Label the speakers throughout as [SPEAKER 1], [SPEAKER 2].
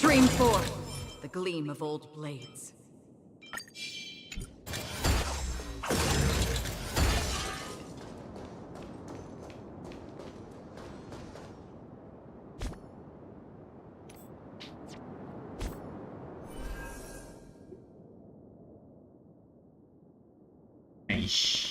[SPEAKER 1] Stream forth the gleam of old blades.
[SPEAKER 2] Nice.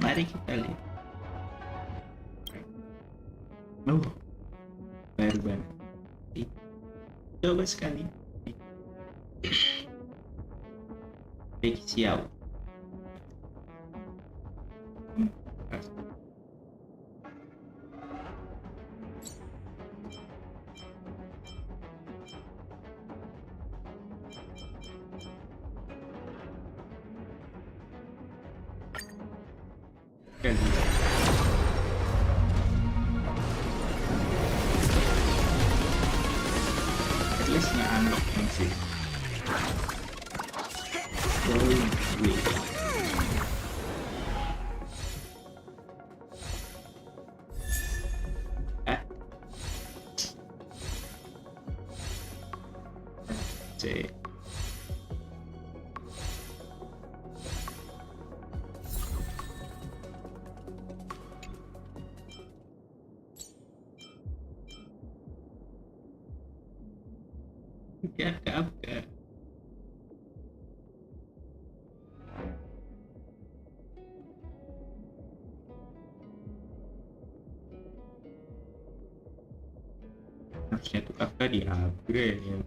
[SPEAKER 2] Mari kita lihat. Oh, baru banget. Coba sekali. Baik, siap. At least na-unlock mo sila. Wait. Ah. Sige. Ya, apa? Harusnya tuh kakak di upgrade ya.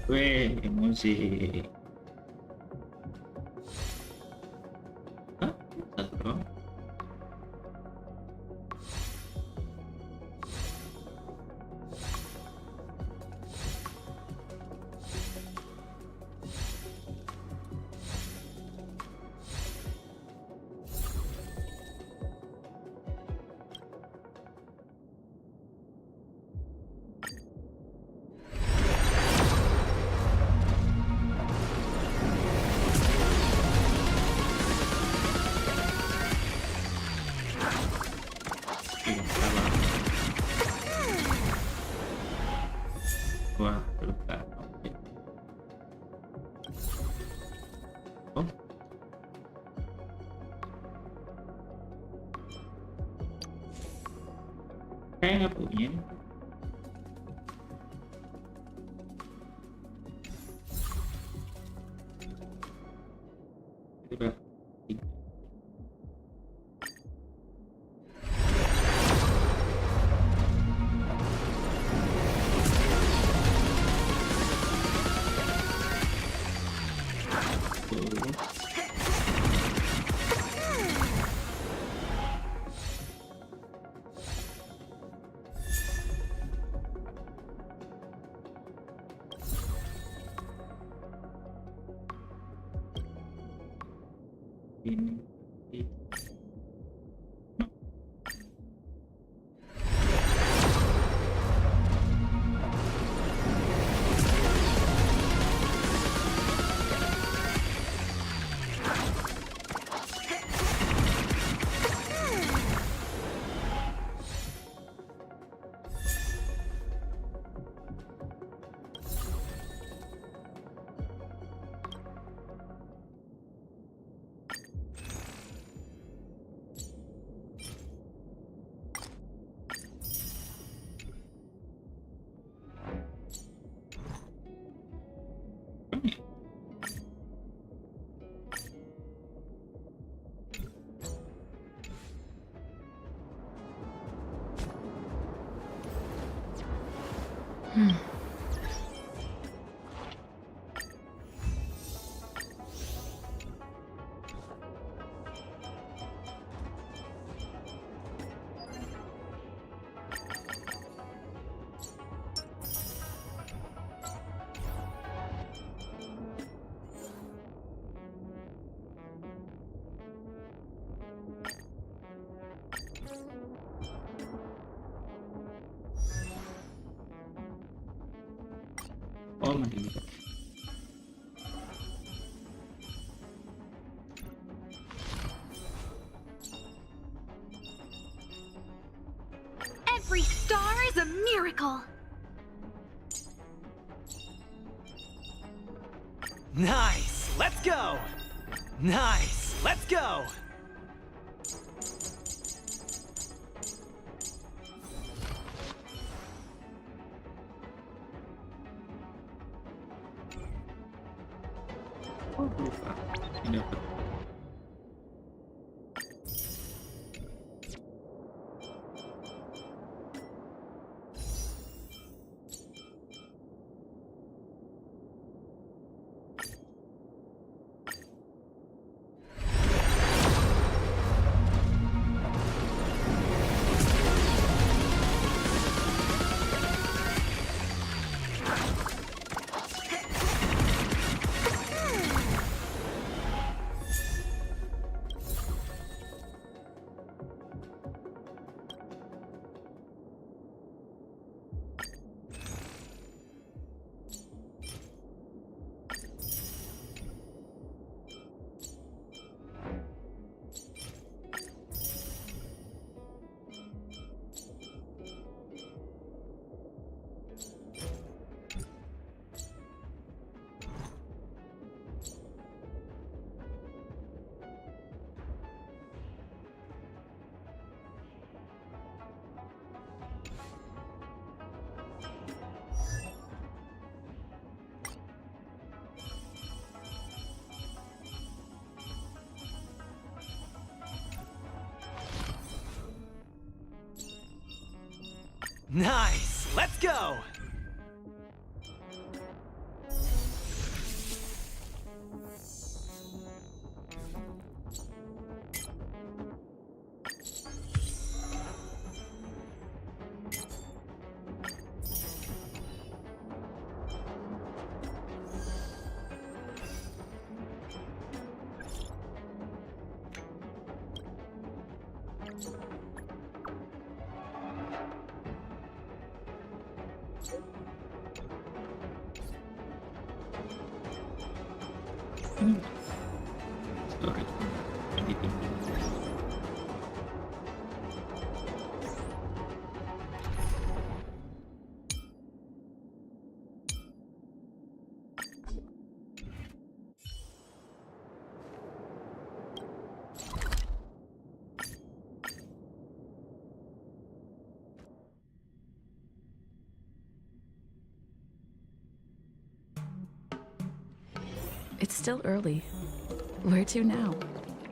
[SPEAKER 2] Weh, emosi. Hah? Satu doang? Wah, lupa. Oke. Oh. Kayak nggak punya. Itu berapa? Ini. Oh, mati bisa.
[SPEAKER 3] Every star is a miracle.
[SPEAKER 4] Nice! Let's go! Nice! Let's go!
[SPEAKER 2] Oh, lupa. Ini dapat.
[SPEAKER 4] Nice! Let's go!
[SPEAKER 2] Storage. Editing.
[SPEAKER 1] It's still early. Where to now?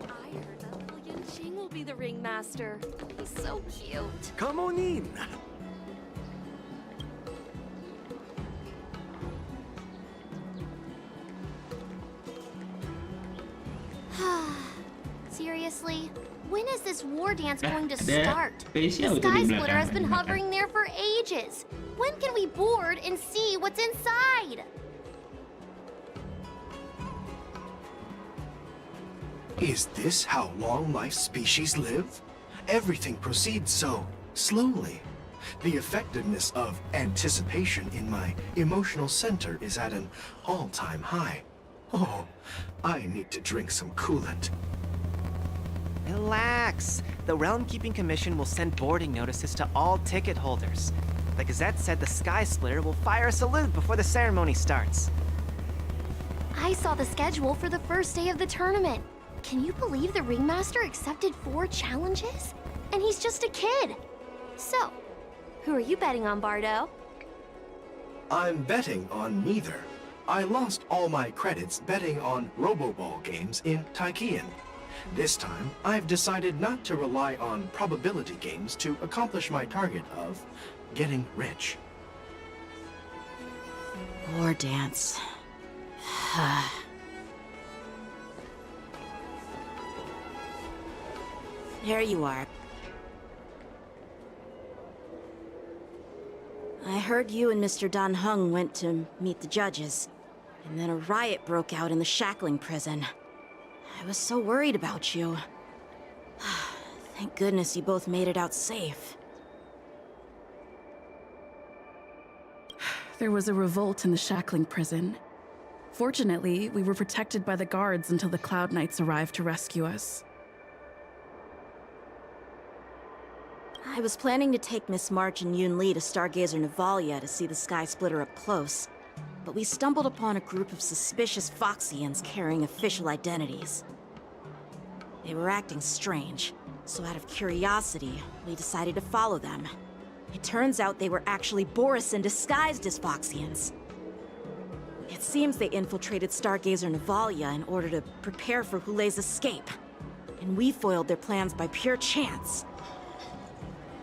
[SPEAKER 3] I heard that William Ching will be the ringmaster. He's so cute.
[SPEAKER 4] Come on in!
[SPEAKER 3] Seriously? When is this war dance going to
[SPEAKER 2] ada
[SPEAKER 3] start? The
[SPEAKER 2] spesial tuh
[SPEAKER 3] Sky
[SPEAKER 2] di
[SPEAKER 3] Splitter has
[SPEAKER 2] belakang.
[SPEAKER 3] been hovering there for ages. When can we board and see what's inside?
[SPEAKER 5] Is this how long life species live? Everything proceeds so slowly. The effectiveness of anticipation in my emotional center is at an all-time high. Oh, I need to drink some coolant.
[SPEAKER 4] Relax. The Realm Keeping Commission will send boarding notices to all ticket holders. The Gazette said the Sky Splitter will fire a salute before the ceremony starts.
[SPEAKER 3] I saw the schedule for the first day of the tournament. Can you believe the ringmaster accepted 4 challenges? And he's just a kid. So, who are you betting on, Bardo?
[SPEAKER 5] I'm betting on neither. I lost all my credits betting on Roboball games in Taikian. This time, I've decided not to rely on probability games to accomplish my target of getting rich.
[SPEAKER 6] War dance. There you are. I heard you and Mr. Dan Heng went to meet the judges, and then a riot broke out in the shackling prison. I was so worried about you. Thank goodness you both made it out safe.
[SPEAKER 1] There was a revolt in the shackling prison. Fortunately, we were protected by the guards until the Cloud Knights arrived to rescue us.
[SPEAKER 6] I was planning to take Miss March and Yoon Lee to Stargazer Navalia to see the Sky Splitter up close, but we stumbled upon a group of suspicious Foxians carrying official identities. They were acting strange, so out of curiosity, we decided to follow them. It turns out they were actually Borisin disguised as Foxians. It seems they infiltrated Stargazer Navalia in order to prepare for Hulei's escape, and we foiled their plans by pure chance.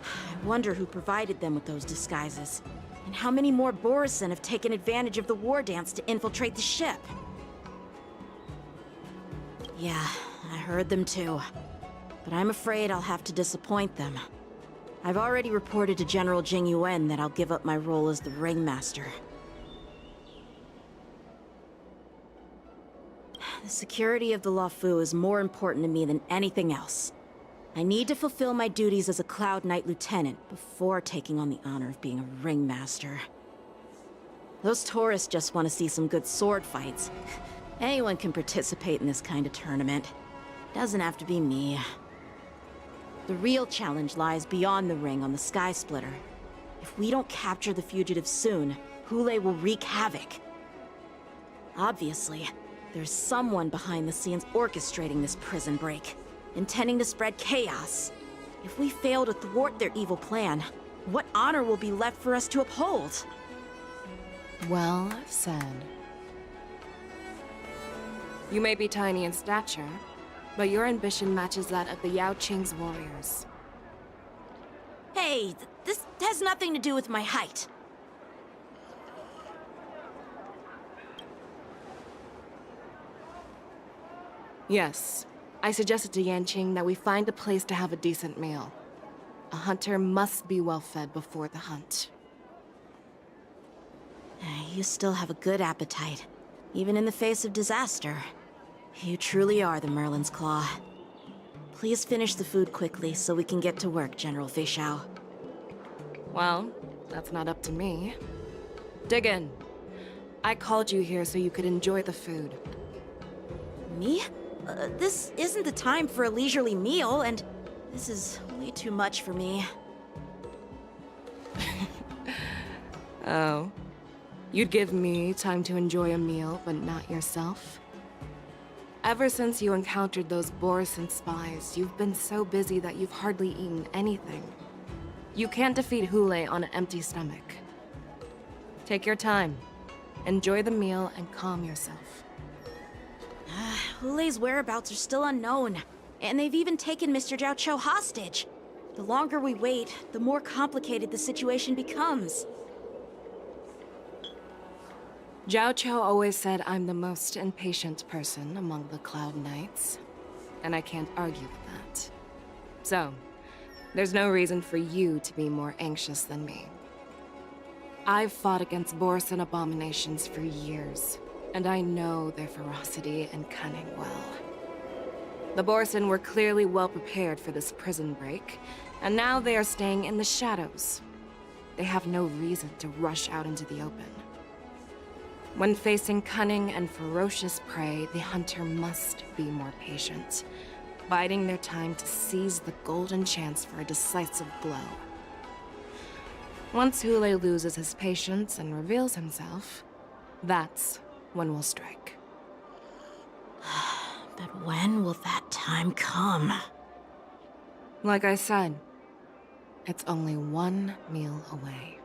[SPEAKER 6] I wonder who provided them with those disguises, and how many more Borisin have taken advantage of the war dance to infiltrate the ship. Yeah, I heard them too, but I'm afraid I'll have to disappoint them. I've already reported to General Jing Yuan that I'll give up my role as the Ringmaster. The security of the Luofu is more important to me than anything else. I need to fulfill my duties as a Cloud Knight Lieutenant before taking on the honor of being a Ringmaster. Those tourists just want to see some good sword fights. Anyone can participate in this kind of tournament. Doesn't have to be me. The real challenge lies beyond the ring on the Sky Splitter. If we don't capture the fugitives soon, Hulei will wreak havoc. Obviously, there's someone behind the scenes orchestrating this prison break, intending to spread chaos. If we fail to thwart their evil plan, what honor will be left for us to uphold?
[SPEAKER 7] Well said. You may be tiny in stature, but your ambition matches that of the Yao Qing's warriors.
[SPEAKER 6] Hey, this has nothing to do with my height.
[SPEAKER 7] Yes, I suggested to Yanqing that we find a place to have a decent meal. A hunter must be well fed before the hunt.
[SPEAKER 6] You still have a good appetite, even in the face of disaster. You truly are the Merlin's Claw. Please finish the food quickly so we can get to work, General Feixiao.
[SPEAKER 7] Well, that's not up to me. Dig in. I called you here so you could enjoy the food.
[SPEAKER 6] Me? This isn't the time for a leisurely meal, and this is way too much for me.
[SPEAKER 7] Oh. You'd give me time to enjoy a meal, but not yourself? Ever since you encountered those Borisin spies, you've been so busy that you've hardly eaten anything. You can't defeat Hulei on an empty stomach. Take your time. Enjoy the meal and calm yourself.
[SPEAKER 6] Hulei's whereabouts are still unknown, and they've even taken Mr. Zhao Cho hostage. The longer we wait, the more complicated the situation becomes.
[SPEAKER 7] Zhao Cho always said I'm the most impatient person among the Cloud Knights, and I can't argue with that. So, there's no reason for you to be more anxious than me. I've fought against Borisin abominations for years, and I know their ferocity and cunning well. The Borisin were clearly well prepared for this prison break, and now they are staying in the shadows. They have no reason to rush out into the open. When facing cunning and ferocious prey, the hunter must be more patient, biding their time to seize the golden chance for a decisive blow. Once Hulei loses his patience and reveals himself, that's when we'll strike.
[SPEAKER 6] But when will that time come?
[SPEAKER 7] Like I said, it's only one meal away.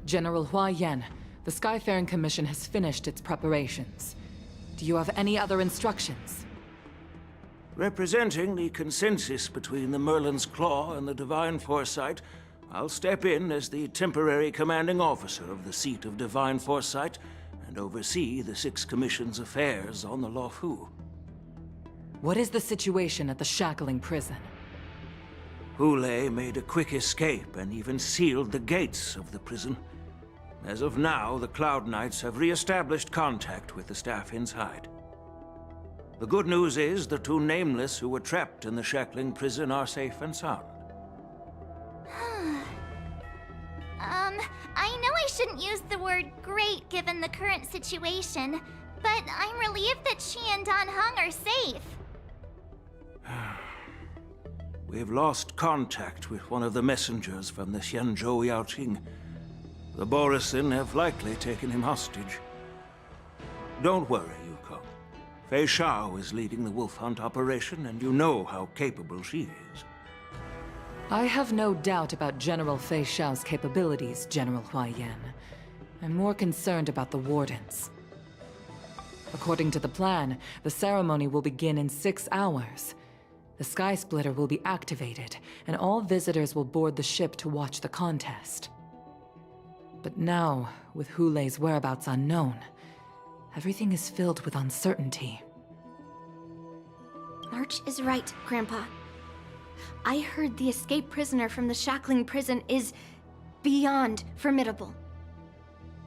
[SPEAKER 8] General Hua Yan, the Skyfaring Commission has finished its preparations. Do you have any other instructions?
[SPEAKER 9] Representing the consensus between the Merlin's Claw and the Divine Foresight, I'll step in as the temporary commanding officer of the seat of Divine Foresight and oversee the 6 Commission's affairs on the Luofu.
[SPEAKER 8] What is the situation at the shackling prison?
[SPEAKER 9] Hule made a quick escape and even sealed the gates of the prison. As of now, the Cloud Knights have re-established contact with the staff inside. The good news is the 2 Nameless who were trapped in the shackling prison are safe and sound.
[SPEAKER 10] I know I shouldn't use the word great given the current situation, but I'm relieved that she and Don Hung are safe.
[SPEAKER 9] We've lost contact with one of the messengers from the Xianzhou Yaoqing. The Borisin have likely taken him hostage. Don't worry, Yuko. Fei Shao is leading the wolf hunt operation, and you know how capable she is.
[SPEAKER 8] I have no doubt about General Fei Shao's capabilities, General Huaiyan. I'm more concerned about the Wardens. According to the plan, the ceremony will begin in 6 hours. The Sky Splitter will be activated, and all visitors will board the ship to watch the contest. But now, with Hule's whereabouts unknown, everything is filled with uncertainty.
[SPEAKER 3] March is right, Grandpa. I heard the escaped prisoner from the shackling prison is beyond formidable.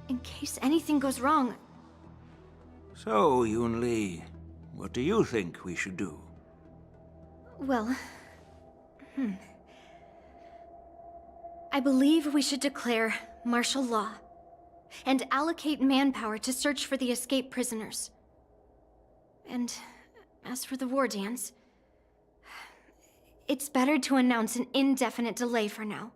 [SPEAKER 3] In case anything goes wrong...
[SPEAKER 9] So, Yun-Li, what do you think we should do?
[SPEAKER 3] Well... I believe we should declare martial law and allocate manpower to search for the escaped prisoners. And as for the war dance, it's better to announce an indefinite delay for now.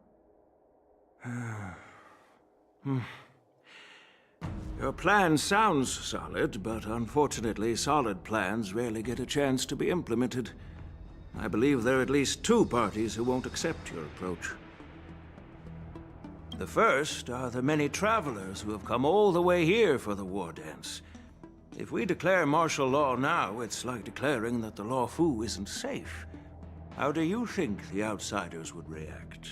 [SPEAKER 9] Your plan sounds solid, but unfortunately solid plans rarely get a chance to be implemented. I believe there are at least 2 parties who won't accept your approach. The first are the many travelers who have come all the way here for the war dance. If we declare martial law now, it's like declaring that the Luofu isn't safe. How do you think the outsiders would react?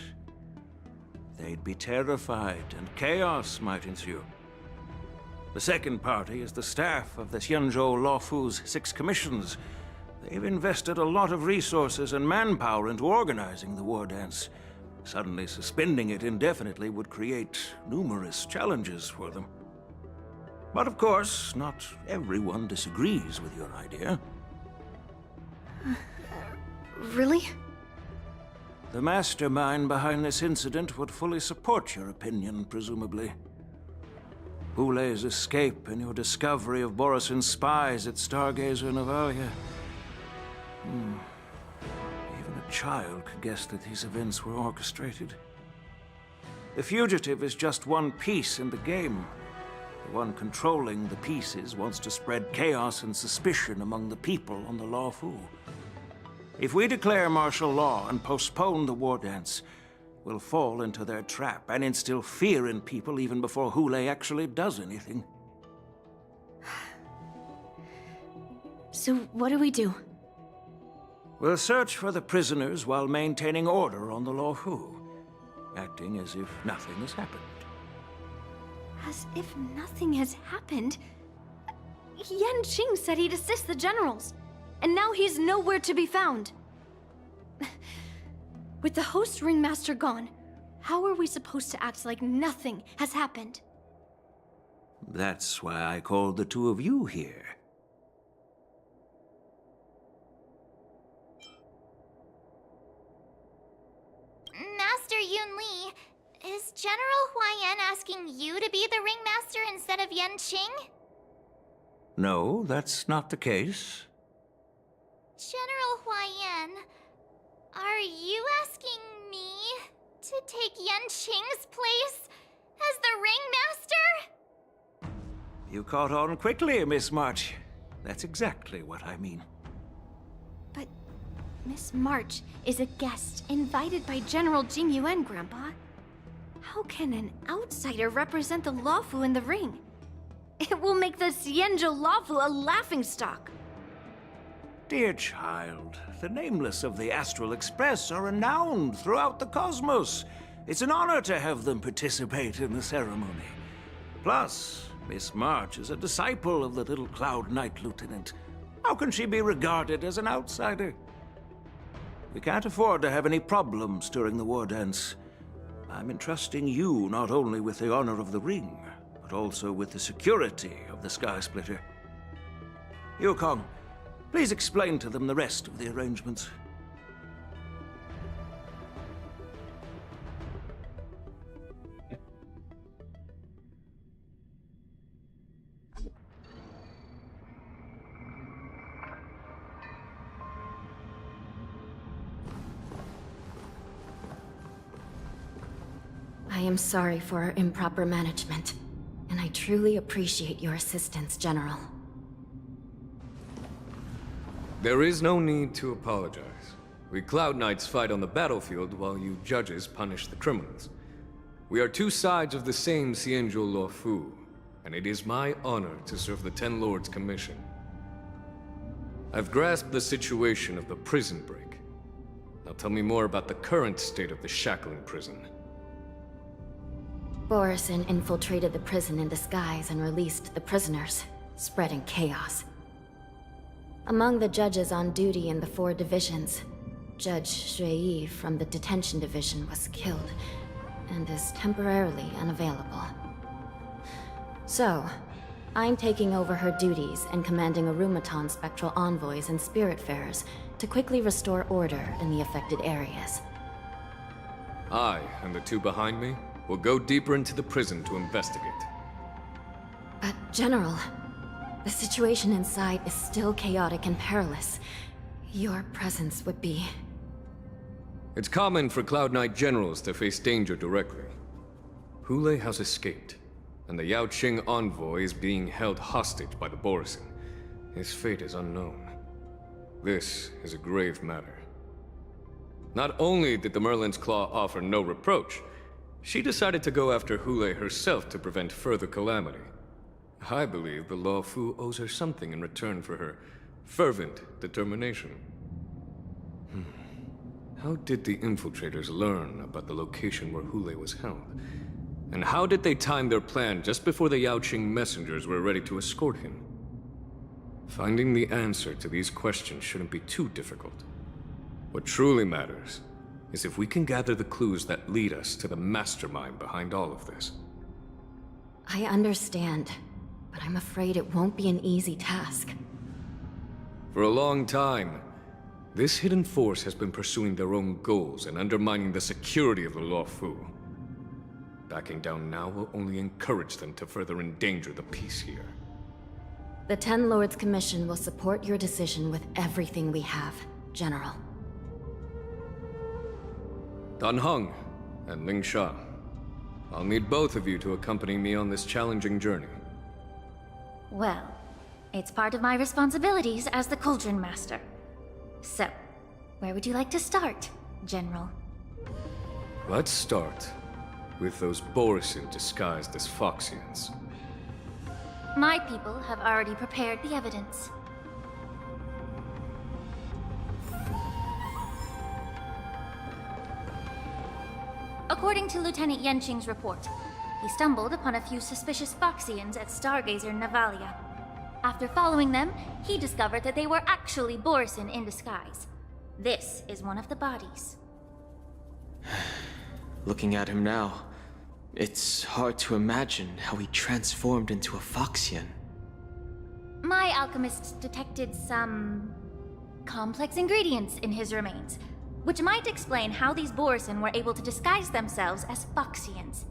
[SPEAKER 9] They'd be terrified, and chaos might ensue. The second party is the staff of the Xianzhou Luofu's 6 commissions. They've invested a lot of resources and manpower into organizing the war dance. Suddenly suspending it indefinitely would create numerous challenges for them. But of course, not everyone disagrees with your idea.
[SPEAKER 3] Really?
[SPEAKER 9] The mastermind behind this incident would fully support your opinion, presumably. Hule's escape and your discovery of Borisin's spies at Stargazer Navalia. Even a child could guess that these events were orchestrated. The fugitive is just one piece in the game. The one controlling the pieces wants to spread chaos and suspicion among the people on the Luofu. If we declare martial law and postpone the war dance, we'll fall into their trap and instill fear in people even before Hule actually does anything.
[SPEAKER 3] So what do we do?
[SPEAKER 9] We'll search for the prisoners while maintaining order on the Luofu, acting as if nothing has happened.
[SPEAKER 3] As if nothing has happened? Yanqing said he'd assist the generals, and now he's nowhere to be found. With the host ringmaster gone, how are we supposed to act like nothing has happened?
[SPEAKER 9] That's why I called the 2 of you here.
[SPEAKER 10] Master Yun-Li, is General Huaiyan asking you to be the ringmaster instead of Yanqing?
[SPEAKER 9] No, that's not the case.
[SPEAKER 10] General Huaiyan, are you asking me to take Yanqing's place as the ringmaster?
[SPEAKER 9] You caught on quickly, Miss March. That's exactly what I mean.
[SPEAKER 3] But Miss March is a guest invited by General Jing Yuan, Grandpa. How can an outsider represent the Luofu in the ring?
[SPEAKER 11] It will make the Xianzhou Lawfu a laughingstock.
[SPEAKER 9] Dear child, the nameless of the Astral Express are renowned throughout the cosmos. It's an honor to have them participate in the ceremony. Plus, Miss March is a disciple of the little Cloud Knight Lieutenant. How can she be regarded as an outsider? We can't afford to have any problems during the war dance. I'm entrusting you not only with the honor of the ring, but also with the security of the Sky Splitter. Yukong, please explain to them the rest of the arrangements.
[SPEAKER 11] I am sorry for our improper management, and I truly appreciate your assistance, General.
[SPEAKER 12] There is no need to apologize. We Cloud Knights fight on the battlefield while you judges punish the criminals. We are two sides of the same Xianzhou Lawfu, and it is my honor to serve the Ten Lords' commission. I've grasped the situation of the prison break. Now tell me more about the current state of the shackling prison.
[SPEAKER 11] Borison infiltrated the prison in disguise and released the prisoners, spreading chaos. Among the judges on duty in the 4 divisions, Judge Shui from the detention division was killed and is temporarily unavailable. So, I'm taking over her duties and commanding Arumaton spectral envoys and spiritfarers to quickly restore order in the affected areas.
[SPEAKER 12] I, and the 2 behind me, will go deeper into the prison to investigate.
[SPEAKER 11] But, General, the situation inside is still chaotic and perilous. Your presence would be...
[SPEAKER 12] It's common for Cloud Knight generals to face danger directly. Hule has escaped, and the Yaoqing envoy is being held hostage by the Borison. His fate is unknown. This is a grave matter. Not only did the Merlin's Claw offer no reproach, she decided to go after Hule herself to prevent further calamity. I believe the Lawfu owes her something in return for her fervent determination. How did the infiltrators learn about the location where Hule was held? And how did they time their plan just before the Yaoqing messengers were ready to escort him? Finding the answer to these questions shouldn't be too difficult. What truly matters is if we can gather the clues that lead us to the mastermind behind all of this.
[SPEAKER 11] I understand, but I'm afraid it won't be an easy task.
[SPEAKER 12] For a long time, this hidden force has been pursuing their own goals and undermining the security of the Lawfu. Backing down now will only encourage them to further endanger the peace here.
[SPEAKER 11] The Ten Lords Commission will support your decision with everything we have, General.
[SPEAKER 12] Dan Heng and Ling Sha, I'll need both of you to accompany me on this challenging journey.
[SPEAKER 10] Well, it's part of my responsibilities as the Cauldron Master. So, where would you like to start, General?
[SPEAKER 12] Let's start with those Borison disguised as Foxians.
[SPEAKER 10] My people have already prepared the evidence. According to Lieutenant Yenqing's report, he stumbled upon a few suspicious Foxians at Stargazer Navalia. After following them, he discovered that they were actually Borison in disguise. This is one of the bodies.
[SPEAKER 13] Looking at him now, it's hard to imagine how he transformed into a Foxian.
[SPEAKER 10] My alchemists detected some complex ingredients in his remains, which might explain how these Borison were able to disguise themselves as Foxians.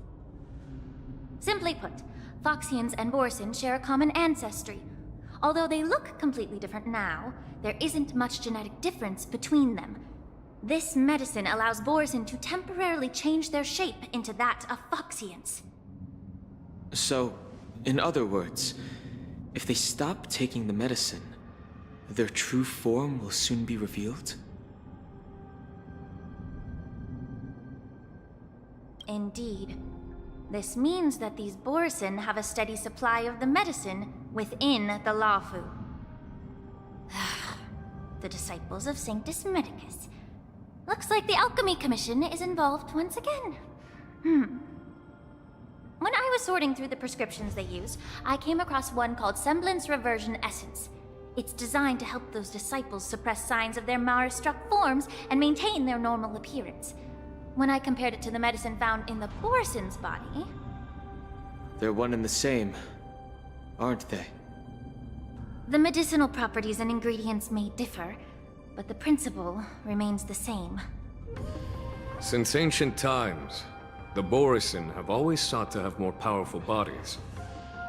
[SPEAKER 10] Simply put, Foxians and Borison share a common ancestry. Although they look completely different now, there isn't much genetic difference between them. This medicine allows Borison to temporarily change their shape into that of Foxians.
[SPEAKER 13] So, in other words, if they stop taking the medicine, their true form will soon be revealed?
[SPEAKER 10] Indeed. This means that these Borison have a steady supply of the medicine within the Lawfu. The disciples of Sanctus Medicus. Looks like the Alchemy Commission is involved once again. When I was sorting through the prescriptions they use, I came across one called Semblance Reversion Essence. It's designed to help those disciples suppress signs of their Mara-struck forms and maintain their normal appearance. When I compared it to the medicine found in the Borison's body...
[SPEAKER 13] They're one and the same, aren't they?
[SPEAKER 10] The medicinal properties and ingredients may differ, but the principle remains the same.
[SPEAKER 12] Since ancient times, the Borison have always sought to have more powerful bodies,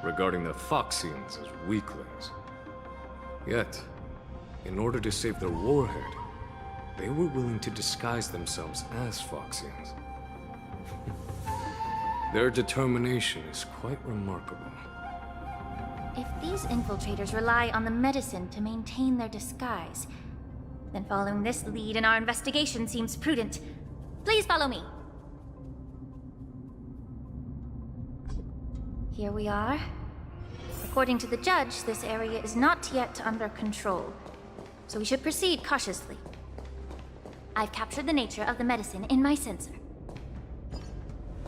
[SPEAKER 12] regarding the Foxians as weaklings. Yet, in order to save their warhead, they were willing to disguise themselves as Foxians. Their determination is quite remarkable.
[SPEAKER 10] If these infiltrators rely on the medicine to maintain their disguise, then following this lead in our investigation seems prudent. Please follow me. Here we are. According to the judge, this area is not yet under control, so we should proceed cautiously. I've captured the nature of the medicine in my sensor.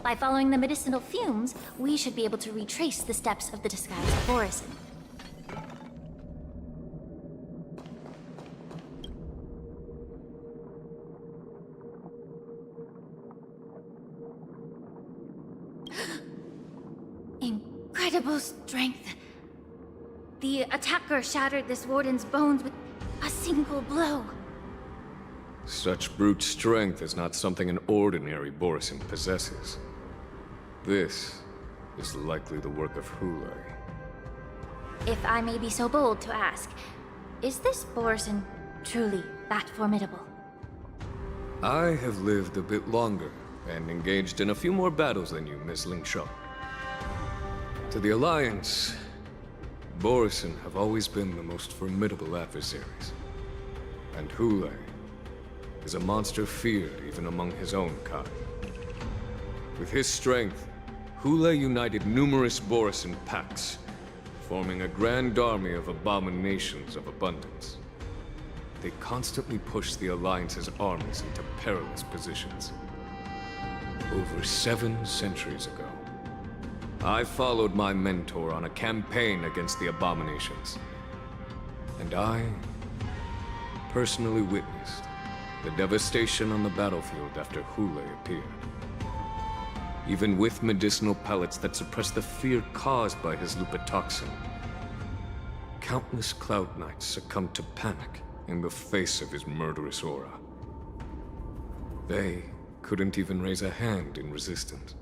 [SPEAKER 10] By following the medicinal fumes, we should be able to retrace the steps of the disguised Borison. Incredible strength. The attacker shattered this warden's bones with a single blow.
[SPEAKER 12] Such brute strength is not something an ordinary Borison possesses. This is likely the work of Hule.
[SPEAKER 10] If I may be so bold to ask, is this Borison truly that formidable?
[SPEAKER 12] I have lived a bit longer and engaged in a few more battles than you, Miss Lingshaw. To the Alliance, Borison have always been the most formidable adversaries. And Hule is a monster feared even among his own kind. With his strength, Hule united numerous Borison pacts, forming a grand army of abominations of abundance. They constantly pushed the Alliance's armies into perilous positions. Over 7 centuries ago, I followed my mentor on a campaign against the abominations. And I personally witnessed the devastation on the battlefield after Hule appeared. Even with medicinal pellets that suppressed the fear caused by his lupitoxin, countless Cloud Knights succumbed to panic in the face of his murderous aura. They couldn't even raise a hand in resistance.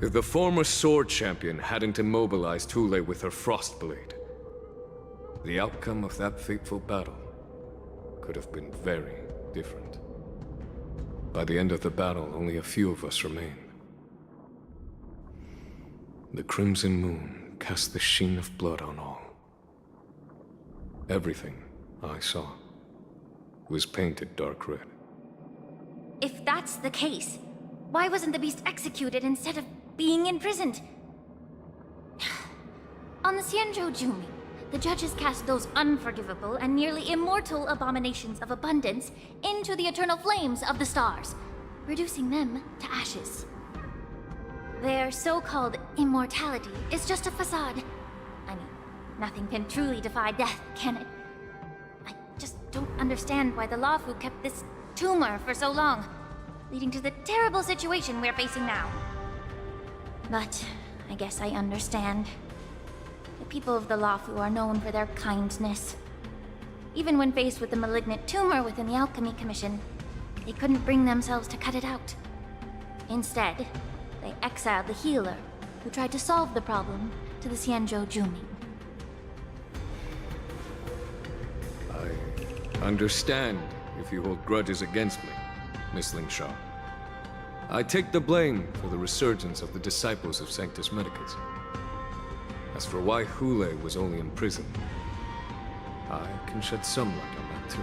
[SPEAKER 12] If the former Sword Champion hadn't immobilized Hule with her Frostblade, the outcome of that fateful battle could have been very different. By the end of the battle, only a few of us remained. The crimson moon cast the sheen of blood on all. Everything I saw was painted dark red.
[SPEAKER 10] If that's the case, why wasn't the beast executed instead of being imprisoned? On the Xianzhou Jumi, the judges cast those unforgivable and nearly immortal abominations of abundance into the eternal flames of the stars, reducing them to ashes. Their so-called immortality is just a facade. I mean, nothing can truly defy death, can it? I just don't understand why the Lawfu kept this tumor for so long, leading to the terrible situation we're facing now. But I guess I understand. The people of the Lawfu are known for their kindness. Even when faced with the malignant tumor within the Alchemy Commission, they couldn't bring themselves to cut it out. Instead, they exiled the healer, who tried to solve the problem, to the Xianzhou Jumi.
[SPEAKER 12] I understand if you hold grudges against me, Miss Lingshaw. I take the blame for the resurgence of the disciples of Sanctus Medicus. As for why Hule was only imprisoned, I can shed some light on that too.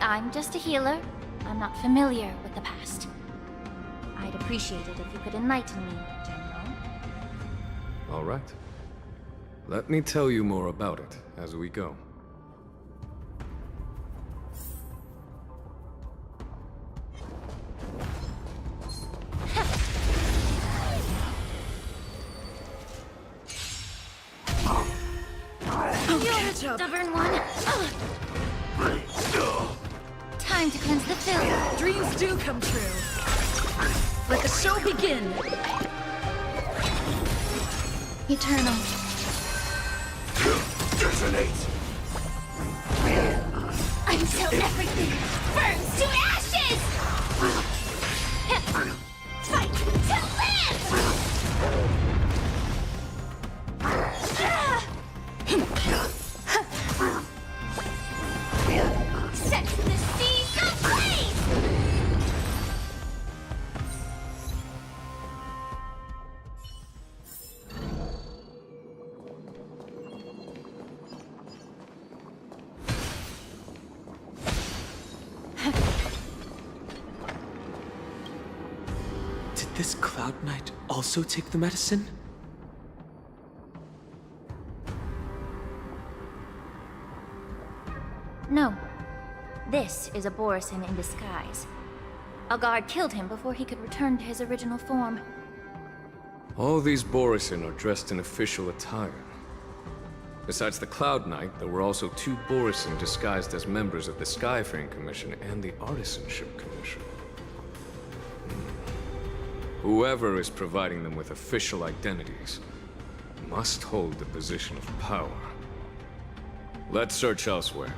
[SPEAKER 10] I'm just a healer. I'm not familiar with the past. I'd appreciate it if you could enlighten me, General.
[SPEAKER 12] All right. Let me tell you more about it as we go.
[SPEAKER 10] You're a stubborn one. Time to cleanse the filth.
[SPEAKER 1] Dreams do come true. Let the show begin.
[SPEAKER 10] Eternal.
[SPEAKER 5] Detonate!
[SPEAKER 10] Until everything burns to ashes! Fight to live! Set the seas ablaze!
[SPEAKER 13] Did this Cloud Knight also take the medicine?
[SPEAKER 10] No. This is a Borisin in disguise. A guard killed him before he could return to his original form.
[SPEAKER 12] All these Borisin are dressed in official attire. Besides the Cloud Knight, there were also 2 Borisin disguised as members of the Skyfaring Commission and the Artisanship Commission. Whoever is providing them with official identities must hold the position of power. Let's search elsewhere.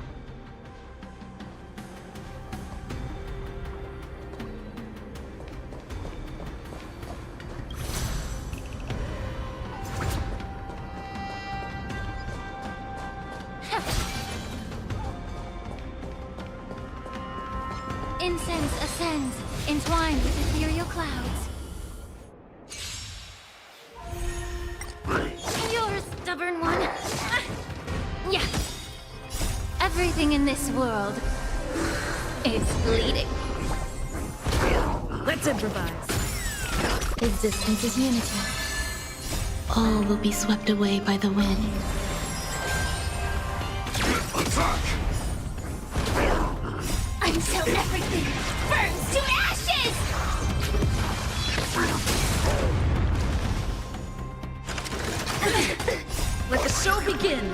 [SPEAKER 10] Incense ascends, entwined with ethereal clouds. You're a stubborn one. Yeah. Everything in this world is bleeding.
[SPEAKER 1] Let's improvise.
[SPEAKER 11] Existence is unity. All will be swept away by the wind.
[SPEAKER 5] Attack!
[SPEAKER 10] Until everything burns to ashes!
[SPEAKER 1] Let the show begin.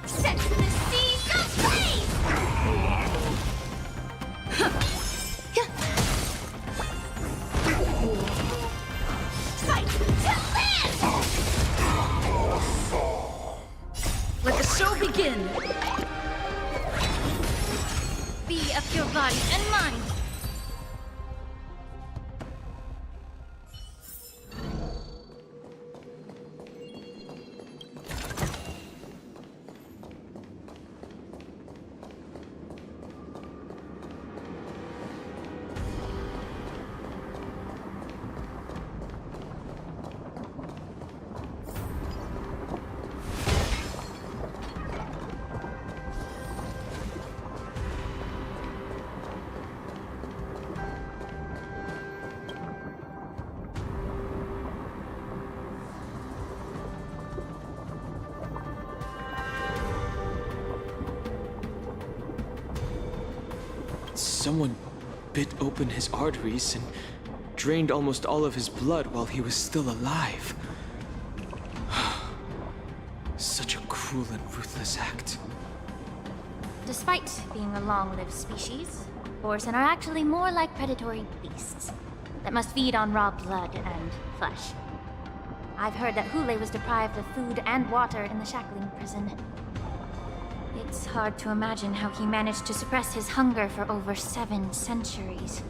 [SPEAKER 10] Set the seas ablaze! Fight to live!
[SPEAKER 1] Let the show begin.
[SPEAKER 10] Be of your body and mind.
[SPEAKER 13] Someone bit open his arteries and drained almost all of his blood while he was still alive. Such a cruel and ruthless act.
[SPEAKER 10] Despite being a long-lived species, Borisin are actually more like predatory beasts that must feed on raw blood and flesh. I've heard that Hule was deprived of food and water in the shackling prison. It's hard to imagine how he managed to suppress his hunger for over 7 centuries.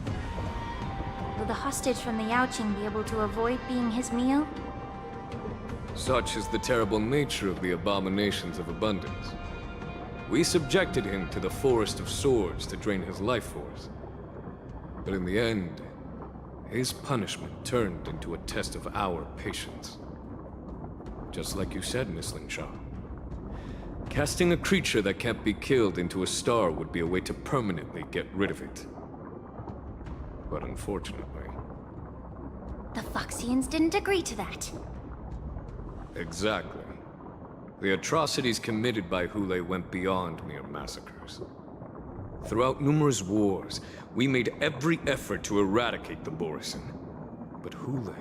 [SPEAKER 10] Will the hostage from the Yaoqing be able to avoid being his meal?
[SPEAKER 12] Such is the terrible nature of the abominations of abundance. We subjected him to the forest of swords to drain his life force. But in the end, his punishment turned into a test of our patience. Just like you said, Miss Lingshaw. Casting a creature that can't be killed into a star would be a way to permanently get rid of it. But unfortunately...
[SPEAKER 10] The Foxians didn't agree to that.
[SPEAKER 12] Exactly. The atrocities committed by Hule went beyond mere massacres. Throughout numerous wars, we made every effort to eradicate the Borisin. But Hule,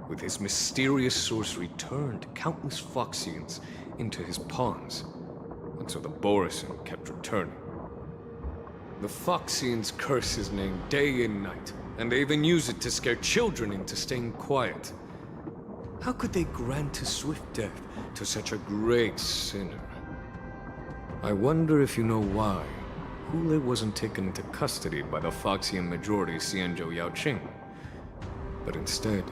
[SPEAKER 12] with his mysterious sorcery, turned countless Foxians into his pawns. And so the Borisin kept returning. The Foxians curse his name day and night, and they even use it to scare children into staying quiet. How could they grant a swift death to such a great sinner? I wonder if you know why Hule wasn't taken into custody by the Foxian majority Xianzhou Yaoqing, but instead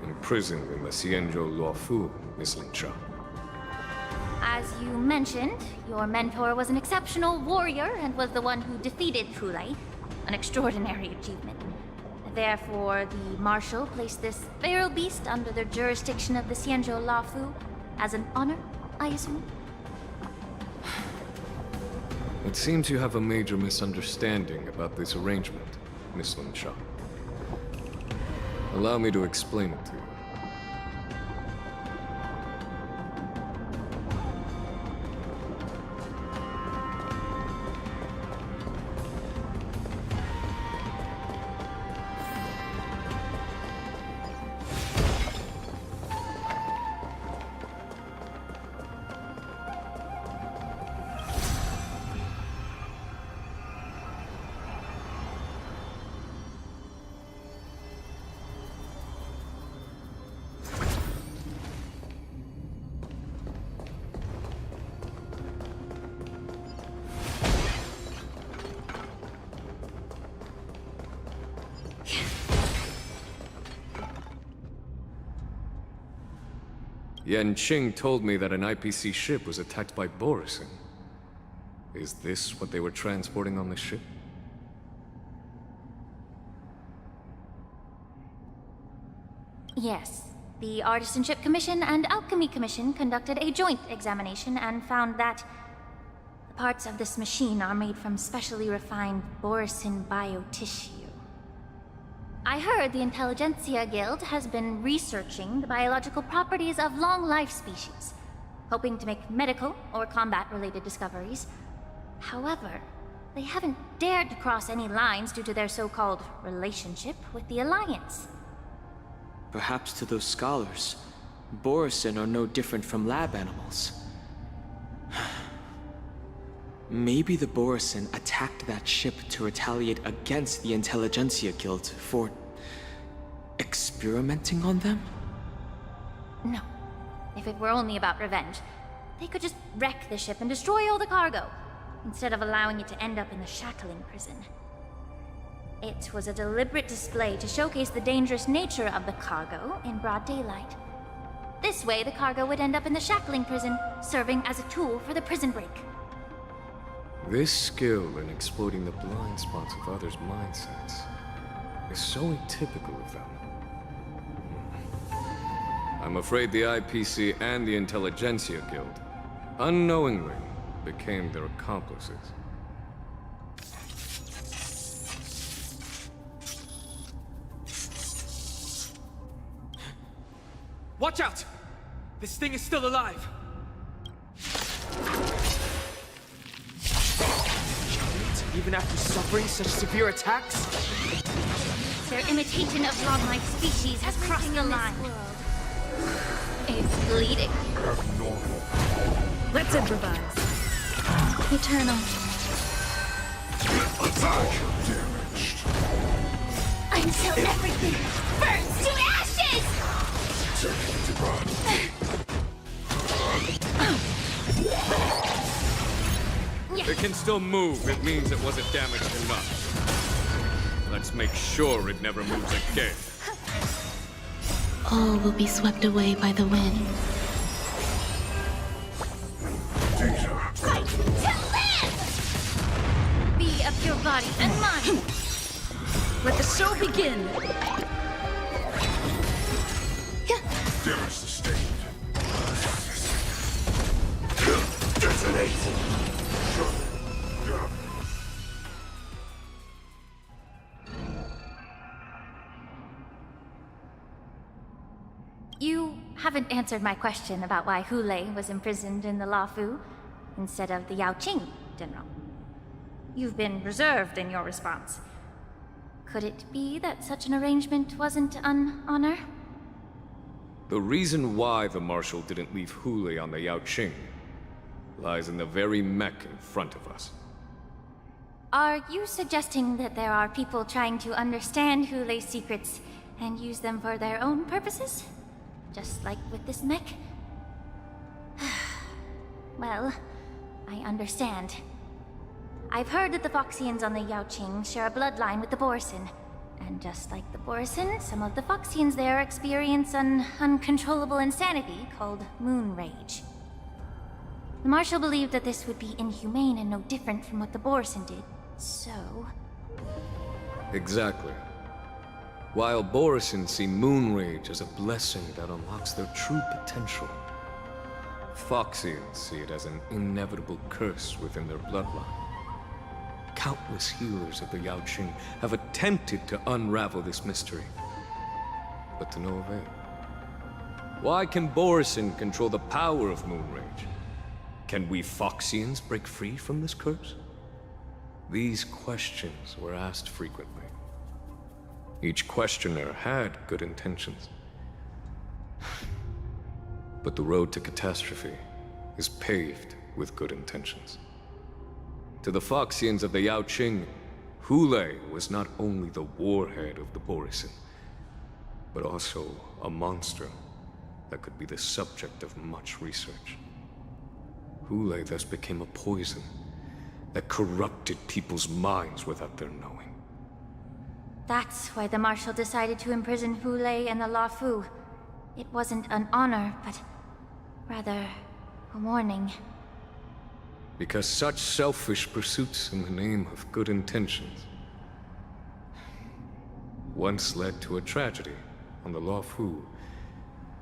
[SPEAKER 12] imprisoned in the Xianzhou Luofu, Miss Lingshaw.
[SPEAKER 10] As you mentioned, your mentor was an exceptional warrior and was the one who defeated Hule, an extraordinary achievement. Therefore, the Marshal placed this feral beast under the jurisdiction of the Xianzhou Luofu as an honor, I assume?
[SPEAKER 12] It seems you have a major misunderstanding about this arrangement, Miss Lingshaw. Allow me to explain it to you. Yanqing told me that an IPC ship was attacked by Borisin. Is this what they were transporting on the ship?
[SPEAKER 10] Yes. The Artisanship Commission and Alchemy Commission conducted a joint examination and found that the parts of this machine are made from specially refined Borisin biotissue. I heard the Intelligentsia Guild has been researching the biological properties of long-life species, hoping to make medical or combat-related discoveries. However, they haven't dared to cross any lines due to their so-called relationship with the Alliance.
[SPEAKER 13] Perhaps to those scholars, Borisin are no different from lab animals. Maybe the Borisin attacked that ship to retaliate against the Intelligentsia Guild for experimenting on them?
[SPEAKER 10] No. If it were only about revenge, they could just wreck the ship and destroy all the cargo, instead of allowing it to end up in the shackling prison. It was a deliberate display to showcase the dangerous nature of the cargo in broad daylight. This way, the cargo would end up in the shackling prison, serving as a tool for the prison break.
[SPEAKER 12] This skill in exploiting the blind spots of others' mindsets is so atypical of them. I'm afraid the IPC and the Intelligentsia Guild unknowingly became their accomplices.
[SPEAKER 13] Watch out! This thing is still alive! Even after suffering such severe attacks?
[SPEAKER 10] Their imitation of long-life species has crossed the line. It's bleeding.
[SPEAKER 1] Let's improvise.
[SPEAKER 10] Eternal.
[SPEAKER 5] Attack damaged.
[SPEAKER 10] Until everything burns to ashes!
[SPEAKER 5] Turn to run.
[SPEAKER 12] It can still move. It means it wasn't damaged enough. Let's make sure it never moves again.
[SPEAKER 14] All will be swept away by the wind.
[SPEAKER 10] Be of your body and mind.
[SPEAKER 1] Let the show begin!
[SPEAKER 10] You haven't answered my question about why Hule was imprisoned in the Luofu instead of the Yaoqing, General. You've been reserved in your response. Could it be that such an arrangement wasn't an honor?
[SPEAKER 12] The reason why the Marshal didn't leave Hule on the Yaoqing lies in the very mech in front of us.
[SPEAKER 10] Are you suggesting that there are people trying to understand Hule's secrets and use them for their own purposes? Just like with this mech? Well, I understand. I've heard that the Foxians on the Yaoqing share a bloodline with the Borson. And just like the Borson, some of the Foxians there experience an uncontrollable insanity called moon rage. The Marshal believed that this would be inhumane and no different from what the Borson did, so...
[SPEAKER 12] Exactly. While Borison see moon rage as a blessing that unlocks their true potential, Foxians see it as an inevitable curse within their bloodline. Countless healers of the Yaoqing have attempted to unravel this mystery, but to no avail. Why can Borison control the power of moon rage? Can we Foxians break free from this curse? These questions were asked frequently. Each questioner had good intentions. But the road to catastrophe is paved with good intentions. To the Foxians of the Yaoqing, Hule was not only the warhead of the Borison, but also a monster that could be the subject of much research. Hule thus became a poison that corrupted people's minds without their knowing.
[SPEAKER 10] That's why the Marshal decided to imprison Hule and the Luofu. It wasn't an honor, but rather a warning.
[SPEAKER 12] Because such selfish pursuits in the name of good intentions once led to a tragedy on the Luofu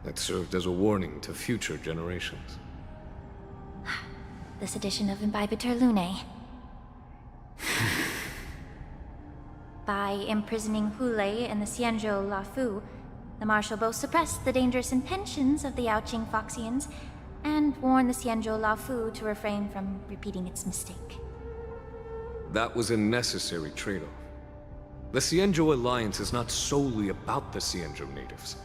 [SPEAKER 12] that served as a warning to future generations.
[SPEAKER 10] This edition of Imbibitor Lunae. By imprisoning Hule and the Xianzhou Luofu, the Marshal both suppressed the dangerous intentions of the Yaoqing Foxians and warned the Xianzhou Luofu to refrain from repeating its mistake.
[SPEAKER 12] That was a necessary trade-off. The Xianzhou alliance is not solely about the Xianzhou natives.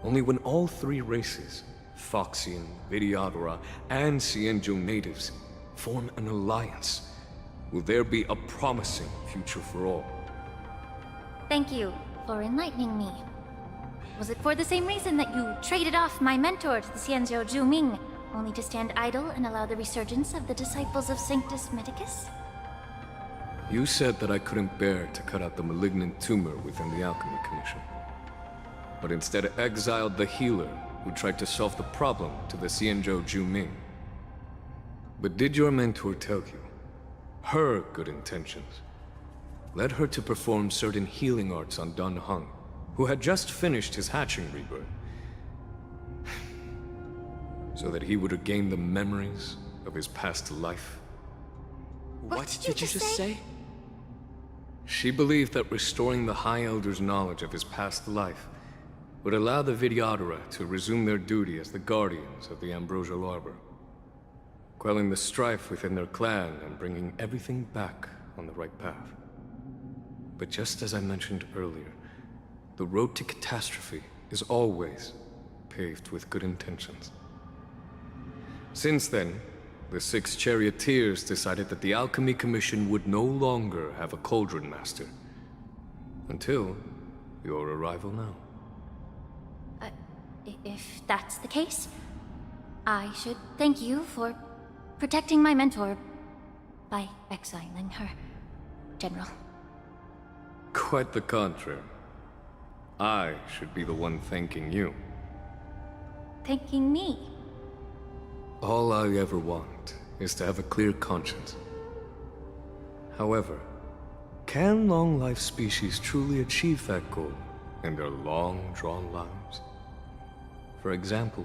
[SPEAKER 12] Only when all three races, Foxian, Vidyadhara, and Xianzhou natives, form an alliance, will there be a promising future for all.
[SPEAKER 10] Thank you for enlightening me. Was it for the same reason that you traded off my mentor to the Xianzhou Zhuming, only to stand idle and allow the resurgence of the disciples of Sanctus Medicus?
[SPEAKER 12] You said that I couldn't bear to cut out the malignant tumor within the Alchemy Commission, but instead exiled the healer who tried to solve the problem to the Xianzhou Zhuming. But did your mentor tell you her good intentions led her to perform certain healing arts on Dun Hung, who had just finished his hatching rebirth, so that he would regain the memories of his past life?
[SPEAKER 13] What did you just say?
[SPEAKER 12] She believed that restoring the High Elder's knowledge of his past life would allow the Vidyadhara to resume their duty as the guardians of the Ambrosial Arbor, quelling the strife within their clan and bringing everything back on the right path. But just as I mentioned earlier, the road to catastrophe is always paved with good intentions. Since then, the 6 charioteers decided that the Alchemy Commission would no longer have a cauldron master. Until your arrival now.
[SPEAKER 10] If that's the case, I should thank you for protecting my mentor. by exiling her, General.
[SPEAKER 12] Quite the contrary. I should be the one thanking you.
[SPEAKER 10] Thanking me?
[SPEAKER 12] All I ever want is to have a clear conscience. However, can long-life species truly achieve that goal in their long-drawn lives? For example,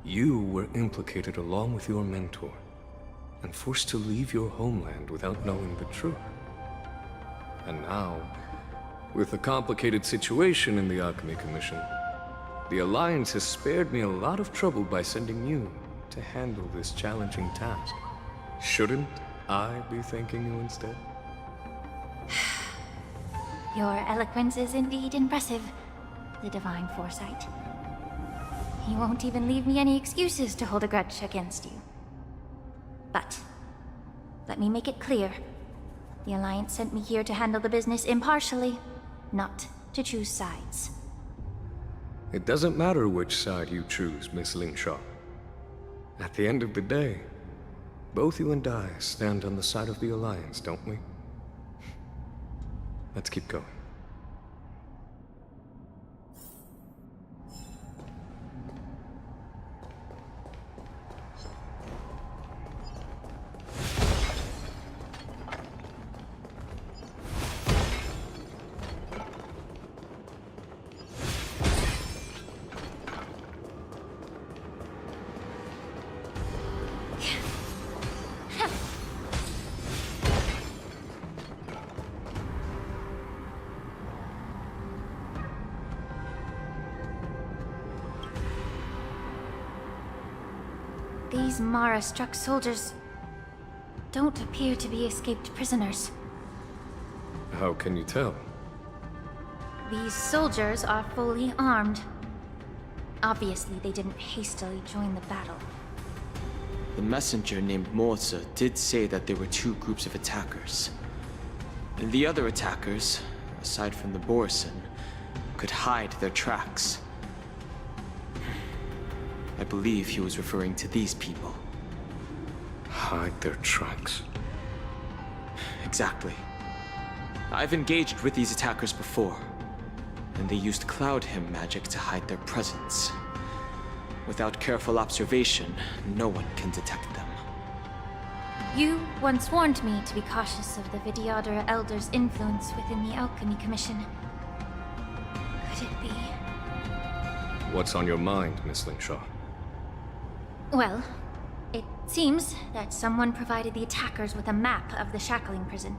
[SPEAKER 12] you were implicated along with your mentor, and forced to leave your homeland without knowing the truth. And now, with the complicated situation in the Alchemy Commission, the Alliance has spared me a lot of trouble by sending you to handle this challenging task. Shouldn't I be thanking you instead?
[SPEAKER 10] Your eloquence is indeed impressive, the divine foresight. You won't even leave me any excuses to hold a grudge against you. But, let me make it clear. The Alliance sent me here to handle the business impartially, not to choose sides.
[SPEAKER 12] It doesn't matter which side you choose, Miss Lingshaw. At the end of the day, both you and I stand on the side of the Alliance, don't we? Let's keep going.
[SPEAKER 10] These Mara-struck soldiers don't appear to be escaped prisoners.
[SPEAKER 12] How can you tell?
[SPEAKER 10] These soldiers are fully armed. Obviously, they didn't hastily join the battle.
[SPEAKER 13] The messenger named Morza did say that there were two groups of attackers. And the other attackers, aside from the Borison, could hide their tracks. I believe he was referring to these people.
[SPEAKER 12] Hide their tracks?
[SPEAKER 13] Exactly. I've engaged with these attackers before, and they used Cloud Hymn magic to hide their presence. Without careful observation, no one can detect them.
[SPEAKER 10] You once warned me to be cautious of the Vidyadhara Elder's influence within the Alchemy Commission. Could it be?
[SPEAKER 12] What's on your mind, Miss Lingshaw?
[SPEAKER 10] Well, it seems that someone provided the attackers with a map of the shackling prison.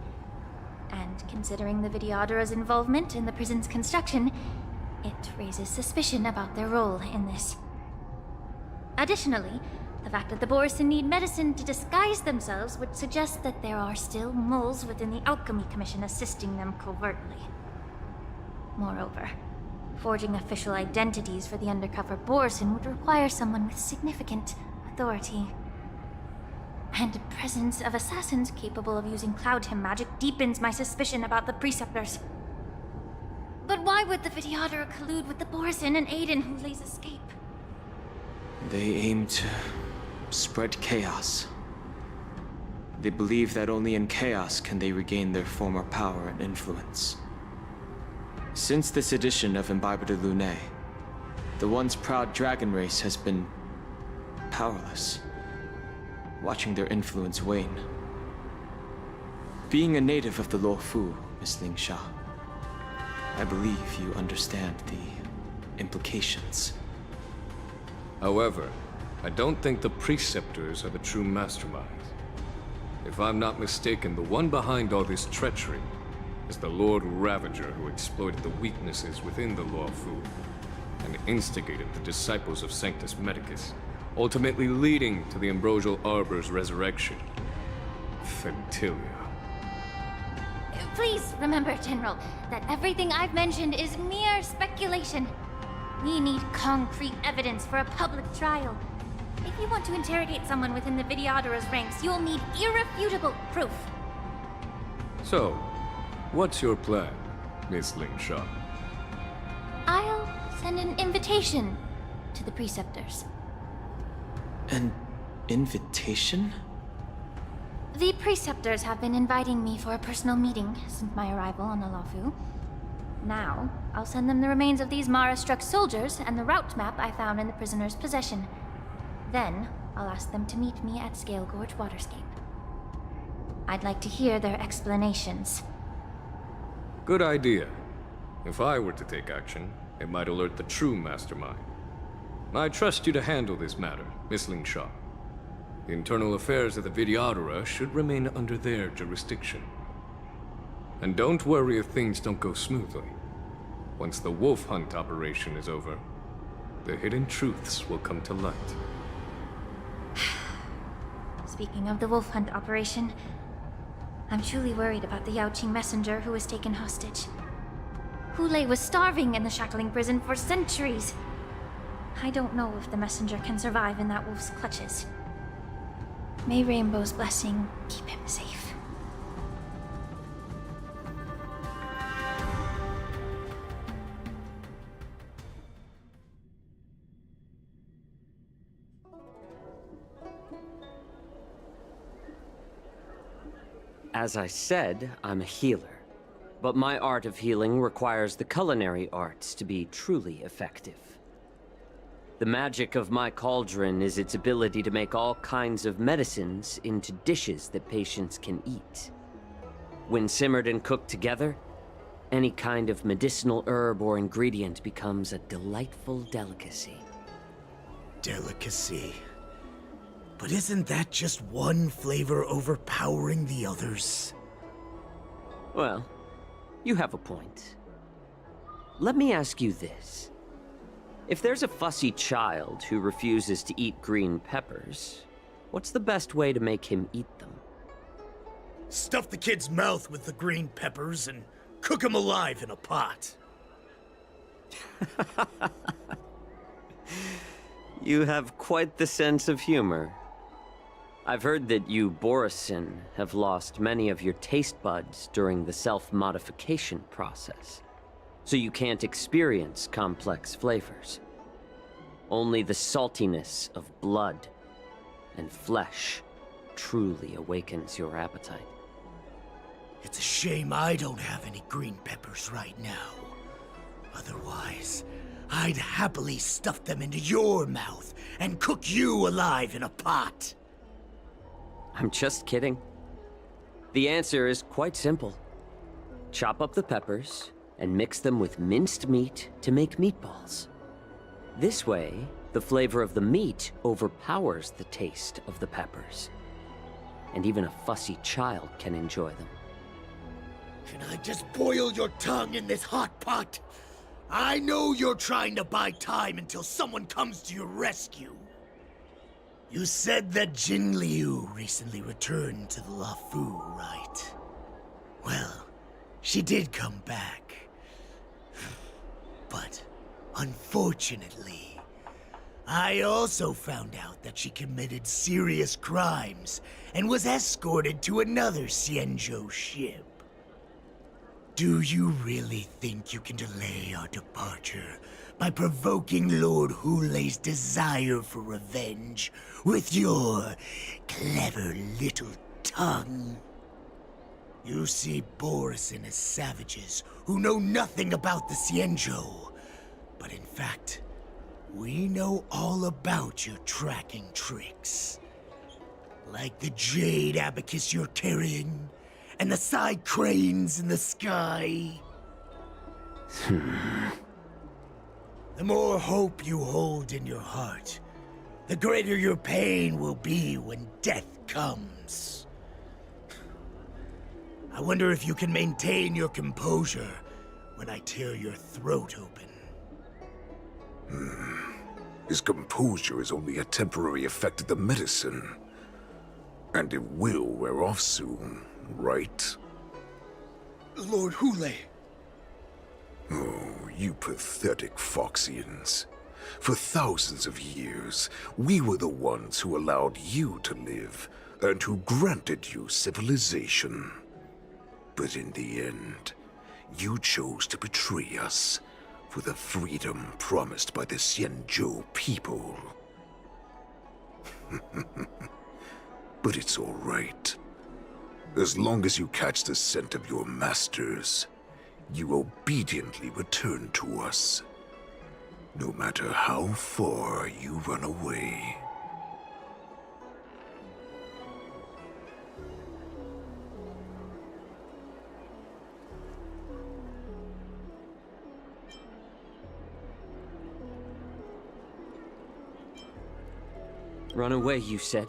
[SPEAKER 10] And considering the Vidyadhara's involvement in the prison's construction, it raises suspicion about their role in this. Additionally, the fact that the Borison need medicine to disguise themselves would suggest that there are still moles within the Alchemy Commission assisting them covertly. Moreover, forging official identities for the undercover Borison would require someone with significant authority. And the presence of assassins capable of using Cloud Hymn magic deepens my suspicion about the Preceptors. But why would the Vidyadhara collude with the Borison and aid in Hulei's escape?
[SPEAKER 13] They aim to spread chaos. They believe that only in chaos can they regain their former power and influence. Since this edition of Imbibe de Lune, the once proud dragon race has been powerless, watching their influence wane. Being a native of the Luofu, Miss Lingsha, I believe you understand the implications.
[SPEAKER 12] However, I don't think the Preceptors are the true masterminds. If I'm not mistaken, the one behind all this treachery is the Lord Ravager who exploited the weaknesses within the Luofu and instigated the disciples of Sanctus Medicus, ultimately leading to the Ambrosial Arbor's resurrection. Fentilia.
[SPEAKER 10] Please remember, General, that everything I've mentioned is mere speculation. We need concrete evidence for a public trial. If you want to interrogate someone within the Vidyadhara's ranks, you'll need irrefutable proof.
[SPEAKER 12] So, what's your plan, Miss Lingshaw?
[SPEAKER 10] I'll send an invitation to the Preceptors.
[SPEAKER 13] An invitation?
[SPEAKER 10] The preceptors have been inviting me for a personal meeting since my arrival on the Luofu. Now, I'll send them the remains of these Mara-struck soldiers and the route map I found in the prisoner's possession. Then, I'll ask them to meet me at Scale Gorge Waterscape. I'd like to hear their explanations.
[SPEAKER 12] Good idea. If I were to take action, it might alert the true mastermind. I trust you to handle this matter, Miss Ling Sha. The internal affairs of the Vidyadhara should remain under their jurisdiction. And don't worry if things don't go smoothly. Once the wolf hunt operation is over, the hidden truths will come to light.
[SPEAKER 10] Speaking of the wolf hunt operation, I'm truly worried about the Yaoqing messenger who was taken hostage. Hulei was starving in the shackling prison for centuries. I don't know if the messenger can survive in that wolf's clutches. May Rainbow's blessing keep him safe.
[SPEAKER 15] As I said, I'm a healer. But my art of healing requires the culinary arts to be truly effective. The magic of my cauldron is its ability to make all kinds of medicines into dishes that patients can eat. When simmered and cooked together, any kind of medicinal herb or ingredient becomes a delightful delicacy.
[SPEAKER 16] Delicacy. But isn't that just one flavor overpowering the others?
[SPEAKER 15] Well, you have a point. Let me ask you this. If there's a fussy child who refuses to eat green peppers, what's the best way to make him eat them?
[SPEAKER 16] Stuff the kid's mouth with the green peppers and cook him alive in a pot.
[SPEAKER 15] You have quite the sense of humor. I've heard that you, Borisin, have lost many of your taste buds during the self-modification process, so you can't experience complex flavors. Only the saltiness of blood and flesh truly awakens your appetite.
[SPEAKER 16] It's a shame I don't have any green peppers right now. Otherwise, I'd happily stuff them into your mouth and cook you alive in a pot.
[SPEAKER 15] I'm just kidding. The answer is quite simple. Chop up the peppers and mix them with minced meat to make meatballs. This way, the flavor of the meat overpowers the taste of the peppers. And even a fussy child can enjoy them.
[SPEAKER 16] Can I just boil your tongue in this hot pot? I know you're trying to buy time until someone comes to your rescue. You said that Jin Liu recently returned to the Luofu, right? Well, she did come back. But, unfortunately, I also found out that she committed serious crimes and was escorted to another Xianzhou ship. Do you really think you can delay our departure by provoking Lord Hulei's desire for revenge with your clever little tongue? You see Borisin as savages who know nothing about the Xianzhou, but in fact, we know all about your tracking tricks. Like the jade abacus you're carrying, and the side cranes in the sky. The more hope you hold in your heart, the greater your pain will be when death comes. I wonder if you can maintain your composure when I tear your throat open.
[SPEAKER 17] His composure is only a temporary effect of the medicine. And it will wear off soon, right?
[SPEAKER 16] Lord Hulei!
[SPEAKER 17] Oh, you pathetic Foxians. For thousands of years, we were the ones who allowed you to live, and who granted you civilization. But in the end, you chose to betray us for the freedom promised by the Xianzhou people. But it's all right. As long as you catch the scent of your masters, you obediently return to us. No matter how far you run away.
[SPEAKER 15] Run away, you said?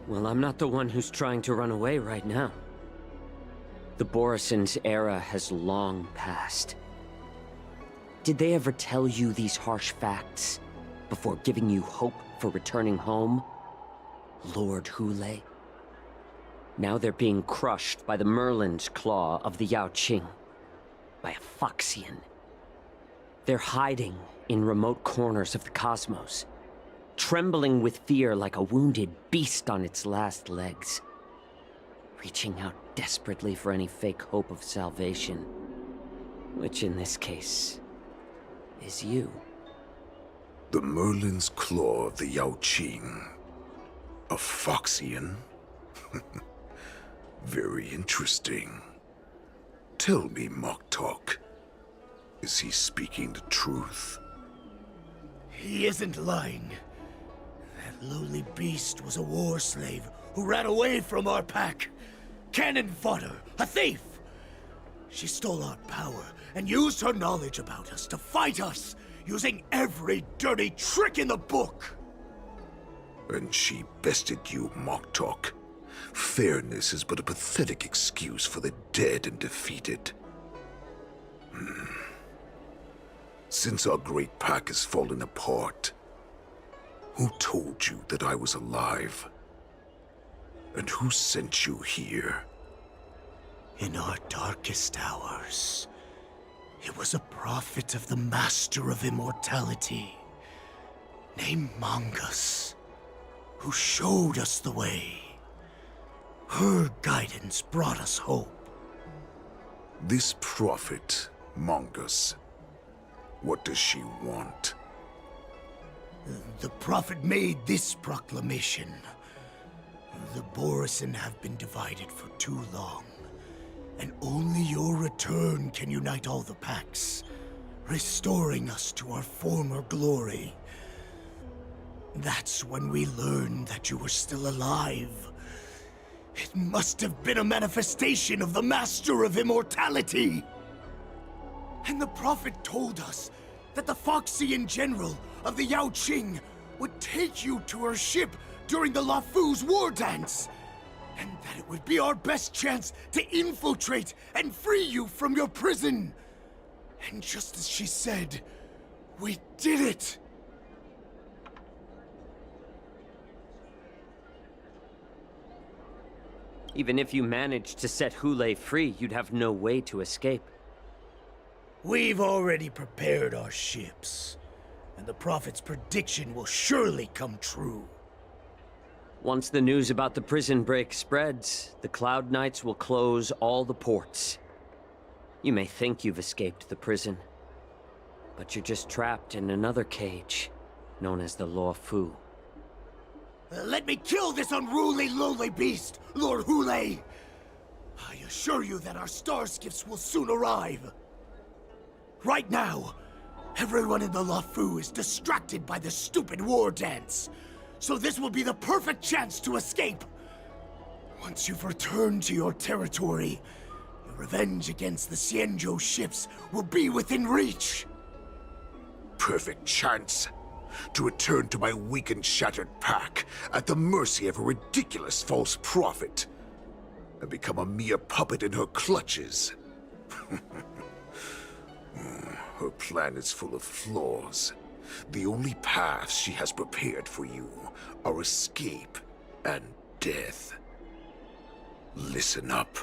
[SPEAKER 15] Well, I'm not the one who's trying to run away right now. The Borison's era has long passed. Did they ever tell you these harsh facts before giving you hope for returning home? Lord Hule? Now they're being crushed by the Merlin's claw of the Yaoqing. By a Foxian. They're hiding in remote corners of the cosmos, trembling with fear like a wounded beast on its last legs, reaching out desperately for any fake hope of salvation, which in this case is you.
[SPEAKER 17] The Merlin's claw of the Yaoqing. A Foxian? Very interesting. Tell me, Moktok, is he speaking the truth?
[SPEAKER 16] He isn't lying. That lowly beast was a war slave who ran away from our pack. Cannon fodder, a thief! She stole our power and used her knowledge about us to fight us, using every dirty trick in the book!
[SPEAKER 17] And she bested you, Moktok. Fairness is but a pathetic excuse for the dead and defeated. Since our great pack has fallen apart, who told you that I was alive? And who sent you here?
[SPEAKER 16] In our darkest hours, it was a prophet of the Master of Immortality, named Mongus, who showed us the way. Her guidance brought us hope.
[SPEAKER 17] This prophet, Mongus, what does she want?
[SPEAKER 16] The prophet made this proclamation. The Borison have been divided for too long, and only your return can unite all the packs, restoring us to our former glory. That's when we learned that you were still alive. It must have been a manifestation of the Master of Immortality! And the prophet told us that the Foxian general of the Yaoqing would take you to her ship during the Lafu's war dance, and that it would be our best chance to infiltrate and free you from your prison. And just as she said, we did it!
[SPEAKER 15] Even if you managed to set Hule free, you'd have no way to escape.
[SPEAKER 16] We've already prepared our ships, and the prophet's prediction will surely come true.
[SPEAKER 15] Once the news about the prison break spreads, the Cloud Knights will close all the ports. You may think you've escaped the prison, but you're just trapped in another cage, known as the Lafu.
[SPEAKER 16] Let me kill this unruly, lowly beast, Lord Hule! I assure you that our star skiffs will soon arrive. Right now, everyone in the Lafu is distracted by the stupid war dance, so this will be the perfect chance to escape. Once you've returned to your territory, your revenge against the Xianzhou ships will be within reach.
[SPEAKER 17] Perfect chance to return to my weak and shattered pack at the mercy of a ridiculous false prophet and become a mere puppet in her clutches. Her plan is full of flaws. The only paths she has prepared for you are escape and death. Listen up.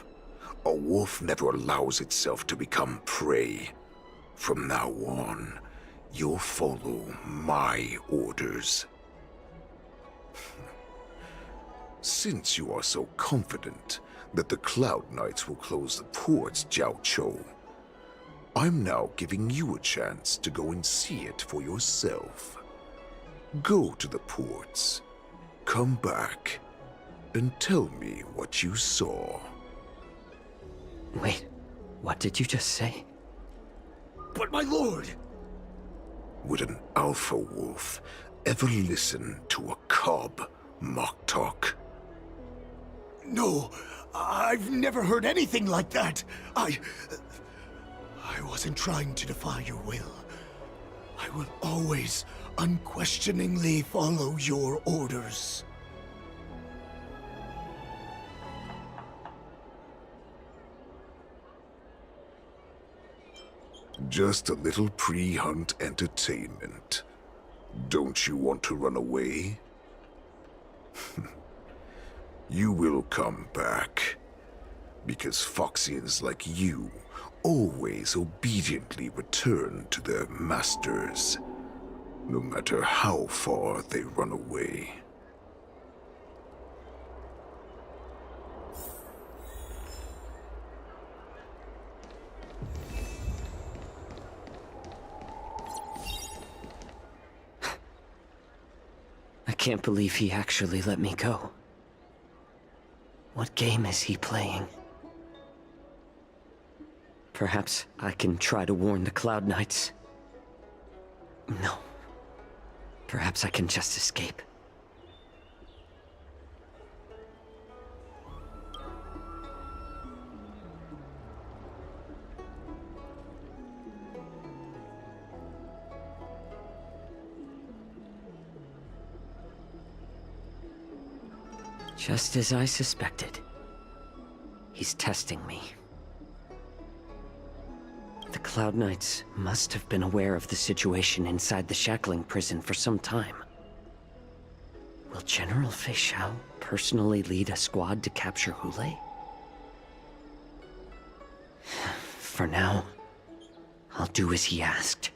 [SPEAKER 17] A wolf never allows itself to become prey. From now on, you'll follow my orders. Since you are so confident that the Cloud Knights will close the ports, Jiaoqiu, I'm now giving you a chance to go and see it for yourself. Go to the ports, come back, and tell me what you saw.
[SPEAKER 15] Wait, what did you just say?
[SPEAKER 16] But my lord!
[SPEAKER 17] Would an alpha wolf ever listen to a cub mock talk?
[SPEAKER 16] No, I've never heard anything like that. I wasn't trying to defy your will. I will always unquestioningly follow your orders.
[SPEAKER 17] Just a little pre-hunt entertainment. Don't you want to run away? You will come back. Because Foxians like you always obediently return to their masters, no matter how far they run away.
[SPEAKER 15] I can't believe he actually let me go. What game is he playing? Perhaps I can try to warn the Cloud Knights. No. Perhaps I can just escape. Just as I suspected. He's testing me. The Cloud Knights must have been aware of the situation inside the shackling prison for some time. Will General Fei Shao personally lead a squad to capture Hule? For now, I'll do as he asked.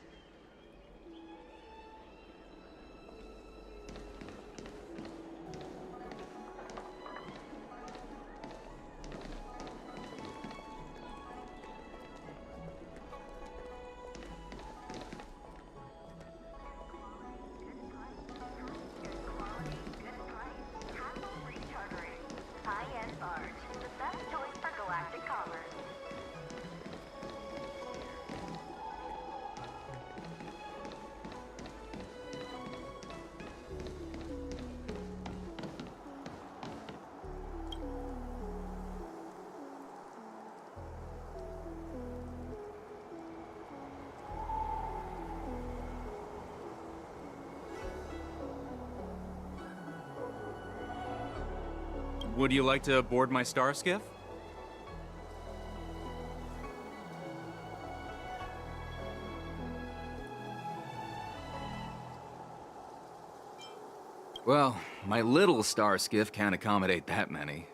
[SPEAKER 18] Would you like to board my star skiff? Well, my little star skiff can't accommodate that many.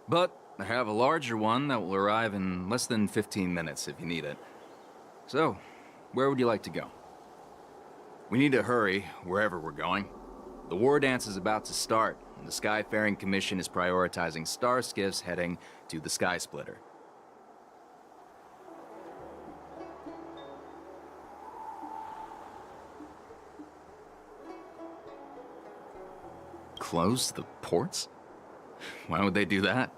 [SPEAKER 18] But I have a larger one that will arrive in less than 15 minutes if you need it. So, where would you like to go? We need to hurry, wherever we're going. The war dance is about to start, and the Skyfaring Commission is prioritizing star skiffs heading to the Sky Splitter. Close the ports? Why would they do that?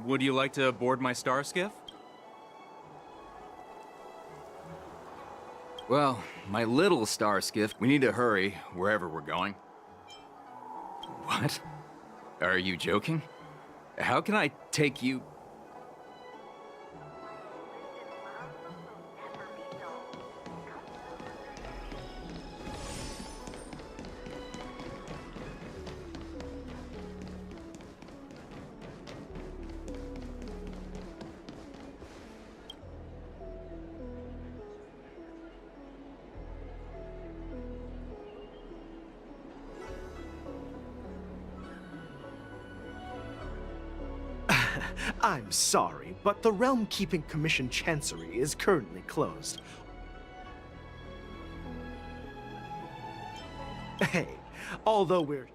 [SPEAKER 18] Would you like to board my star skiff? Well, my little star skiff, we need to hurry wherever we're going. What? Are you joking? How can I take you...
[SPEAKER 5] I'm sorry, but the Realm Keeping Commission Chancery is currently closed. Hey, although we're...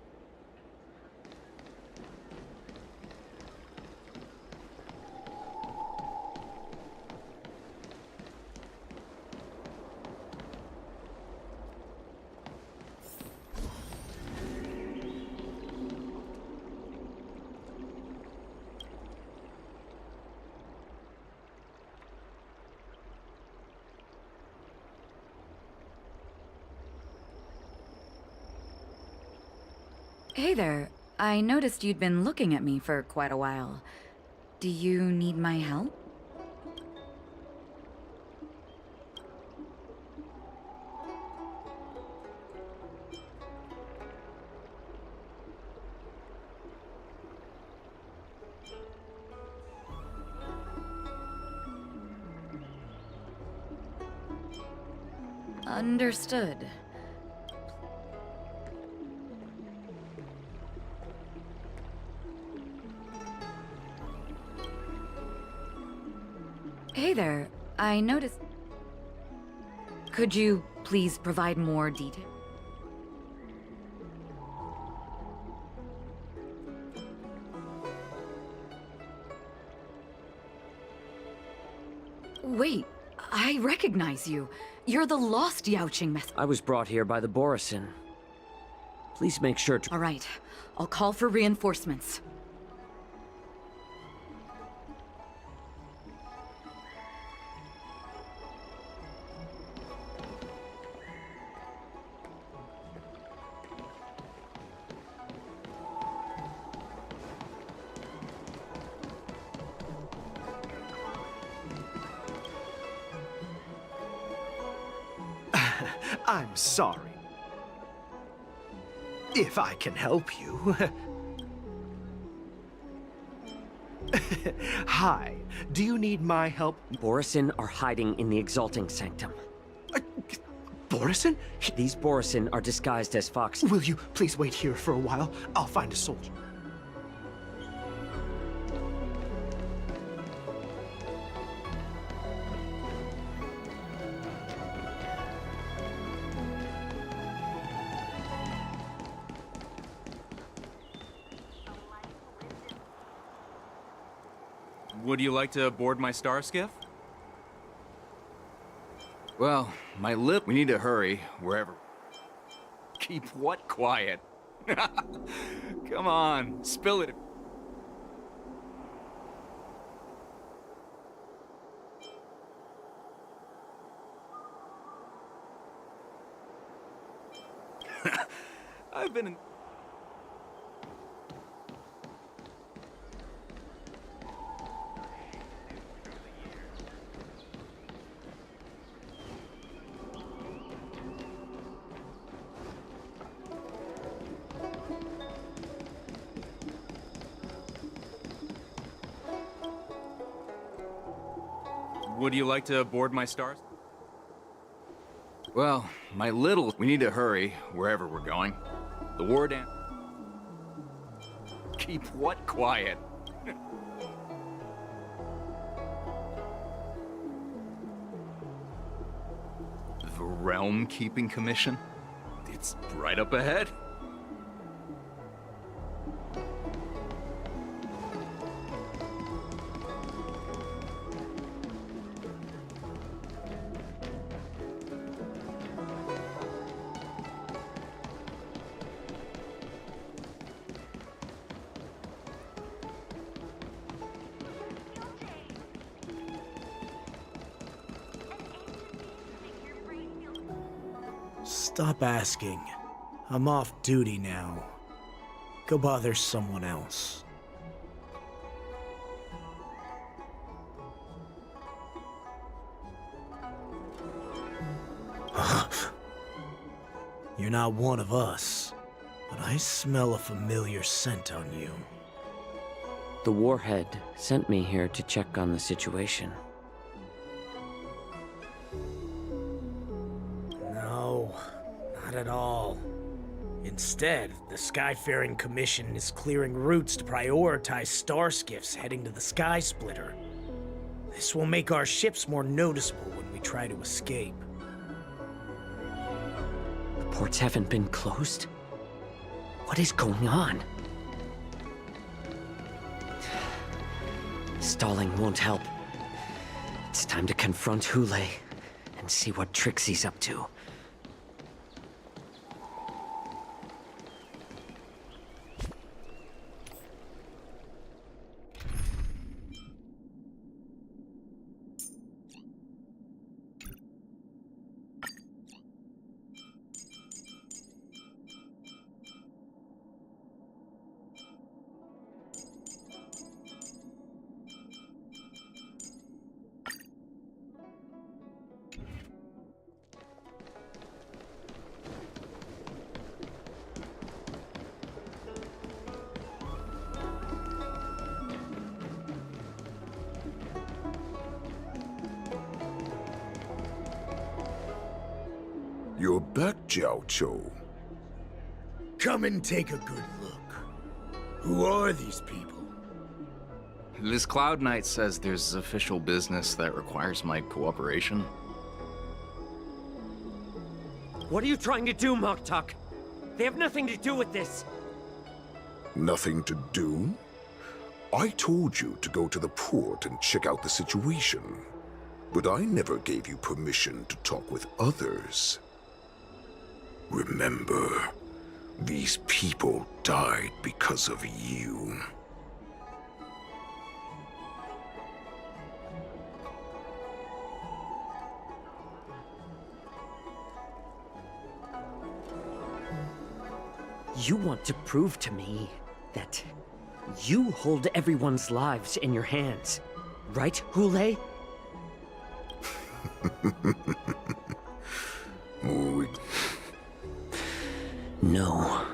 [SPEAKER 19] Hey there. I noticed you'd been looking at me for quite a while. Do you need my help? Understood. Hey there. I noticed... Could you please provide more detail? Wait, I recognize you. You're the lost Yaoqing messenger.
[SPEAKER 15] I was brought here by the Borisin. Please make sure to...
[SPEAKER 19] All right. I'll call for reinforcements.
[SPEAKER 5] I'm sorry. If I can help you. Hi, do you need my help?
[SPEAKER 15] Borisin are hiding in the Exalting Sanctum.
[SPEAKER 5] Borisin?
[SPEAKER 15] These Borisin are disguised as Fox.
[SPEAKER 5] Will you please wait here for a while? I'll find a soldier.
[SPEAKER 18] Would you like to board my star skiff? Well, my lip... We need to hurry, wherever... Keep what quiet? Come on, spill it. I've been in... Would you like to board my stars? Well, my little... We need to hurry, wherever we're going. The war dance... Keep what quiet? The Realm Keeping Commission? It's right up ahead.
[SPEAKER 16] Stop asking. I'm off duty now. Go bother someone else. You're not one of us, but I smell a familiar scent on you.
[SPEAKER 15] The Warhead sent me here to check on the situation.
[SPEAKER 16] No, not at all. Instead, the Skyfaring Commission is clearing routes to prioritize starskiffs heading to the Sky Splitter. This will make our ships more noticeable when we try to escape.
[SPEAKER 15] The ports haven't been closed? What is going on? Stalling won't help. It's time to confront Hule and see what tricks he's up to.
[SPEAKER 17] You're back, Jiao Cho.
[SPEAKER 16] Come and take a good look. Who are these people?
[SPEAKER 18] This Cloud Knight says there's official business that requires my cooperation.
[SPEAKER 15] What are you trying to do, Moktok? They have nothing to do with this.
[SPEAKER 17] Nothing to do? I told you to go to the port and check out the situation. But I never gave you permission to talk with others. Remember, these people died because of you.
[SPEAKER 15] You want to prove to me that you hold everyone's lives in your hands, right, Hule? No.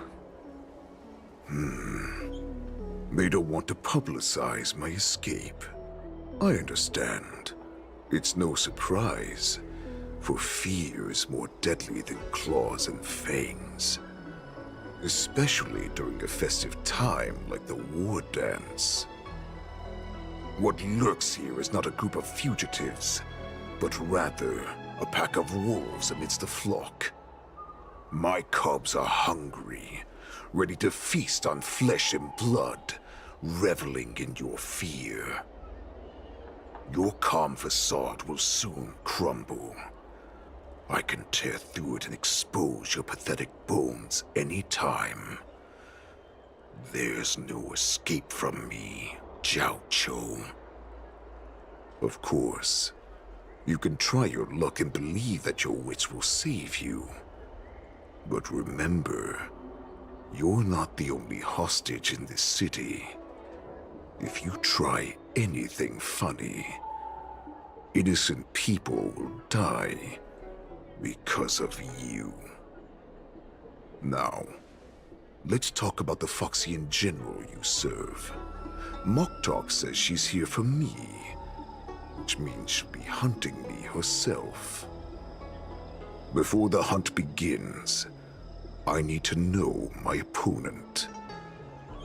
[SPEAKER 17] They don't want to publicize my escape. I understand. It's no surprise, for fear is more deadly than claws and fangs. Especially during a festive time like the war dance. What lurks here is not a group of fugitives, but rather a pack of wolves amidst the flock. My cubs are hungry, ready to feast on flesh and blood, reveling in your fear. Your calm facade will soon crumble. I can tear through it and expose your pathetic bones any time. There's no escape from me, Jiao Cho. Of course, you can try your luck and believe that your wits will save you. But remember, you're not the only hostage in this city. If you try anything funny, innocent people will die because of you. Now, let's talk about the Foxian general you serve. Moktok says she's here for me, which means she'll be hunting me herself. Before the hunt begins, I need to know my opponent.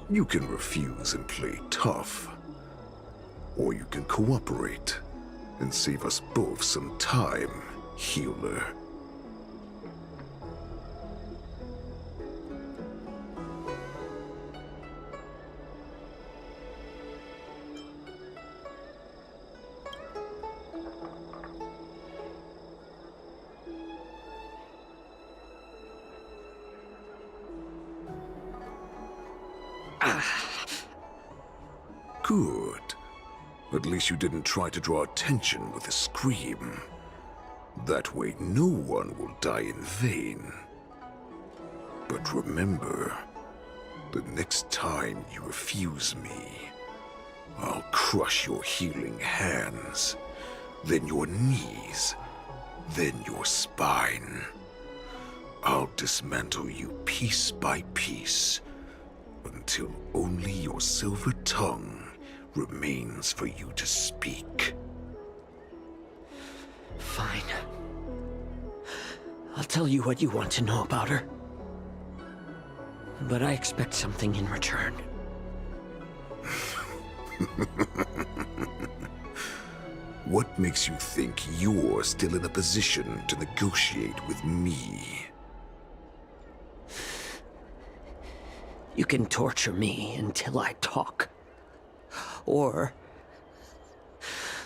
[SPEAKER 17] You can refuse and play tough, or you can cooperate and save us both some time, healer. Good. At least you didn't try to draw attention with a scream. That way no one will die in vain. But remember, the next time you refuse me, I'll crush your healing hands, then your knees, then your spine. I'll dismantle you piece by piece, until only your silver tongue remains for you to speak.
[SPEAKER 15] Fine. I'll tell you what you want to know about her. but I expect something in return.
[SPEAKER 17] What makes you think you're still in a position to negotiate with me?
[SPEAKER 15] You can torture me until I talk. Or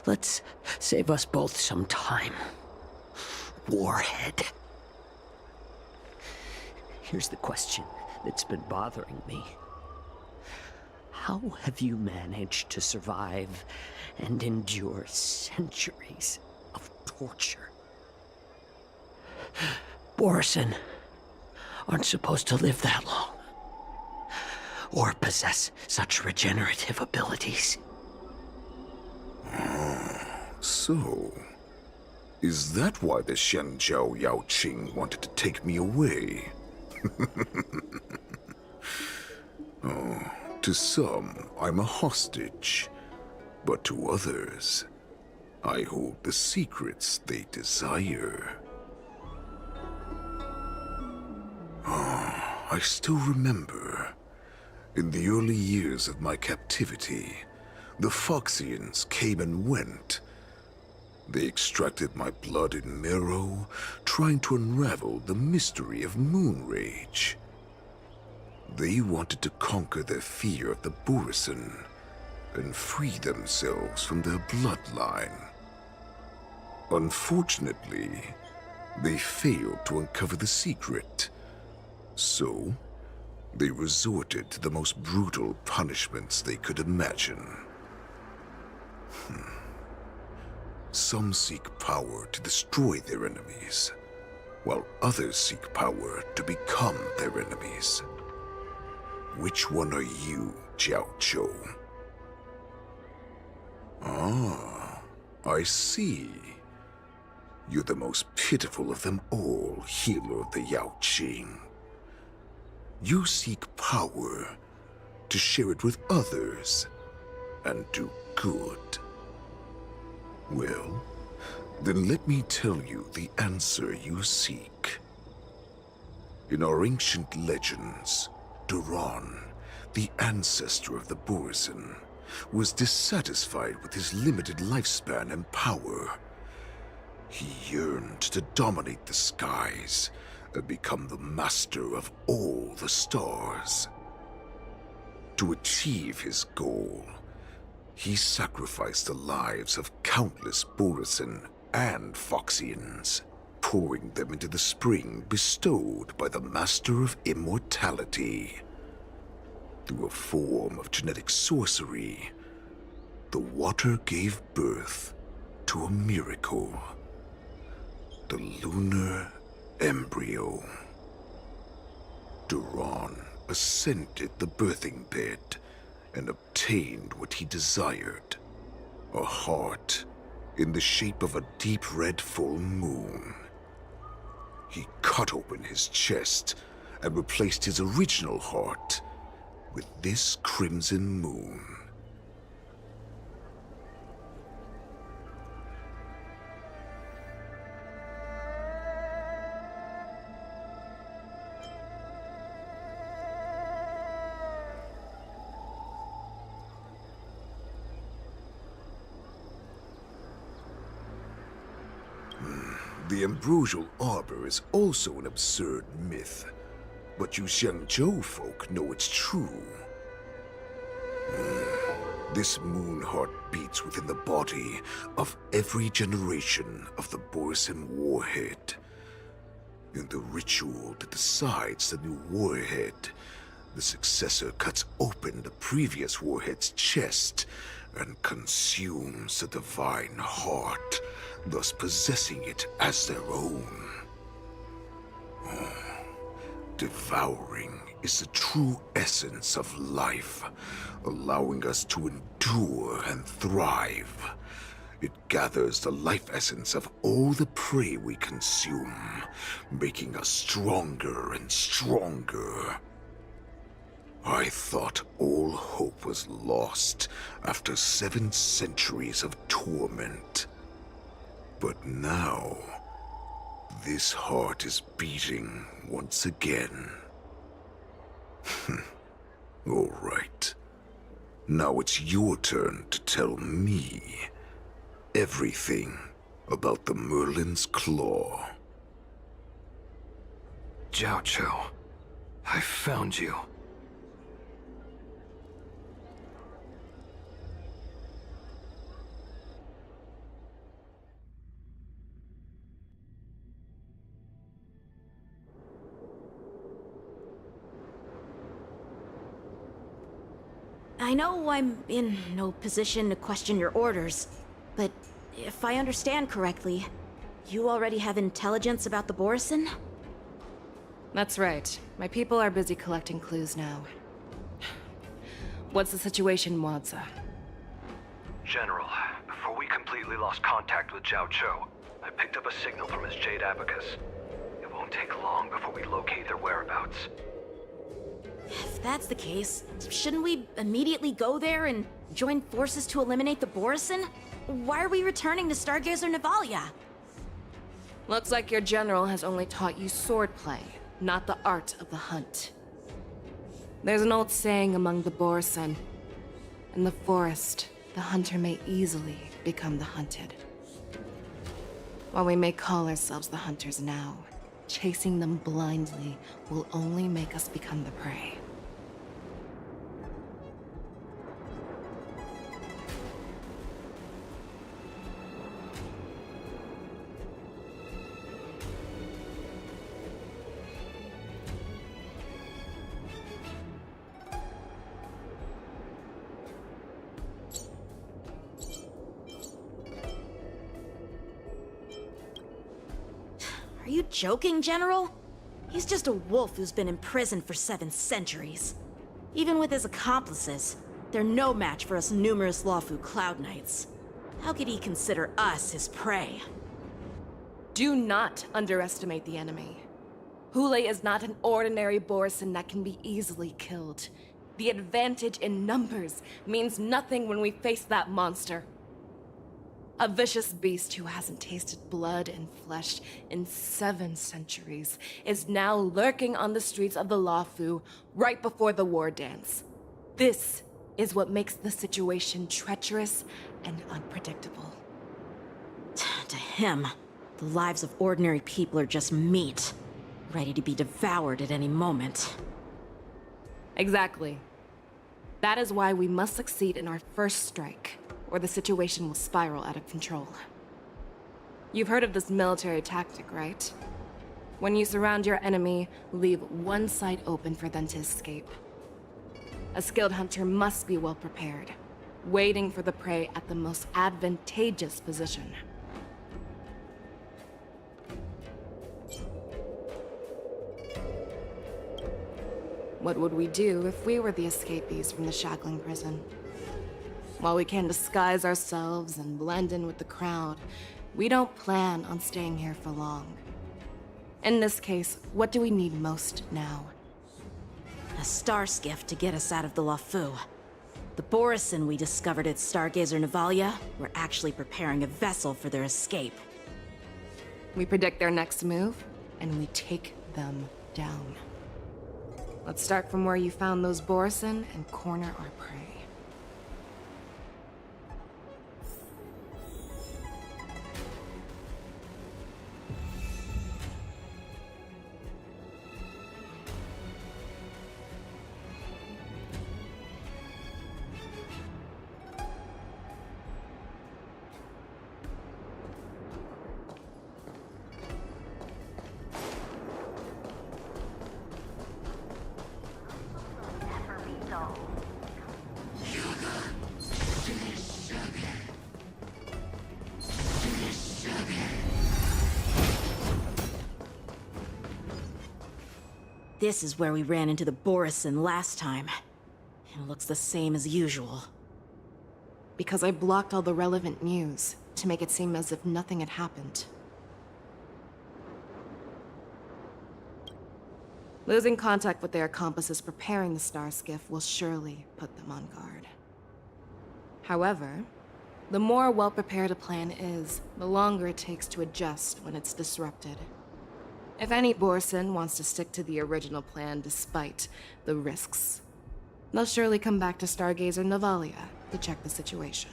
[SPEAKER 15] let's save us both some time. Warhead. Here's the question that's been bothering me. How have you managed to survive and endure centuries of torture? Borison aren't supposed to live that long, or possess such regenerative abilities.
[SPEAKER 17] So, is that why the Xianzhou Yao Qing wanted to take me away? Oh, to some, I'm a hostage. But to others, I hold the secrets they desire. I still remember, in the early years of my captivity, the Foxians came and went. They extracted my blood and marrow, trying to unravel the mystery of moon rage. They wanted to conquer their fear of the Borison and free themselves from their bloodline. Unfortunately, they failed to uncover the secret. So, they resorted to the most brutal punishments they could imagine. Some seek power to destroy their enemies, while others seek power to become their enemies. Which one are you, Jiao Zhou? Ah, I see. You're the most pitiful of them all, healer of the Yao Qing. You seek power to share it with others and do good. Well, then let me tell you the answer you seek. In our ancient legends, Duran, the ancestor of the Borison, was dissatisfied with his limited lifespan and power. He yearned to dominate the skies and become the master of all the stars. To achieve his goal, he sacrificed the lives of countless Borison and Foxians, pouring them into the spring bestowed by the Master of Immortality. Through a form of genetic sorcery, the water gave birth to a miracle. The lunar embryo. Duran ascended the birthing bed and obtained what he desired, a heart in the shape of a deep red full moon. He cut open his chest and replaced his original heart with this crimson moon. The ambrosial arbor is also an absurd myth, but you Xiangzhou folk know it's true. This moon heart beats within the body of every generation of the Borison warhead. In the ritual that decides the new warhead, the successor cuts open the previous warhead's chest and consumes the divine heart, thus possessing it as their own. Devouring is the true essence of life, allowing us to endure and thrive. It gathers the life essence of all the prey we consume, making us stronger and stronger. I thought all hope was lost after 7 centuries of torment. But now, this heart is beating once again. All right. Now it's your turn to tell me everything about the Merlin's Claw.
[SPEAKER 20] Jiao Qiu, I found you.
[SPEAKER 6] I know I'm in no position to question your orders, but if I understand correctly, you already have intelligence about the Borison?
[SPEAKER 7] That's right. My people are busy collecting clues now. What's the situation, Wadza?
[SPEAKER 20] General, before we completely lost contact with Jiao Qiu, I picked up a signal from his Jade Abacus. It won't take long before we locate their whereabouts.
[SPEAKER 6] If that's the case, shouldn't we immediately go there and join forces to eliminate the Borison? Why are we returning to Stargazer Navalia?
[SPEAKER 7] Looks like your general has only taught you swordplay, not the art of the hunt. There's an old saying among the Borison. In the forest, the hunter may easily become the hunted. While we may call ourselves the hunters now, chasing them blindly will only make us become the prey.
[SPEAKER 6] Are you joking, General? He's just a wolf who's been imprisoned for 7 centuries. Even with his accomplices, they're no match for us numerous Lawfu Cloud Knights. How could he consider us his prey?
[SPEAKER 7] Do not underestimate the enemy. Hule is not an ordinary Borison that can be easily killed. The advantage in numbers means nothing when we face that monster. A vicious beast who hasn't tasted blood and flesh in 7 centuries is now lurking on the streets of the Lawfu right before the war dance. This is what makes the situation treacherous and unpredictable.
[SPEAKER 6] To him, the lives of ordinary people are just meat, ready to be devoured at any moment.
[SPEAKER 7] Exactly. That is why we must succeed in our first strike, or the situation will spiral out of control. You've heard of this military tactic, right? When you surround your enemy, leave one side open for them to escape. A skilled hunter must be well prepared, waiting for the prey at the most advantageous position. What would we do if we were the escapees from the shackling prison? While we can disguise ourselves and blend in with the crowd, we don't plan on staying here for long. In this case, what do we need most now?
[SPEAKER 6] A star skiff to get us out of the Lawfu. The Borison we discovered at Stargazer Navalia were actually preparing a vessel for their escape.
[SPEAKER 7] We predict their next move, and we take them down. Let's start from where you found those Borison and corner our prey.
[SPEAKER 6] This is where we ran into the Borison last time. It looks the same as usual.
[SPEAKER 7] Because I blocked all the relevant news to make it seem as if nothing had happened. Losing contact with their accomplices preparing the star skiff will surely put them on guard. However, the more well-prepared a plan is, the longer it takes to adjust when it's disrupted. If any Borson wants to stick to the original plan despite the risks, they'll surely come back to Stargazer Navalia to check the situation.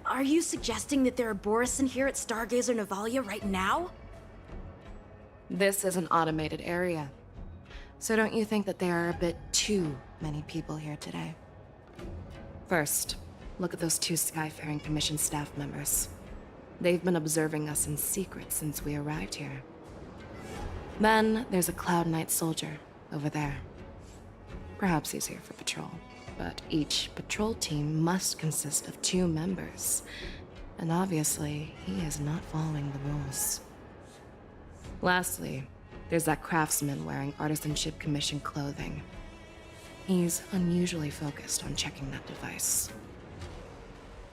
[SPEAKER 6] Are you suggesting that there are Borison here at Stargazer Navalia right now?
[SPEAKER 7] This is an automated area. So don't you think that there are a bit too many people here today? First, look at those 2 Skyfaring Commission staff members. They've been observing us in secret since we arrived here. Then there's a Cloud Knight soldier over there. Perhaps he's here for patrol, but each patrol team must consist of 2 members. And obviously, he is not following the rules. Lastly, there's that craftsman wearing Artisanship Commission clothing. He's unusually focused on checking that device.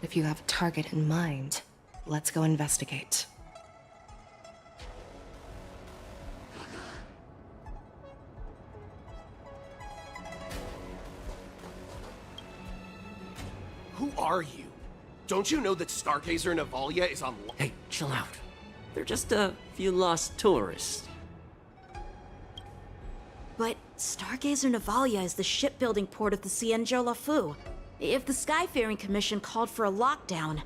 [SPEAKER 7] If you have a target in mind, let's go investigate.
[SPEAKER 21] Who are you? Don't you know that Stargazer Navalia is on—
[SPEAKER 22] Hey, chill out. They're just a few lost tourists.
[SPEAKER 6] But Stargazer Navalia is the shipbuilding port of the Cienjo Lafu. If the Skyfaring Commission called for a lockdown,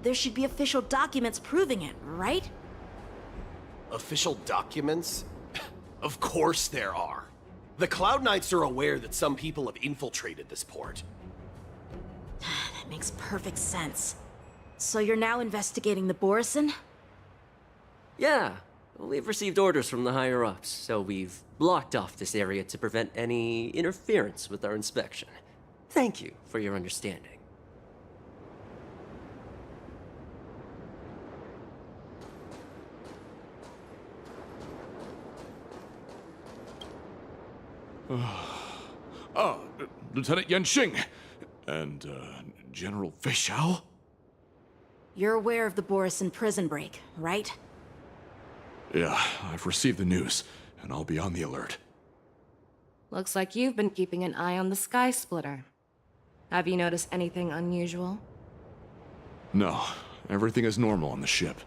[SPEAKER 6] there should be official documents proving it, right?
[SPEAKER 21] Official documents? Of course there are. The Cloud Knights are aware that some people have infiltrated this port.
[SPEAKER 6] That makes perfect sense. So you're now investigating the Borison?
[SPEAKER 22] Yeah, we've received orders from the higher-ups, so we've blocked off this area to prevent any interference with our inspection. Thank you for your understanding.
[SPEAKER 23] Lieutenant Yanxing and General Fei Xiao?
[SPEAKER 6] You're aware of the Borison prison break, right?
[SPEAKER 23] Yeah, I've received the news, and I'll be on the alert.
[SPEAKER 7] Looks like you've been keeping an eye on the Sky Splitter. Have you noticed anything unusual?
[SPEAKER 23] No, everything is normal on the ship.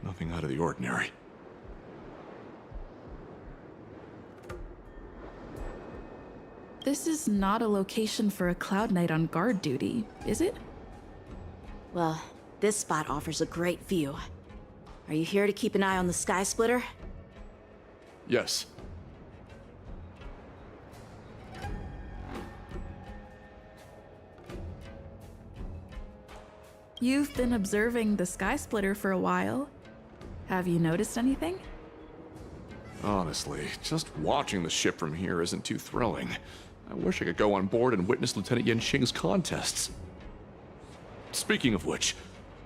[SPEAKER 23] Nothing out of the ordinary.
[SPEAKER 1] This is not a location for a Cloud Knight on guard duty, is it?
[SPEAKER 6] Well, this spot offers a great view. Are you here to keep an eye on the Sky Splitter?
[SPEAKER 23] Yes.
[SPEAKER 1] You've been observing the Sky Splitter for a while. Have you noticed anything?
[SPEAKER 23] Honestly, just watching the ship from here isn't too thrilling. I wish I could go on board and witness Lieutenant Yanxing's contests. Speaking of which,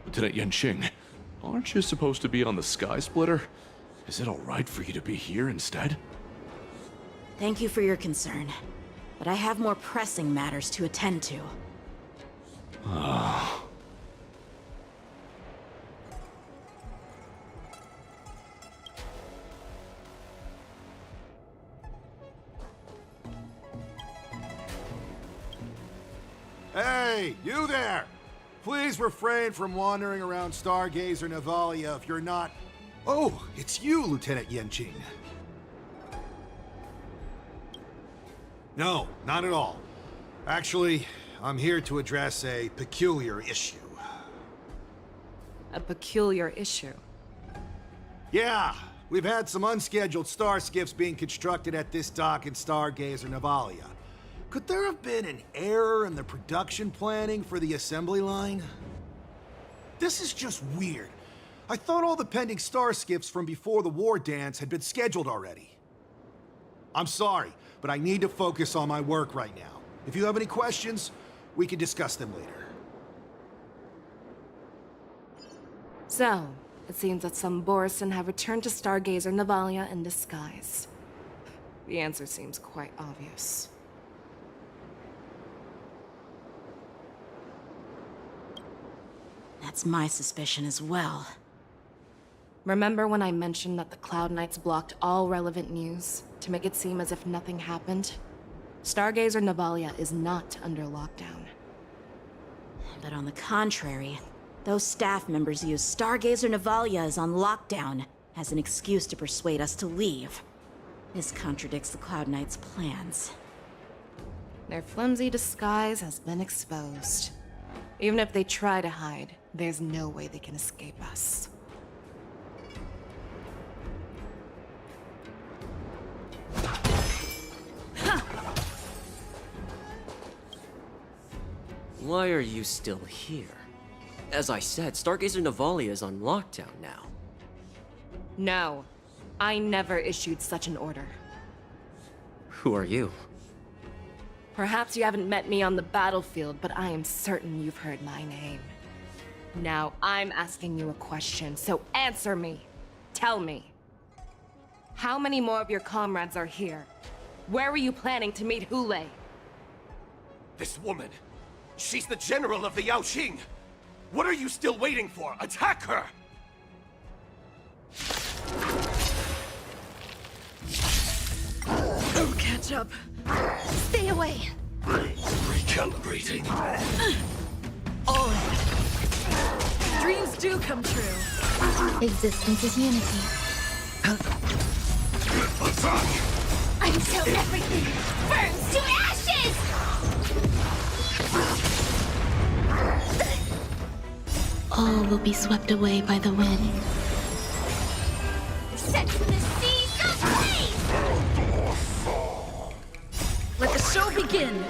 [SPEAKER 23] Lieutenant Yanxing, aren't you supposed to be on the Sky Splitter? Is it alright for you to be here instead?
[SPEAKER 6] Thank you for your concern, but I have more pressing matters to attend to.
[SPEAKER 24] Hey, you there! Please refrain from wandering around Stargazer Navalia if you're not— Oh, it's you, Lieutenant Yanxing. No, not at all. Actually, I'm here to address a peculiar issue.
[SPEAKER 7] A peculiar issue?
[SPEAKER 24] Yeah, we've had some unscheduled star skiffs being constructed at this dock in Stargazer Navalia. Could there have been an error in the production planning for the assembly line? This is just weird. I thought all the pending star skiffs from before the war dance had been scheduled already. I'm sorry, but I need to focus on my work right now. If you have any questions, we can discuss them later.
[SPEAKER 7] So, it seems that some Borison have returned to Stargazer Navalia in disguise. The answer seems quite obvious.
[SPEAKER 6] That's my suspicion as well.
[SPEAKER 7] Remember when I mentioned that the Cloud Knights blocked all relevant news to make it seem as if nothing happened? Stargazer Navalia is not under lockdown.
[SPEAKER 6] But on the contrary, those staff members use Stargazer Navalia is on lockdown. as an excuse to persuade us to leave. This contradicts the Cloud Knights' plans.
[SPEAKER 7] Their flimsy disguise has been exposed. Even if they try to hide, there's no way they can escape us.
[SPEAKER 15] Why are you still here? As I said, Stargazer Navalia is on lockdown now.
[SPEAKER 7] No, I never issued such an order.
[SPEAKER 15] Who are you?
[SPEAKER 7] Perhaps you haven't met me on the battlefield, but I am certain you've heard my name. Now, I'm asking you a question, so answer me. Tell me. How many more of your comrades are here? Where were you planning to meet Hule?
[SPEAKER 21] This woman, she's the general of the Yaoqing. What are you still waiting for? Attack her!
[SPEAKER 1] Oh, catch up. Stay away.
[SPEAKER 5] Recalibrating.
[SPEAKER 1] Oh. Dreams do come true.
[SPEAKER 14] Existence is unity.
[SPEAKER 5] Attack!
[SPEAKER 10] Until everything burns to ashes!
[SPEAKER 14] All will be swept away by the wind.
[SPEAKER 10] Set the seas ablaze!
[SPEAKER 1] Let the show begin.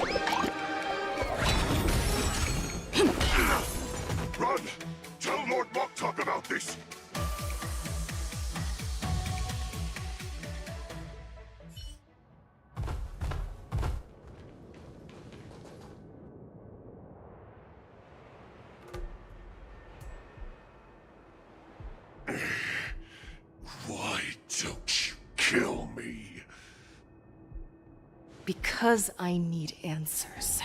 [SPEAKER 17] Run! Tell Lord Moktok about this! Why don't you kill me?
[SPEAKER 7] Because I need answers.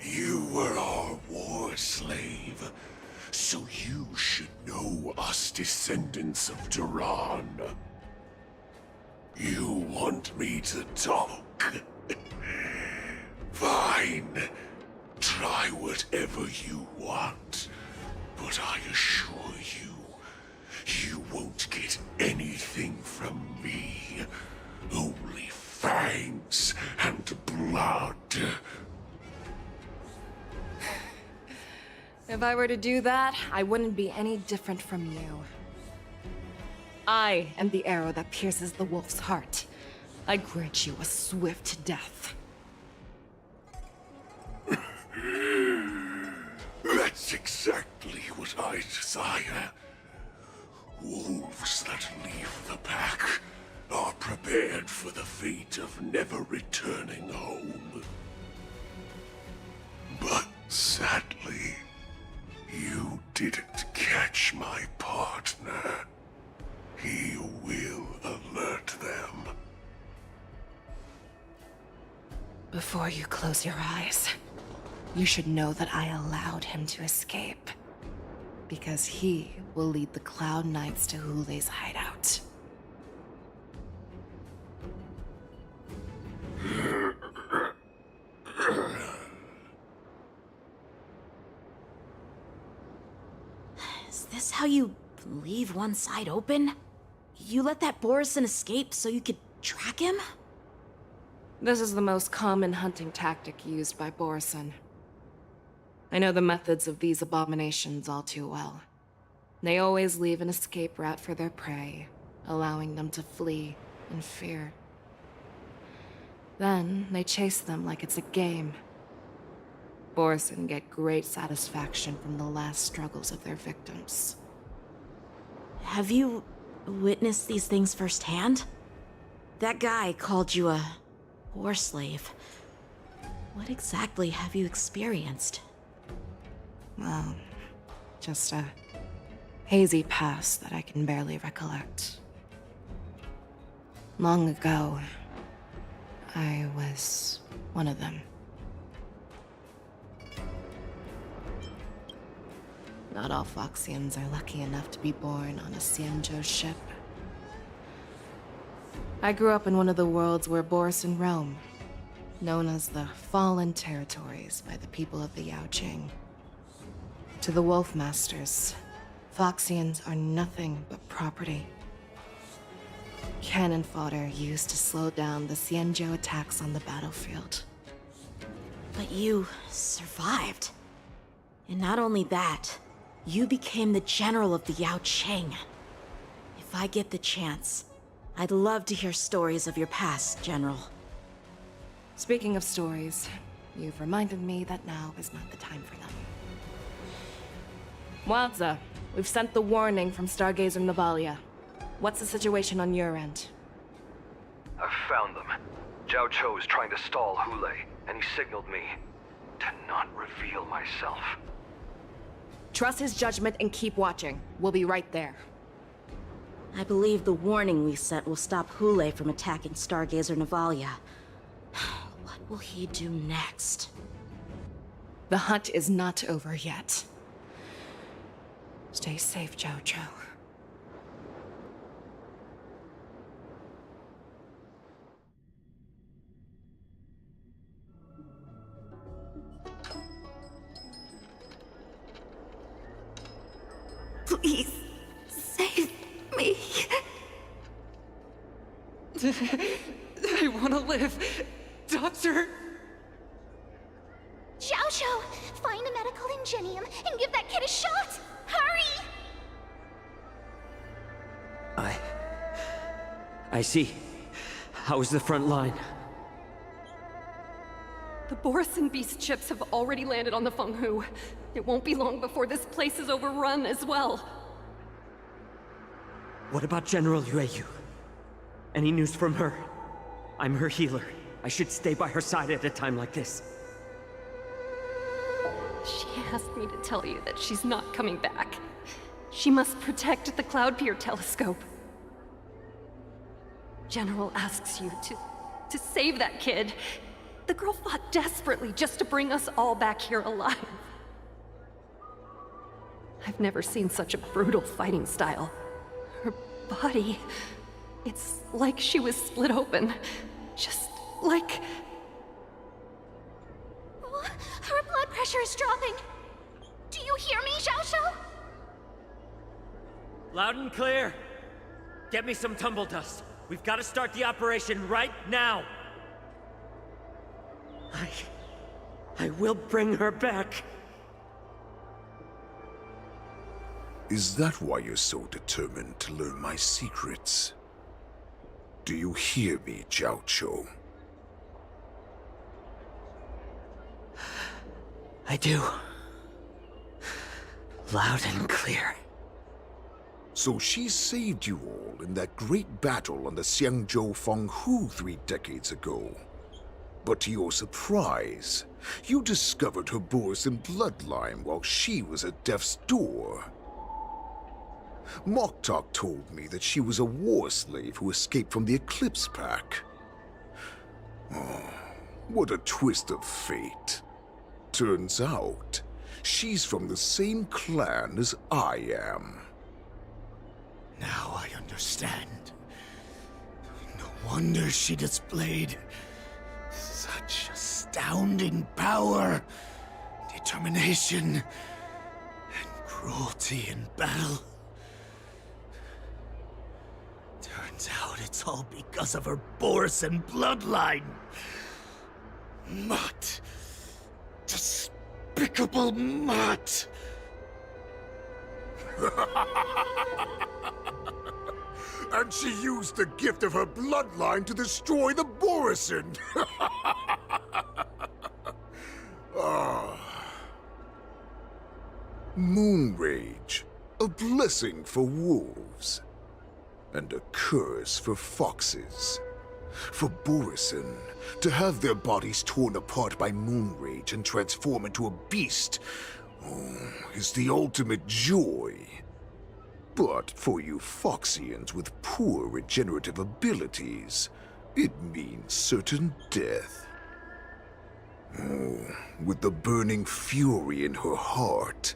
[SPEAKER 17] You were our war slave, so you should know us descendants of Duran. You want me to talk? Fine. Try whatever you want, but I assure you, you won't get anything from me. Only fangs and blood.
[SPEAKER 7] If I were to do that, I wouldn't be any different from you. I am the arrow that pierces the wolf's heart. I grant you a swift death.
[SPEAKER 17] That's exactly what I desire. Wolves that leave the pack are prepared for the fate of never returning home. But sadly, you didn't catch my partner. He will alert them.
[SPEAKER 7] Before you close your eyes, you should know that I allowed him to escape. Because he will lead the Cloud Knights to Hule's hideout.
[SPEAKER 6] Is this how you leave one side open? You let that Borison escape so you could track him?
[SPEAKER 7] This is the most common hunting tactic used by Borison. I know the methods of these abominations all too well. They always leave an escape route for their prey, allowing them to flee in fear. Then they chase them like it's a game. Borison get great satisfaction from the last struggles of their victims.
[SPEAKER 6] Have you witnessed these things firsthand? That guy called you a war slave. What exactly have you experienced?
[SPEAKER 7] Well, just a hazy past that I can barely recollect. Long ago, I was one of them. Not all Foxians are lucky enough to be born on a Xianzhou ship. I grew up in one of the worlds where Borison roam, known as the Fallen Territories by the people of the Yaoqing. To the Wolf Masters, Foxians are nothing but property. Cannon fodder used to slow down the Xianzhou attacks on the battlefield.
[SPEAKER 6] But you survived. And not only that, you became the general of the Yaoqing. If I get the chance, I'd love to hear stories of your past, General.
[SPEAKER 7] Speaking of stories, you've reminded me that now is not the time for them. Wadza, we've sent the warning from Stargazer Navalia. What's the situation on your end?
[SPEAKER 20] I've found them. Zhao Cho is trying to stall Hule, and he signaled me to not reveal myself.
[SPEAKER 7] Trust his judgment and keep watching. We'll be right there.
[SPEAKER 6] I believe the warning we sent will stop Hule from attacking Stargazer Navalia. What will he do next?
[SPEAKER 7] The hunt is not over yet. Stay safe, Zhao Cho.
[SPEAKER 14] Please, save me.
[SPEAKER 2] I want to live. Doctor!
[SPEAKER 10] Zhao Cho, find a medical ingenium and give that kid a shot! Hurry!
[SPEAKER 15] I see. How's the front line?
[SPEAKER 2] The Borison Beast chips have already landed on the Fenghu. It won't be long before this place is overrun as well.
[SPEAKER 15] What about General Yueyu? Any news from her? I'm her healer. I should stay by her side at a time like this.
[SPEAKER 2] She asked me to tell you that she's not coming back. She must protect the Cloudpeer telescope. General asks you to save that kid. The girl fought desperately just to bring us all back here alive. I've never seen such a brutal fighting style. Her body, it's like she was split open. Just like...
[SPEAKER 10] Her blood pressure is dropping. Do you hear me, Zhao Cho?
[SPEAKER 15] Loud and clear. Get me some tumble dust. We've got to start the operation right now. I will bring her back.
[SPEAKER 17] Is that why you're so determined to learn my secrets? Do you hear me, Zhao Cho?
[SPEAKER 15] I do. Loud and clear.
[SPEAKER 17] So she saved you all in that great battle on the Xianzhou Fenghu 3 decades ago. But to your surprise, you discovered her Borison bloodline while she was at death's door. Moktok told me that she was a war slave who escaped from the Eclipse Pack. Oh, what a twist of fate. Turns out, she's from the same clan as I am.
[SPEAKER 16] Now I understand. No wonder she displayed such astounding power, determination, and cruelty in battle. Turns out it's all because of her Borison bloodline. Mutt. Despicable mutt.
[SPEAKER 17] And she used the gift of her bloodline to destroy the Borison! Moon Rage, a blessing for wolves, and a curse for foxes. For Borison, to have their bodies torn apart by Moon Rage and transform into a beast, is the ultimate joy. But for you Foxians with poor regenerative abilities, it means certain death. Oh, with the burning fury in her heart,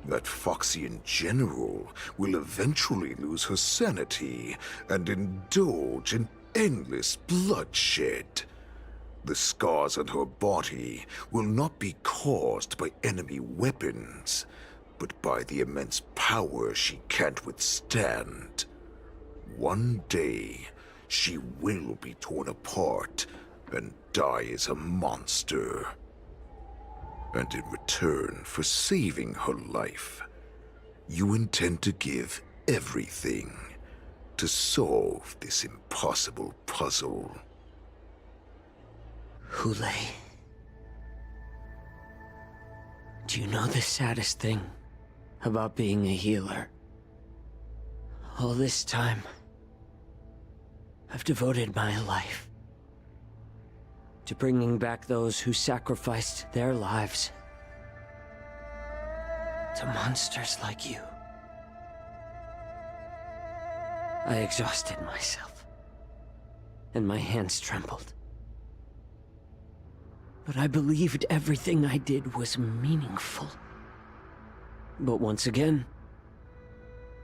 [SPEAKER 17] that Foxian general will eventually lose her sanity and indulge in endless bloodshed. The scars on her body will not be caused by enemy weapons, but by the immense power she can't withstand. One day, she will be torn apart and die as a monster. And in return for saving her life, you intend to give everything to solve this impossible puzzle.
[SPEAKER 15] Hule. Do you know the saddest thing about being a healer? All this time, I've devoted my life to bringing back those who sacrificed their lives to monsters like you. I exhausted myself, and my hands trembled. But I believed everything I did was meaningful. But once again,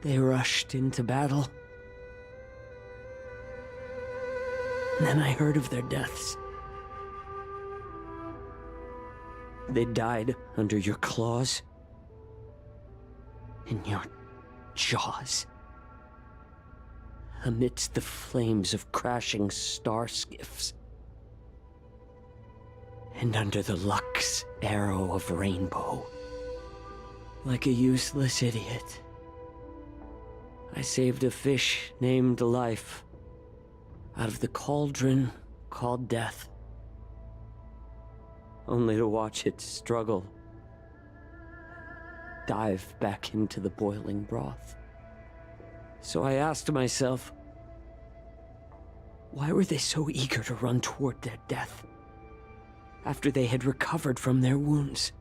[SPEAKER 15] they rushed into battle. And then I heard of their deaths. They died under your claws, in your jaws, amidst the flames of crashing star skiffs, and under the Luck's arrow of rainbow. Like a useless idiot, I saved a fish named Life out of the cauldron called Death, only to watch it struggle, dive back into the boiling broth. So I asked myself, why were they so eager to run toward their death after they had recovered from their wounds?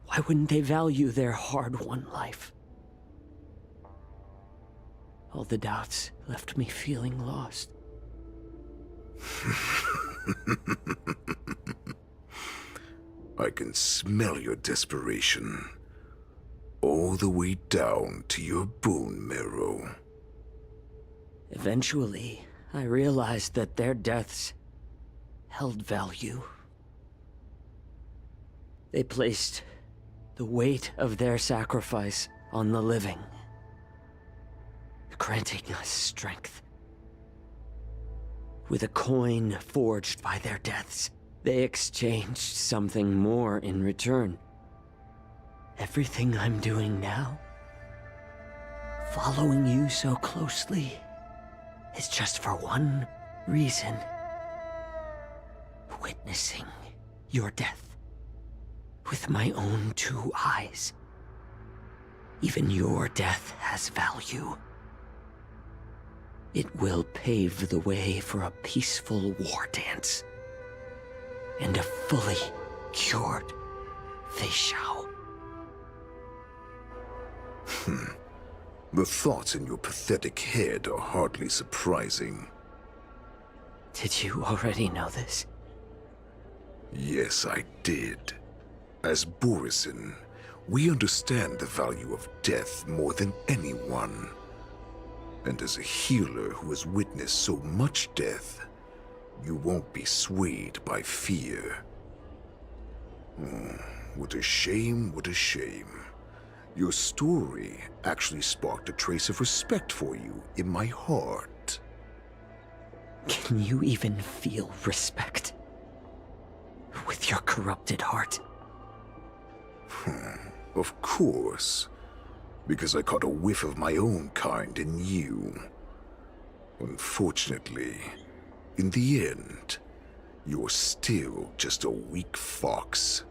[SPEAKER 15] Why wouldn't they value their hard-won life? All the doubts left me feeling lost.
[SPEAKER 17] I can smell your desperation, all the way down to your bone marrow.
[SPEAKER 15] Eventually, I realized that their deaths held value. They placed the weight of their sacrifice on the living, granting us strength. With a coin forged by their deaths, they exchanged something more in return. Everything I'm doing now, following you so closely, is just for one reason: witnessing your death with my own two eyes. Even your death has value. It will pave the way for a peaceful war dance and a fully cured Fei Shao.
[SPEAKER 17] The thoughts in your pathetic head are hardly surprising.
[SPEAKER 15] Did you already know this?
[SPEAKER 17] Yes, I did. As Borisin, we understand the value of death more than anyone. And as a healer who has witnessed so much death, you won't be swayed by fear. What a shame, what a shame. Your story actually sparked a trace of respect for you in my heart.
[SPEAKER 15] Can you even feel respect with your corrupted heart?
[SPEAKER 17] Of course. Because I caught a whiff of my own kind in you. Unfortunately, in the end, you're still just a weak fox.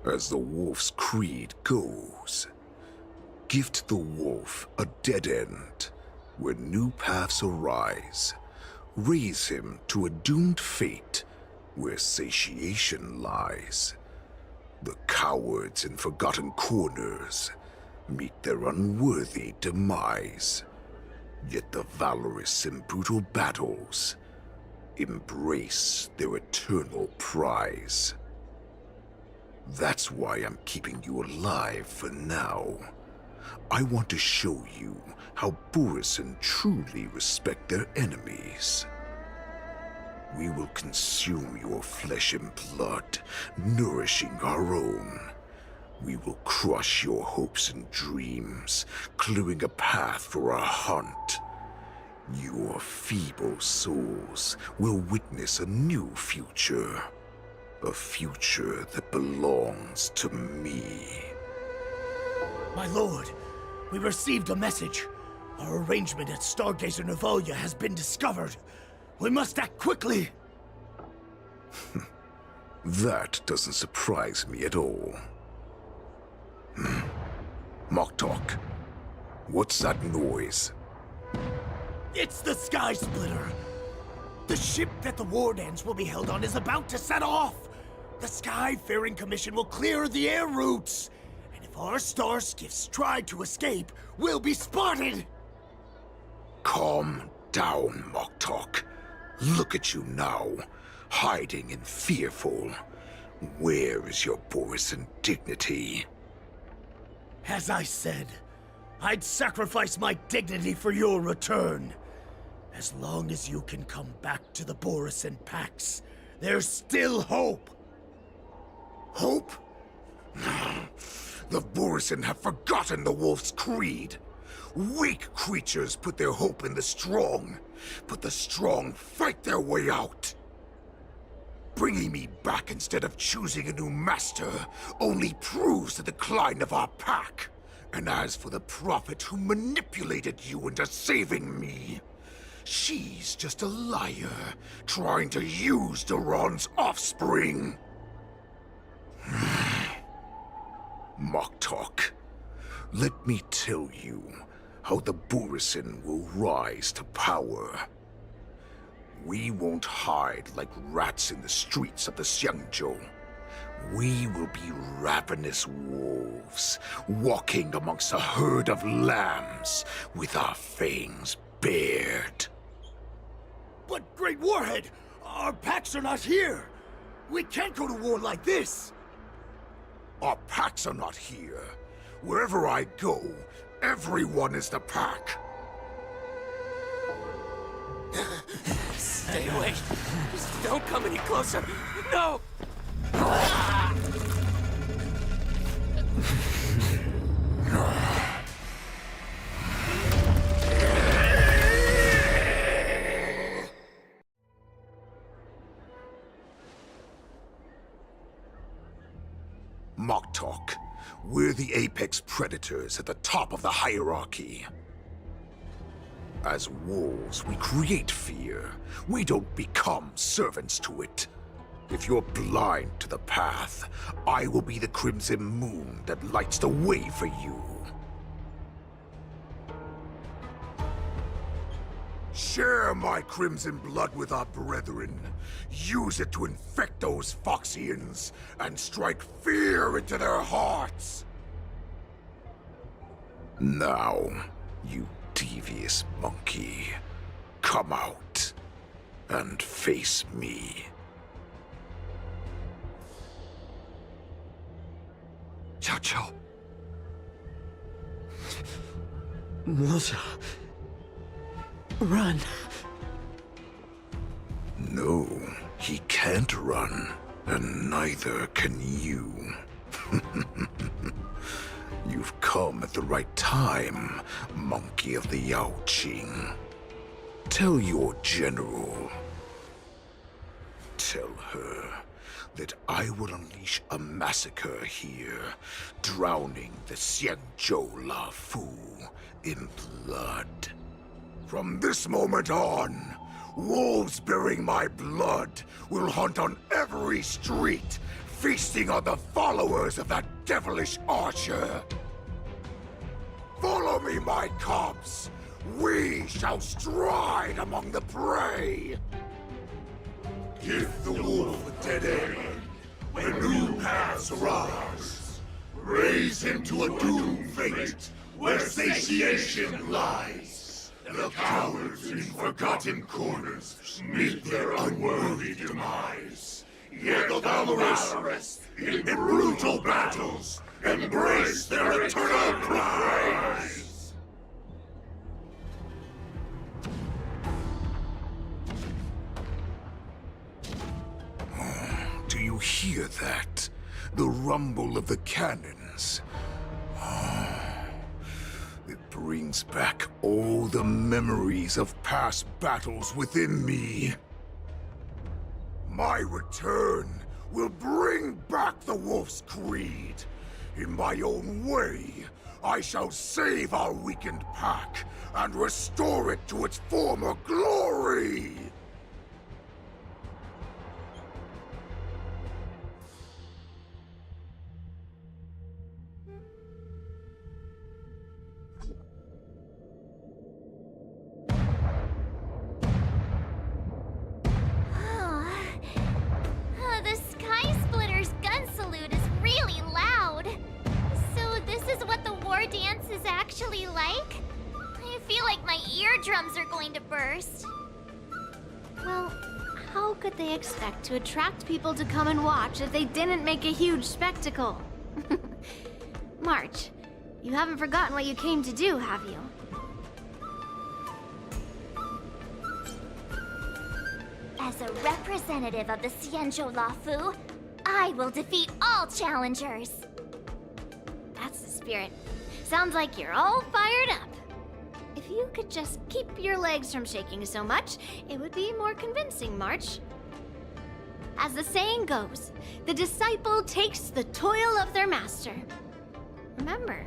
[SPEAKER 17] As the wolf's creed goes, gift the wolf a dead end where new paths arise. Raise him to a doomed fate where satiation lies. The cowards in forgotten corners meet their unworthy demise. Yet the valorous in brutal battles embrace their eternal prize. That's why I'm keeping you alive for now. I want to show you how Borisin truly respect their enemies. We will consume your flesh and blood, nourishing our own, We will crush your hopes and dreams, clearing a path for our hunt. Your feeble souls will witness a new future. A future that belongs to me.
[SPEAKER 16] My lord, we received a message. Our arrangement at Stargazer Navalia has been discovered. We must act quickly.
[SPEAKER 17] That doesn't surprise me at all. Moktok, what's that noise?
[SPEAKER 16] It's the Sky Splitter. The ship that the Wardens will be held on is about to set off. The Skyfaring Commission will clear the air routes. And if our star skiffs try to escape, we'll be spotted.
[SPEAKER 17] Calm down, Moktok. Look at you now, hiding and fearful. Where is your Borisan dignity?
[SPEAKER 16] As I said, I'd sacrifice my dignity for your return. As long as you can come back to the Borisan Pax, there's still hope.
[SPEAKER 17] Hope? The Borisan have forgotten the Wolf's creed. Weak creatures put their hope in the strong, but the strong fight their way out. Bringing me back instead of choosing a new master only proves the decline of our pack. And as for the prophet who manipulated you into saving me, she's just a liar trying to use Duran's offspring. Moktok, let me tell you how the Borisan will rise to power. We won't hide like rats in the streets of the Xiangzhou. We will be ravenous wolves, walking amongst a herd of lambs with our fangs bared.
[SPEAKER 16] But, Great Warhead, our packs are not here. We can't go to war like this.
[SPEAKER 17] Our packs are not here. Wherever I go, everyone is the pack.
[SPEAKER 15] Stay away. Just don't come any closer. No!
[SPEAKER 17] Moktok, we're the apex predators at the top of the hierarchy. As wolves, we create fear. We don't become servants to it. If you're blind to the path, I will be the crimson moon that lights the way for you. Share my crimson blood with our brethren. Use it to infect those Foxians and strike fear into their hearts. Now, you devious monkey, come out and face me.
[SPEAKER 5] Chow Chow.
[SPEAKER 3] Moza. Run.
[SPEAKER 17] No, he can't run, and neither can you. You've come at the right time, monkey of the Yaoqing. Tell your general. Tell her that I will unleash a massacre here, drowning the Xiangzhou La Fu in blood. From this moment on, wolves bearing my blood will hunt on every street, feasting on the followers of that devilish archer. Follow me, my cubs. We shall stride among the prey.
[SPEAKER 4] Give the wolf a dead end when new paths arise. Raise him to a doomed fate where satiation lies. The cowards in forgotten corners meet their unworthy demise. Yet the valorous in brutal battles embrace their eternal prize.
[SPEAKER 17] Do you hear that? The rumble of the cannons. years. It brings back all the memories of past battles within me. My return will bring back the Wolf's Creed. In my own way, I shall save our weakened pack and restore it to its former glory!
[SPEAKER 10] The Sky Splitter's gun salute is really loud. So this is what the war dance is actually like? I feel like my eardrums are going to burst.
[SPEAKER 8] Well, how could they expect to attract people to come and watch if they didn't make a huge spectacle? March, you haven't forgotten what you came to do, have you?
[SPEAKER 10] As a representative of the Xianzhou Lafu, I will defeat all challengers.
[SPEAKER 8] That's the spirit. Sounds like you're all fired up. If you could just keep your legs from shaking so much, it would be more convincing, March. As the saying goes, the disciple takes the toil of their master. Remember,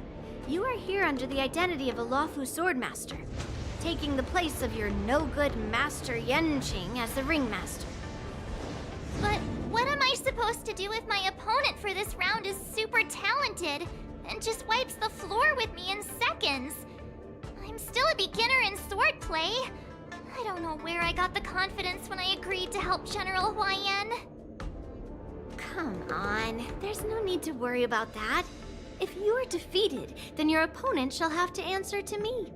[SPEAKER 8] you are here under the identity of a Lafu swordmaster, taking the place of your no-good master Yanqing as the ringmaster.
[SPEAKER 10] But what am I supposed to do if my opponent for this round is super talented and just wipes the floor with me in seconds? I'm still a beginner in swordplay. I don't know where I got the confidence when I agreed to help General Huaiyan.
[SPEAKER 8] Come on, there's no need to worry about that. If you are defeated, then your opponent shall have to answer to me.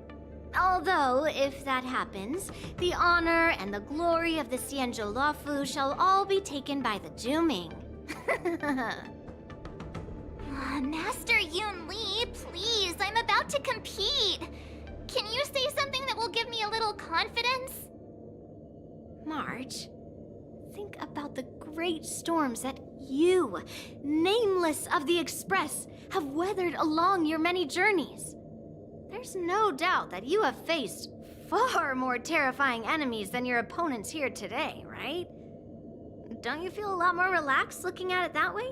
[SPEAKER 8] Although, if that happens, the honor and the glory of the Xianzhou Lafu shall all be taken by the Zhuming.
[SPEAKER 10] Master Yun Li, please, I'm about to compete. Can you say something that will give me a little confidence?
[SPEAKER 8] March, think about the great storms that you, nameless of the Express, have weathered along your many journeys. There's no doubt that you have faced far more terrifying enemies than your opponents here today, right? Don't you feel a lot more relaxed looking at it that way?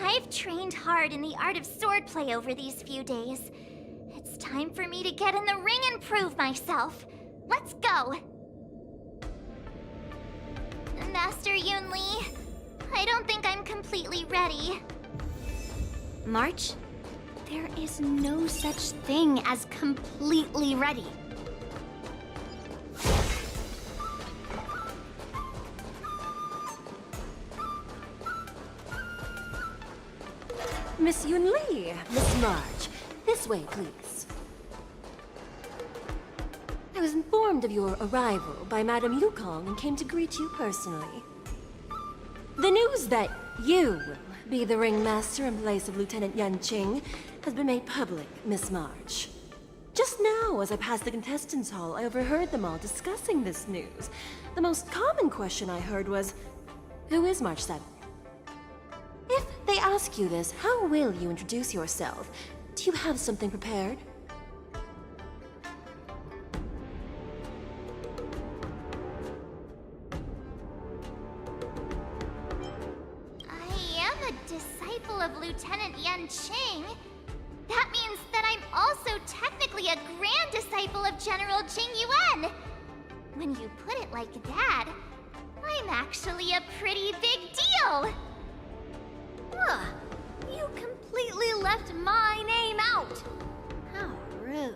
[SPEAKER 10] I've trained hard in the art of swordplay over these few days. It's time for me to get in the ring and prove myself. Let's go! Master Yun Li, I don't think I'm completely ready.
[SPEAKER 8] March, there is no such thing as completely ready.
[SPEAKER 2] Miss Yun Li, Miss March, this way, please. I was informed of your arrival by Madame Yukong and came to greet you personally. The news that you will be the ringmaster in place of Lieutenant Yanqing has been made public, Miss March. Just now, as I passed the contestants' hall, I overheard them all discussing this news. The most common question I heard was, who is March 7th? If they ask you this, how will you introduce yourself? Do you have something prepared?
[SPEAKER 10] I am a disciple of Lieutenant Yanqing. That means that I'm also technically a grand disciple of General Jing Yuan. When you put it like that, I'm actually a pretty big deal.
[SPEAKER 8] Huh. You completely left my name out. How rude.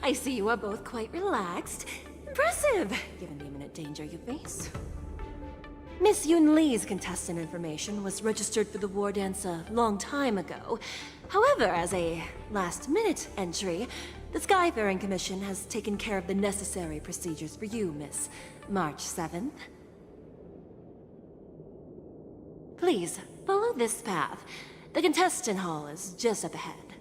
[SPEAKER 2] I see you are both quite relaxed. Impressive, given the imminent danger you face. Miss Yun Li's contestant information was registered for the war dance a long time ago. However, as a last-minute entry, the Skyfaring Commission has taken care of the necessary procedures for you, Miss March 7th. Please, follow this path. The contestant hall is just up ahead.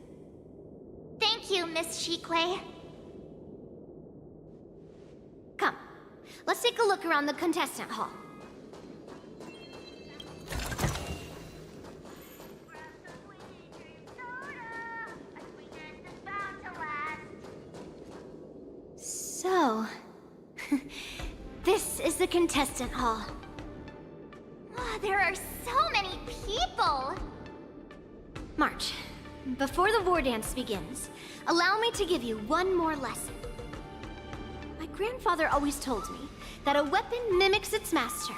[SPEAKER 10] 'Thank you, Miss Shikui.
[SPEAKER 8] 「
[SPEAKER 10] Miss Shikui,
[SPEAKER 8] 「
[SPEAKER 10] I don't think I'm completely ready.
[SPEAKER 8] 「
[SPEAKER 10] Miss Yun Li, I don't think I'm completely ready.
[SPEAKER 8] 「let's take a look around the contestant hall. So, this is the contestant hall.
[SPEAKER 10] Ah, there are so many people!
[SPEAKER 8] March, before the war dance begins, allow me to give you one more lesson. My grandfather always told me that a weapon mimics its master.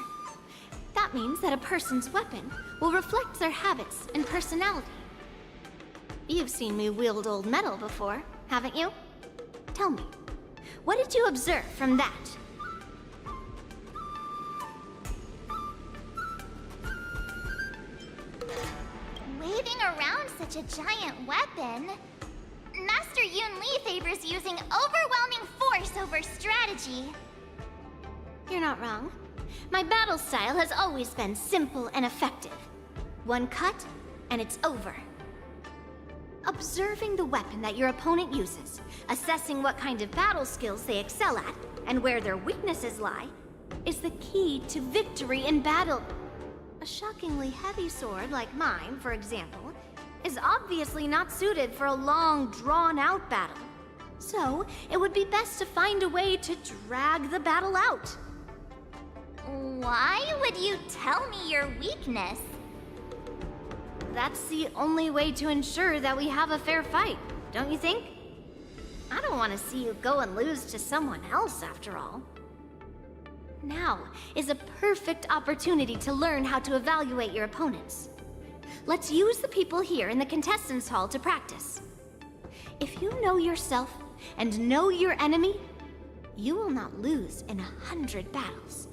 [SPEAKER 8] That means that a person's weapon will reflect their habits and personality. You've seen me wield old metal before, haven't you? Tell me, what did you observe from that?
[SPEAKER 10] Waving around such a giant weapon. Master Yun Li favors using overwhelming force over strategy.
[SPEAKER 8] You're not wrong. My battle style has always been simple and effective. One cut, and it's over. Observing the weapon that your opponent uses, assessing what kind of battle skills they excel at, and where their weaknesses lie, is the key to victory in battle. A shockingly heavy sword like mine, for example, is obviously not suited for a long, drawn-out battle. So, it would be best to find a way to drag the battle out.
[SPEAKER 10] Why would you tell me your weakness?
[SPEAKER 8] That's the only way to ensure that we have a fair fight, don't you think? I don't want to see you go and lose to someone else, after all. Now is a perfect opportunity to learn how to evaluate your opponents. Let's use the people here in the contestants' hall to practice. If you know yourself and know your enemy, you will not lose in 100 battles.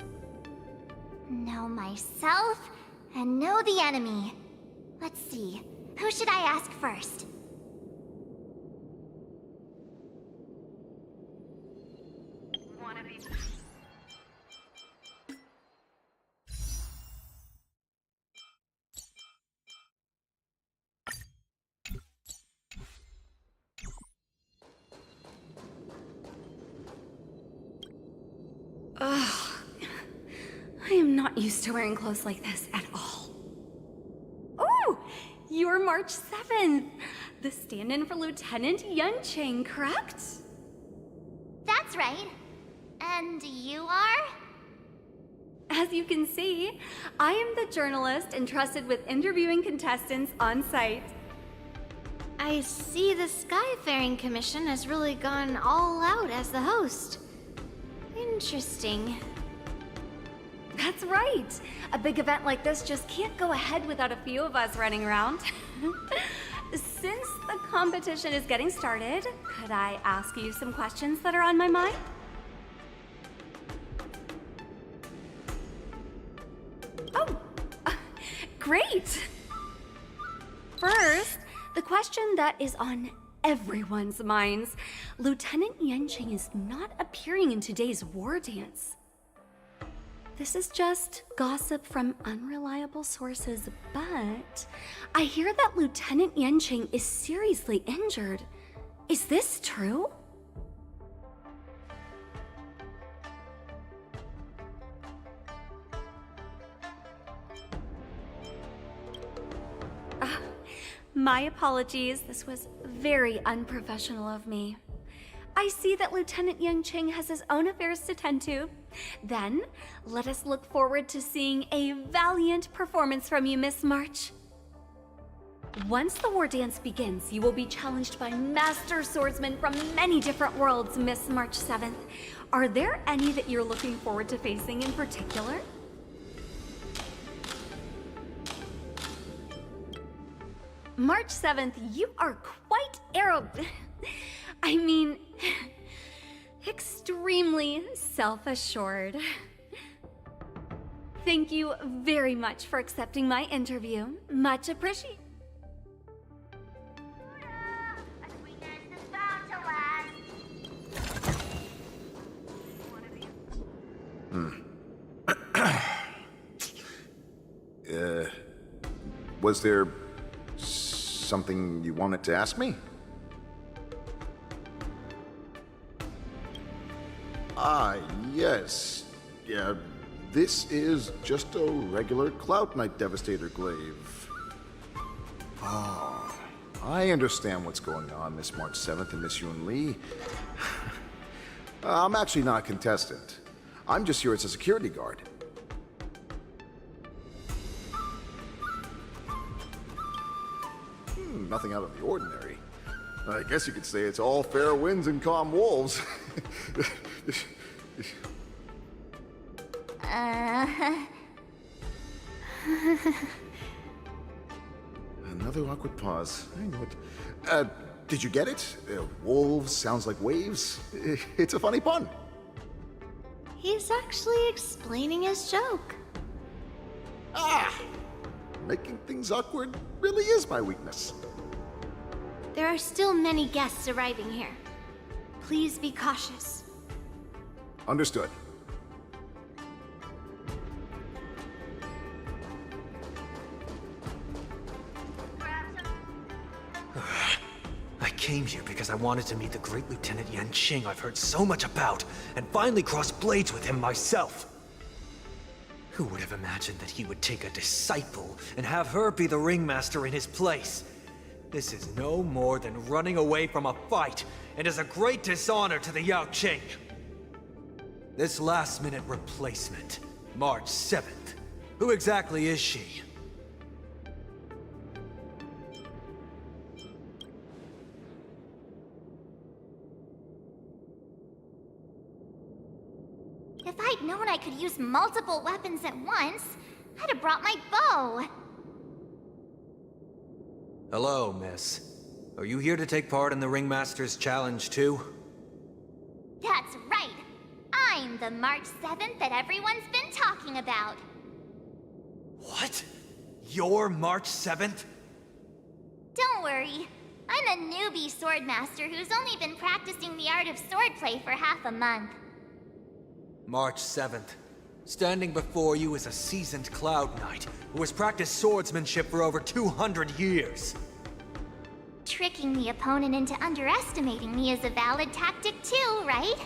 [SPEAKER 10] Know myself and know the enemy. Let's see, who should I ask first?
[SPEAKER 19] Ugh. I am not used to wearing clothes like this at all. Oh! You're March 7th! The stand-in for Lieutenant Yunqing, correct?
[SPEAKER 10] That's right. And you are?
[SPEAKER 19] As you can see, I am the journalist entrusted with interviewing contestants on site.
[SPEAKER 8] I see the Skyfaring Commission has really gone all out as the host. Interesting.
[SPEAKER 19] That's right. A big event like this just can't go ahead without a few of us running around. Since the competition is getting started, could I ask you some questions that are on my mind? Oh, great! First, the question that is on everyone's minds. Lieutenant Yunqing is not appearing in today's war dance. This is just gossip from unreliable sources, but I hear that Lieutenant Yunqing is seriously injured. Is this true? My apologies. This was very unprofessional of me. I see that Lieutenant Yunqing has his own affairs to tend to. Then, let us look forward to seeing a valiant performance from you, Miss March. Once the war dance begins, you will be challenged by master swordsmen from many different worlds, Miss March 7th. Are there any that you're looking forward to facing in particular? March 7th, you are quite I mean, extremely self-assured. Thank you very much for accepting my interview. Much appreciated.
[SPEAKER 17] Was there something you wanted to ask me? Ah, yes.
[SPEAKER 9] Yeah, this is just a regular Cloud Knight Devastator glaive. Oh, I understand what's going on, Miss March 7th and Miss Yun Lee. I'm actually not a contestant. I'm just here as a security guard. Nothing out of the ordinary. I guess you could say it's all fair winds and calm wolves. Another awkward pause. I knew it. Did you get it? Wolves sounds like waves. It's a funny pun.
[SPEAKER 8] He's actually explaining his joke.
[SPEAKER 9] Making things awkward really is my weakness.
[SPEAKER 8] There are still many guests arriving here. Please be cautious.
[SPEAKER 9] Understood.
[SPEAKER 3] I came here because I wanted to meet the great Lieutenant Yanqing I've heard so much about, and finally cross blades with him myself. Who would have imagined that he would take a disciple and have her be the ringmaster in his place? This is no more than running away from a fight, and is a great dishonor to the Yaoqing. This last-minute replacement, March 7th. Who exactly is she?
[SPEAKER 10] If I'd known I could use multiple weapons at once, I'd have brought my bow.
[SPEAKER 3] Hello, miss. Are you here to take part in the Ringmaster's Challenge, too?
[SPEAKER 10] That's right. I'm the March 7th that everyone's been talking about.
[SPEAKER 3] What? You're March 7th?
[SPEAKER 10] Don't worry. I'm a newbie swordmaster who's only been practicing the art of swordplay for half a month.
[SPEAKER 3] March 7th. Standing before you is a seasoned Cloud Knight who has practiced swordsmanship for over 200 years.
[SPEAKER 10] Tricking the opponent into underestimating me is a valid tactic too, right?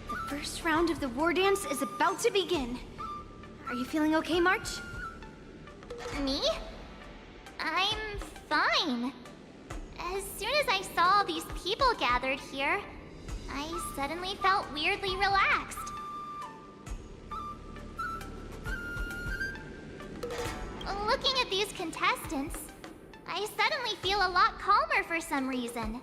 [SPEAKER 11] The first round of the war dance is about to begin. Are you feeling okay, March?
[SPEAKER 10] Me? I'm fine. As soon as I saw all these people gathered here, I suddenly felt weirdly relaxed. Looking at these contestants, I suddenly feel a lot calmer for some reason.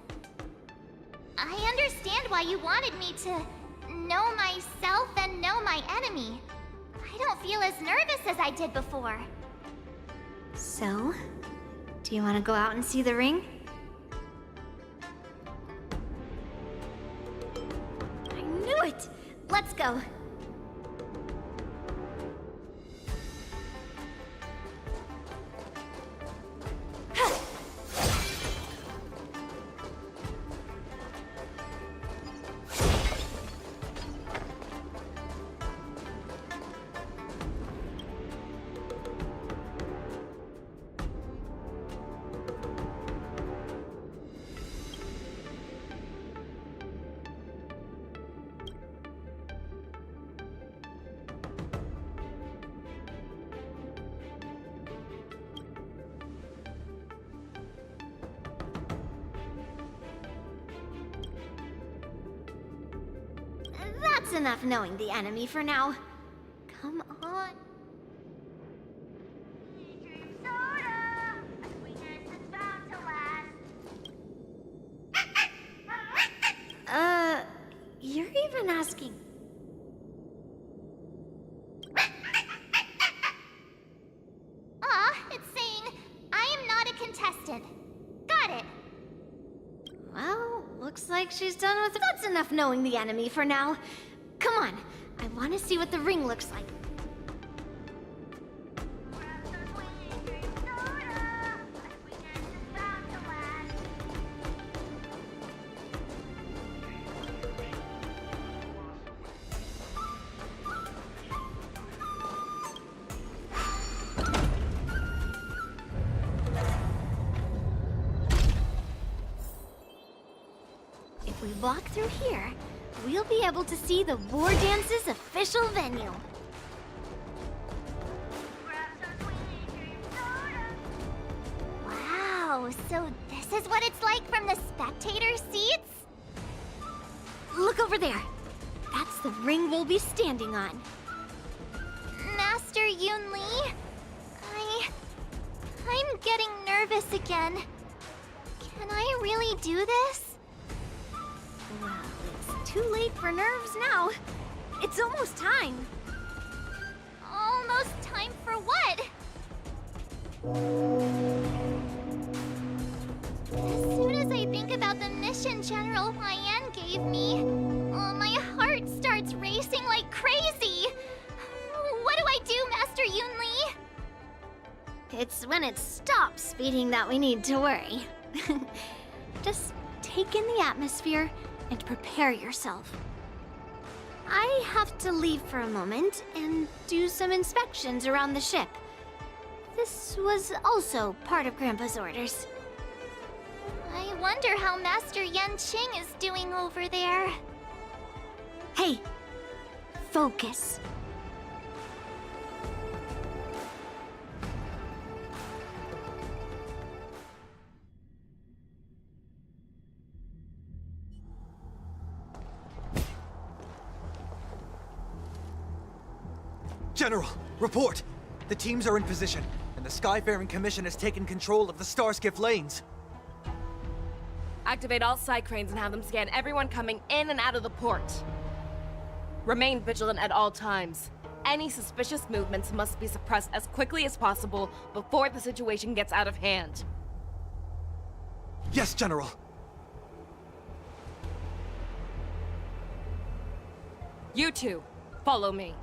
[SPEAKER 10] I understand why you wanted me to know myself and know my enemy. I don't feel as nervous as I did before.
[SPEAKER 11] So, do you want to go out and see the ring?
[SPEAKER 10] I knew it! Let's go. That's enough knowing the enemy for now. Come on.
[SPEAKER 11] You're even asking.
[SPEAKER 10] It's saying, I am not a contestant. Got it.
[SPEAKER 11] Well, looks like she's done with it. That's enough knowing the enemy for now. Come on, I want to see what the ring looks like.
[SPEAKER 10] If we
[SPEAKER 11] walk through here, we'll be able to see the War Dance's official venue. Wow, so this is what it's like from the spectator seats? Look over there. That's the ring we'll be standing on. Master Yoon Lee? I'm getting nervous again. Can I really do this? Well, it's too late for nerves now. It's almost time. Almost time for what? As soon as I think about the mission General Hyen gave me, my heart starts racing like crazy. What do I do, Master Yoon Lee? It's when it stops beating that we need to worry. Just take in the atmosphere and prepare yourself. I have to leave for a moment and do some inspections around the ship. This was also part of Grandpa's orders. I wonder how Master Yanqing is doing over there. Hey, focus.
[SPEAKER 3] General, report! The teams are in position, and the Skyfaring Commission has taken control of the Starskiff lanes.
[SPEAKER 7] Activate all side cranes and have them scan everyone coming in and out of the port. Remain vigilant at all times. Any suspicious movements must be suppressed as quickly as possible before the situation gets out of hand.
[SPEAKER 3] Yes, General.
[SPEAKER 7] You two, follow me.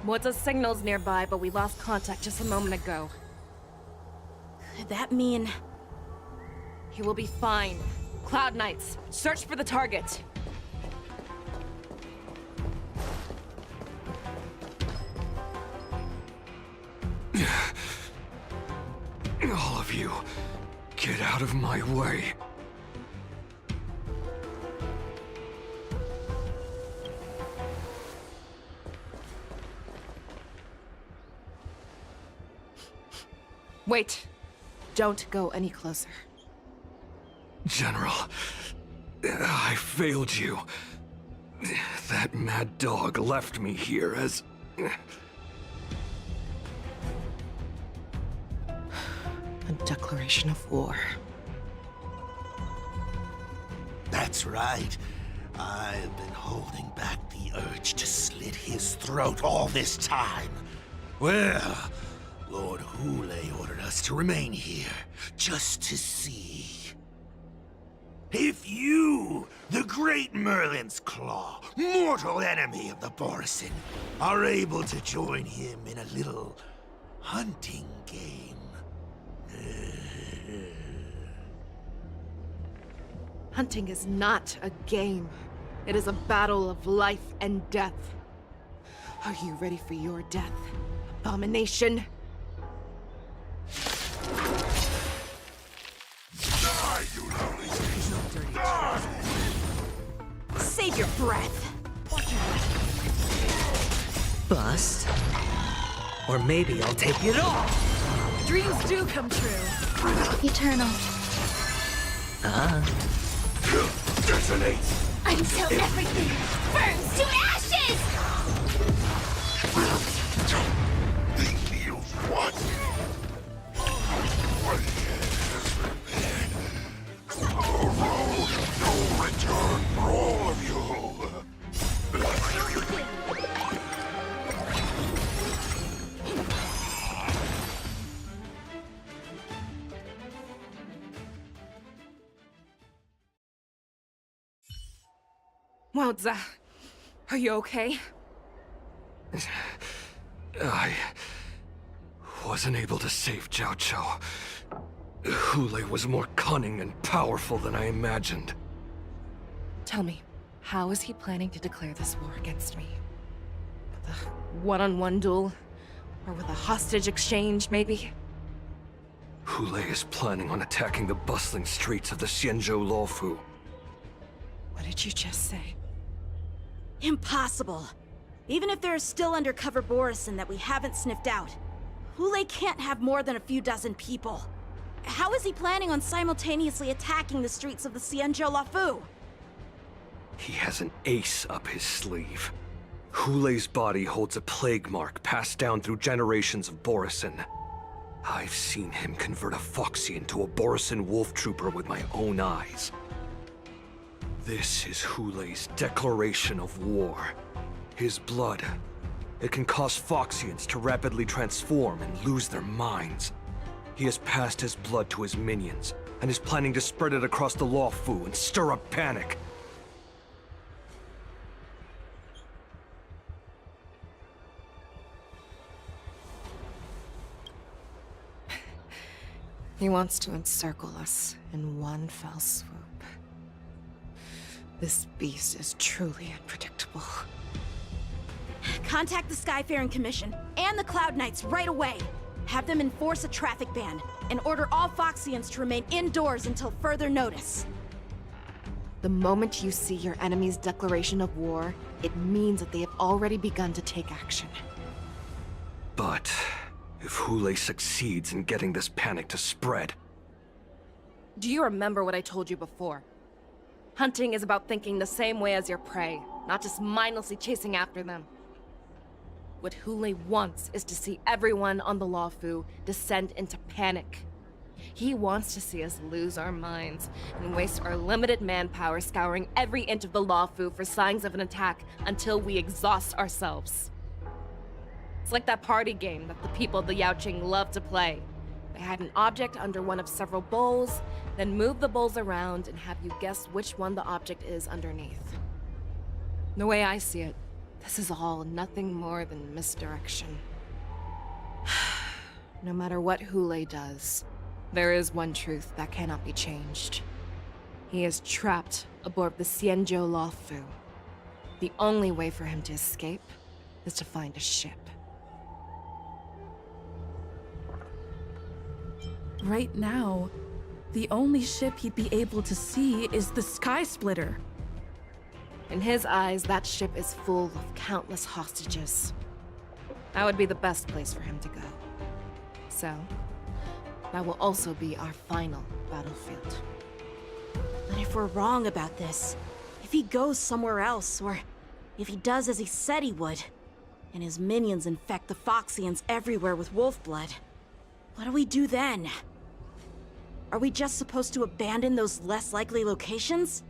[SPEAKER 7] Woods' signal's nearby, but we lost contact just a moment ago.
[SPEAKER 6] Could that mean...
[SPEAKER 7] He will be fine. Cloud Knights, search for the target.
[SPEAKER 17] All of you, get out of my way.
[SPEAKER 7] Wait. Don't go any closer.
[SPEAKER 17] General, I failed you. That mad dog left me here as...
[SPEAKER 7] A declaration of war.
[SPEAKER 16] That's right. I've been holding back the urge to slit his throat all this time. Well, Lord Hule ordered us to remain here, just to see. If you, the great Merlin's Claw, mortal enemy of the Borison, are able to join him in a little hunting game.
[SPEAKER 7] Hunting is not a game. It is a battle of life and death. Are you ready for your death, abomination?
[SPEAKER 4] Die, you lonely species! Die!
[SPEAKER 6] Save your breath.
[SPEAKER 12] Bust. Or maybe I'll take it all.
[SPEAKER 1] Dreams do come true.
[SPEAKER 14] Eternal.
[SPEAKER 4] Detonate!
[SPEAKER 11] Until everything burns to ashes!
[SPEAKER 4] They feel what? What has been a road of no return for all of you.
[SPEAKER 7] Wowza. Are you okay?
[SPEAKER 17] I wasn't able to save Jiao Chou. Hule was more cunning and powerful than I imagined.
[SPEAKER 7] Tell me, how is he planning to declare this war against me? With a one-on-one duel? Or with a hostage exchange, maybe?
[SPEAKER 20] Hulei is planning on attacking the bustling streets of the Xianzhou Luofu.
[SPEAKER 7] What did you just say?
[SPEAKER 6] Impossible. Even if there are still undercover Borisin that we haven't sniffed out, Hulei can't have more than a few dozen people. How is he planning on simultaneously attacking the streets of the Xianzhou Luofu?
[SPEAKER 20] He has an ace up his sleeve. Hulei's body holds a plague mark passed down through generations of Borisin. I've seen him convert a Foxian to a Borisin wolf trooper with my own eyes. This is Hulei's declaration of war. His blood. It can cause Foxians to rapidly transform and lose their minds. He has passed his blood to his minions, and is planning to spread it across the Luofu and stir up panic.
[SPEAKER 7] He wants to encircle us in one fell swoop. This beast is truly unpredictable.
[SPEAKER 6] Contact the Skyfaring Commission and the Cloud Knights right away. Have them enforce a traffic ban and order all Foxians to remain indoors until further notice.
[SPEAKER 7] The moment you see your enemy's declaration of war, it means that they have already begun to take action.
[SPEAKER 20] But if Hulei succeeds in getting this panic to spread...
[SPEAKER 7] Do you remember what I told you before? Hunting is about thinking the same way as your prey, not just mindlessly chasing after them. What Hulei wants is to see everyone on the Luofu descend into panic. He wants to see us lose our minds and waste our limited manpower scouring every inch of the Luofu for signs of an attack until we exhaust ourselves. It's like that party game that the people of the Yaoqing love to play. They hide an object under one of several bowls, then move the bowls around and have you guess which one the object is underneath. The way I see it, this is all nothing more than misdirection. No matter what Hulei does, there is one truth that cannot be changed. He is trapped aboard the Xianzhou Luofu. The only way for him to escape is to find a ship.
[SPEAKER 1] Right now, the only ship he'd be able to see is the Sky Splitter.
[SPEAKER 7] In his eyes, that ship is full of countless hostages. That would be the best place for him to go. So, that will also be our final battlefield.
[SPEAKER 6] But if we're wrong about this, if he goes somewhere else, or if he does as he said he would, and his minions infect the Foxians everywhere with wolf blood, what do we do then? Are we just supposed to abandon those less likely locations?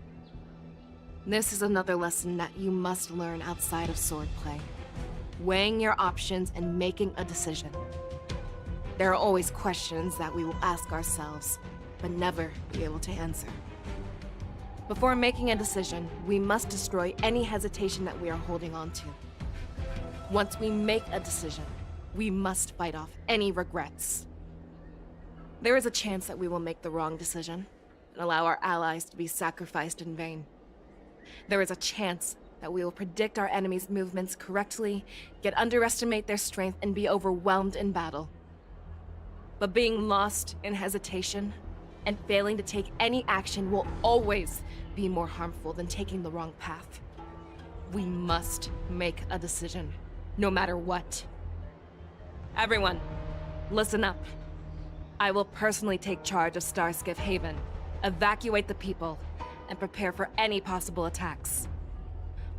[SPEAKER 7] This is another lesson that you must learn outside of swordplay. Weighing your options and making a decision. There are always questions that we will ask ourselves, but never be able to answer. Before making a decision, we must destroy any hesitation that we are holding on to. Once we make a decision, we must fight off any regrets. There is a chance that we will make the wrong decision and allow our allies to be sacrificed in vain. There is a chance that we will predict our enemy's movements correctly, yet underestimate their strength and be overwhelmed in battle. But being lost in hesitation and failing to take any action will always be more harmful than taking the wrong path. We must make a decision, no matter what. Everyone, listen up. I will personally take charge of Starskiff Haven, evacuate the people, and prepare for any possible attacks.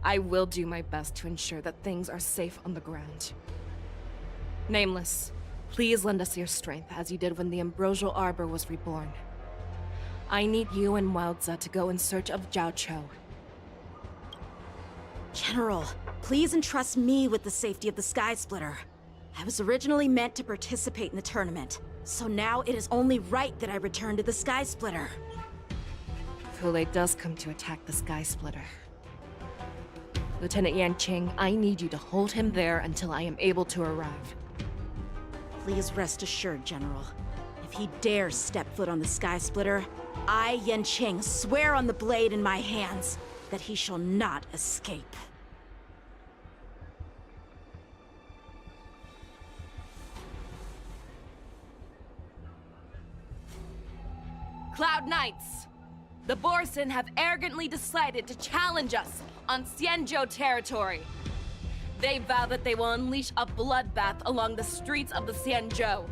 [SPEAKER 7] I will do my best to ensure that things are safe on the ground. Nameless, please lend us your strength as you did when the Ambrosial Arbor was reborn. I need you and Wildza to go in search of Zhao Cho.
[SPEAKER 6] General, please entrust me with the safety of the Sky Splitter. I was originally meant to participate in the tournament, so now it is only right that I return to the Sky Splitter.
[SPEAKER 7] If Hulei does come to attack the Sky Splitter, Lieutenant Yanqing, I need you to hold him there until I am able to arrive.
[SPEAKER 6] Please rest assured, General. If he dares step foot on the Sky Splitter, I, Yanqing, swear on the blade in my hands that he shall not escape.
[SPEAKER 7] Cloud Knights! The Borson have arrogantly decided to challenge us on Xianzhou territory. They vow that they will unleash a bloodbath along the streets of the Xianzhou.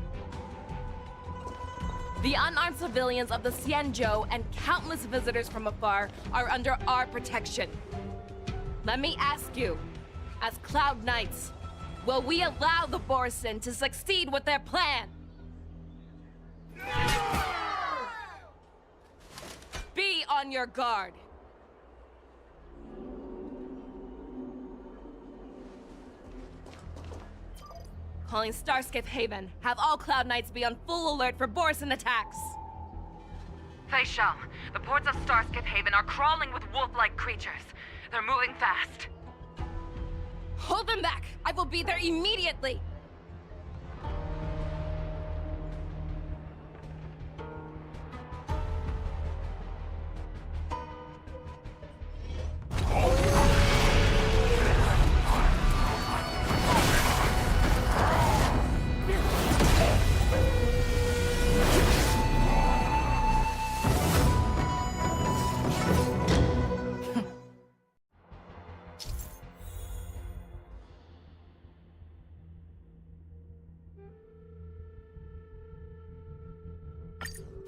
[SPEAKER 7] The unarmed civilians of the Xianzhou and countless visitors from afar are under our protection. Let me ask you, as Cloud Knights, will we allow the Borson to succeed with their plan? Be on your guard. Calling Starskip Haven. Have all Cloud Knights be on full alert for Borson attacks.
[SPEAKER 13] Fei Shao, the ports of Starskip Haven are crawling with wolf-like creatures. They're moving fast.
[SPEAKER 7] Hold them back! I will be there immediately!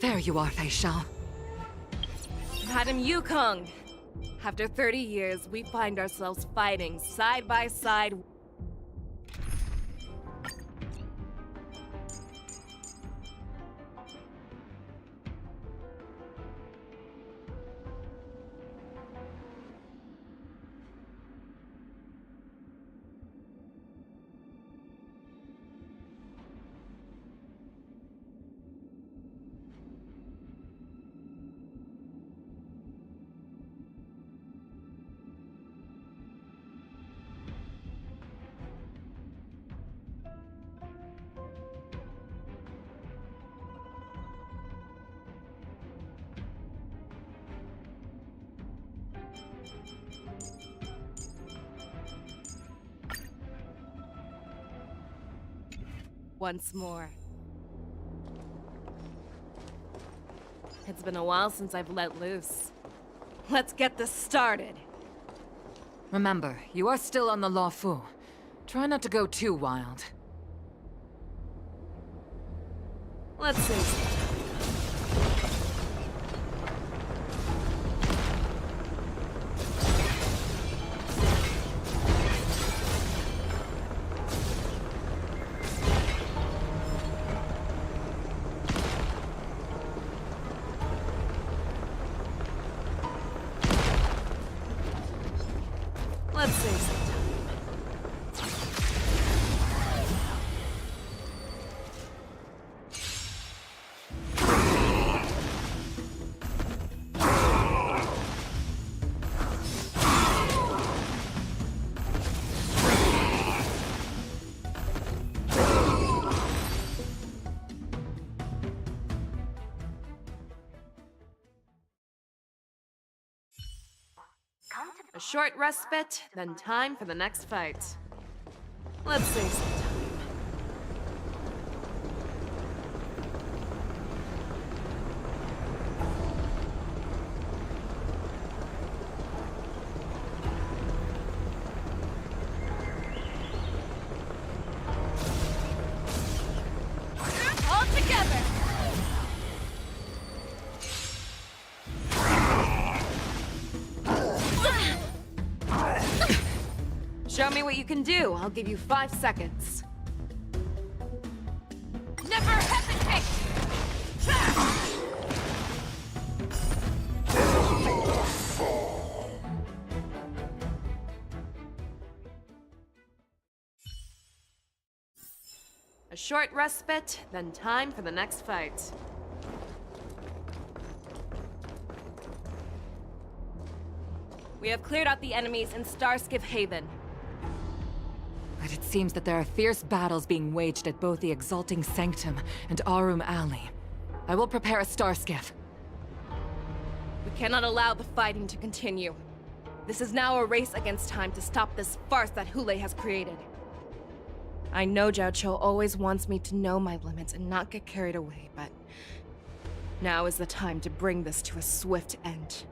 [SPEAKER 13] There you are, Fei Shao.
[SPEAKER 7] Madam Yukong! After 30 years, we find ourselves fighting side by side. Once more. It's been a while since I've let loose. Let's get this started.
[SPEAKER 13] Remember, you are still on the Luofu. Try not to go too wild.
[SPEAKER 7] Let's see. Let's say something. A short respite, then time for the next fight. Let's save some time. All together! Show me what you can do. I'll give you 5 seconds. Never hesitate! A short respite, then time for the next fight. We have cleared out the enemies in Starskip Haven.
[SPEAKER 13] But it seems that there are fierce battles being waged at both the Exalting Sanctum and Arum Alley. I will prepare a star skiff.
[SPEAKER 7] We cannot allow the fighting to continue. This is now a race against time to stop this farce that Hule has created. I know Zhao Qiu always wants me to know my limits and not get carried away, but Now is the time to bring this to a swift end.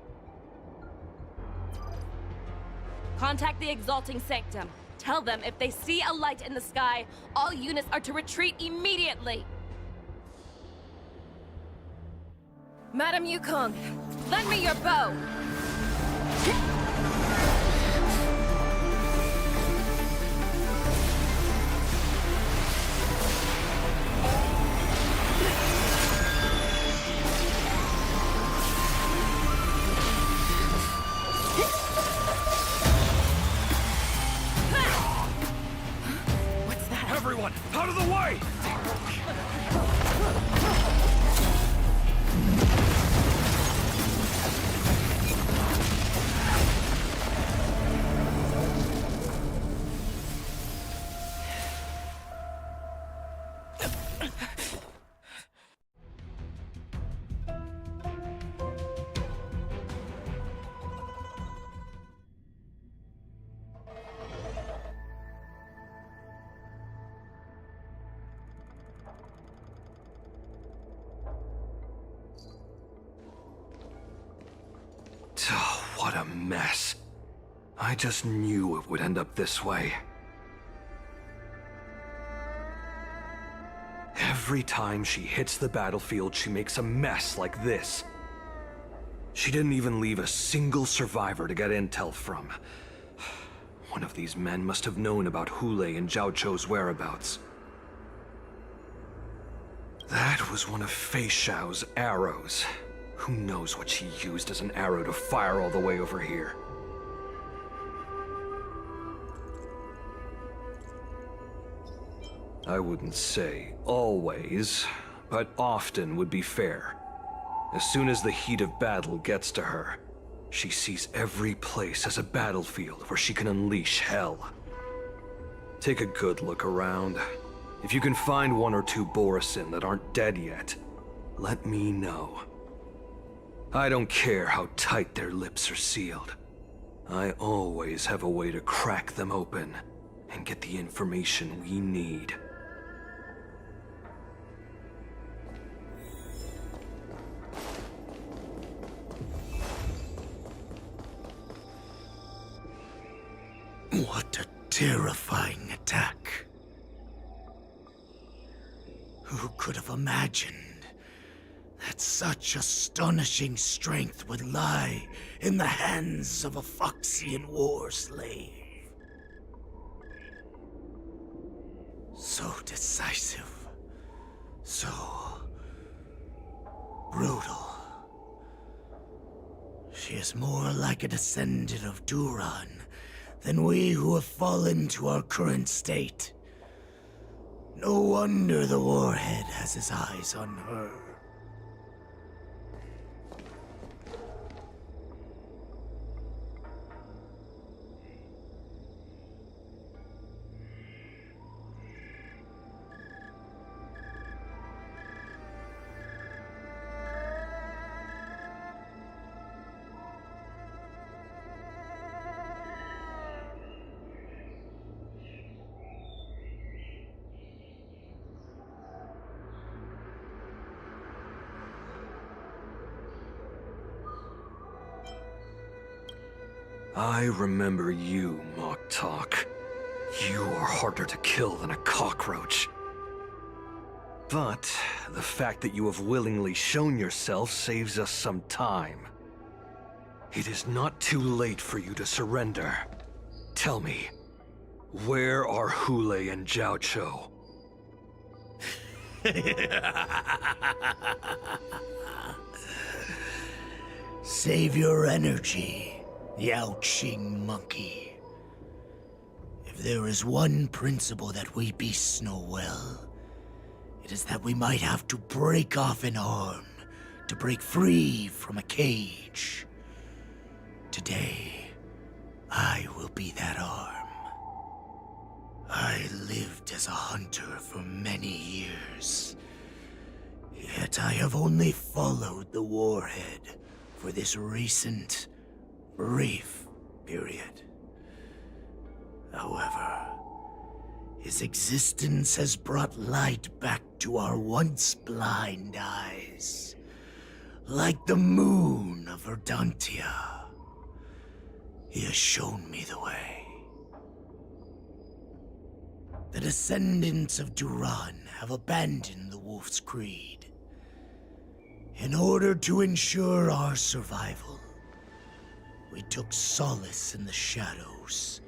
[SPEAKER 18] Contact the Exalting Sanctum. Tell them if they see a light in the sky, all units are to retreat immediately. Madam Yukong, lend me your bow.
[SPEAKER 20] Everyone, out of the way! Oh, what a mess. I just knew it would end up this way. Every time she hits the battlefield, she makes a mess like this. She didn't even leave a single survivor to get intel from. One of these men must have known about Hulei and Zhao Chou's whereabouts. That was one of Fei Xiao's arrows. Who knows what she used as an arrow to fire all the way over here? I wouldn't say always, but often would be fair. As soon as the heat of battle gets to her, she sees every place as a battlefield where she can unleash hell. Take a good look around. If you can find one or two Borisin that aren't dead yet, let me know. I don't care how tight their lips are sealed. I always have a way to crack them open and get the information we need.
[SPEAKER 16] What a terrifying attack. Who could have imagined that such astonishing strength would lie in the hands of a Foxian war slave? So decisive, so brutal. She is more like a descendant of Duran than we who have fallen to our current state. No wonder the Warhead has his eyes on her.
[SPEAKER 20] I remember you, Mock Talk. You are harder to kill than a cockroach. But the fact that you have willingly shown yourself saves us some time. It is not too late for you to surrender. Tell me, where are Hulei and Zhao Chou?
[SPEAKER 16] Save your energy, Yao Qing monkey. If there is one principle that we beasts know well, it is that we might have to break off an arm to break free from a cage. Today, I will be that arm. I lived as a hunter for many years, yet I have only followed the Warhead for this recent, brief period. However, his existence has brought light back to our once blind eyes. Like the moon of Verdantia, he has shown me the way. The descendants of Duran have abandoned the Wolf's Creed. In order to ensure our survival, we took solace in the shadows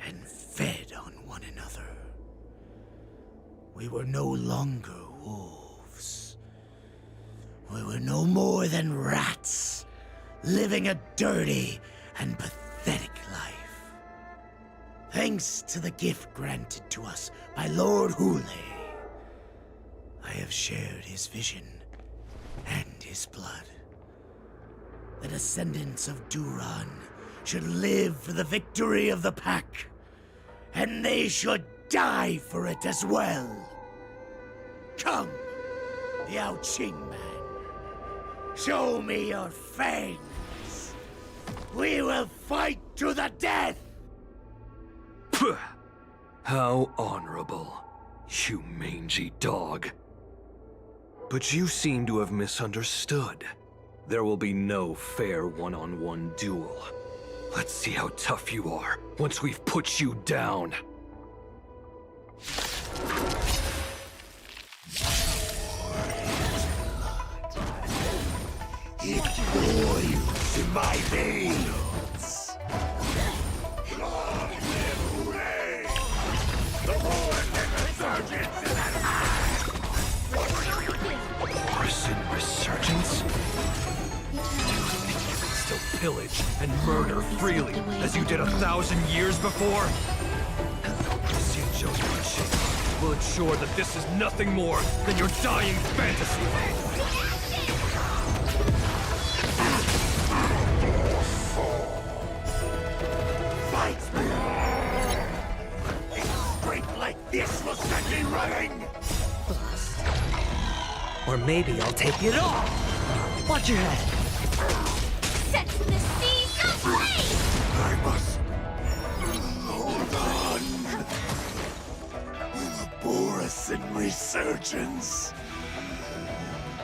[SPEAKER 16] and fed on one another. We were no longer wolves. We were no more than rats, living a dirty and pathetic life. Thanks to the gift granted to us by Lord Hule, I have shared his vision and his blood. The descendants of Duran should live for the victory of the Pack, and they should die for it as well. Come, Yao Qing man. Show me your fangs. We will fight to the death!
[SPEAKER 20] Pugh! How honorable, you mangy dog. But you seem to have misunderstood. There will be no fair one-on-one duel. Let's see how tough you are once we've put you down.
[SPEAKER 4] It boils in my veins. Long live Hooray! The born resurgence is at hand!
[SPEAKER 20] Borison resurgence? Still pillage and murder freely, as you did 1,000 years before? Xianzhou Yanqing will ensure that this is nothing more than your dying fantasy.
[SPEAKER 4] Strength like this will set me running!
[SPEAKER 12] Or maybe I'll take it all! Watch your head!
[SPEAKER 11] Set the seas ablaze!
[SPEAKER 4] I must... hold on! The Borison resurgence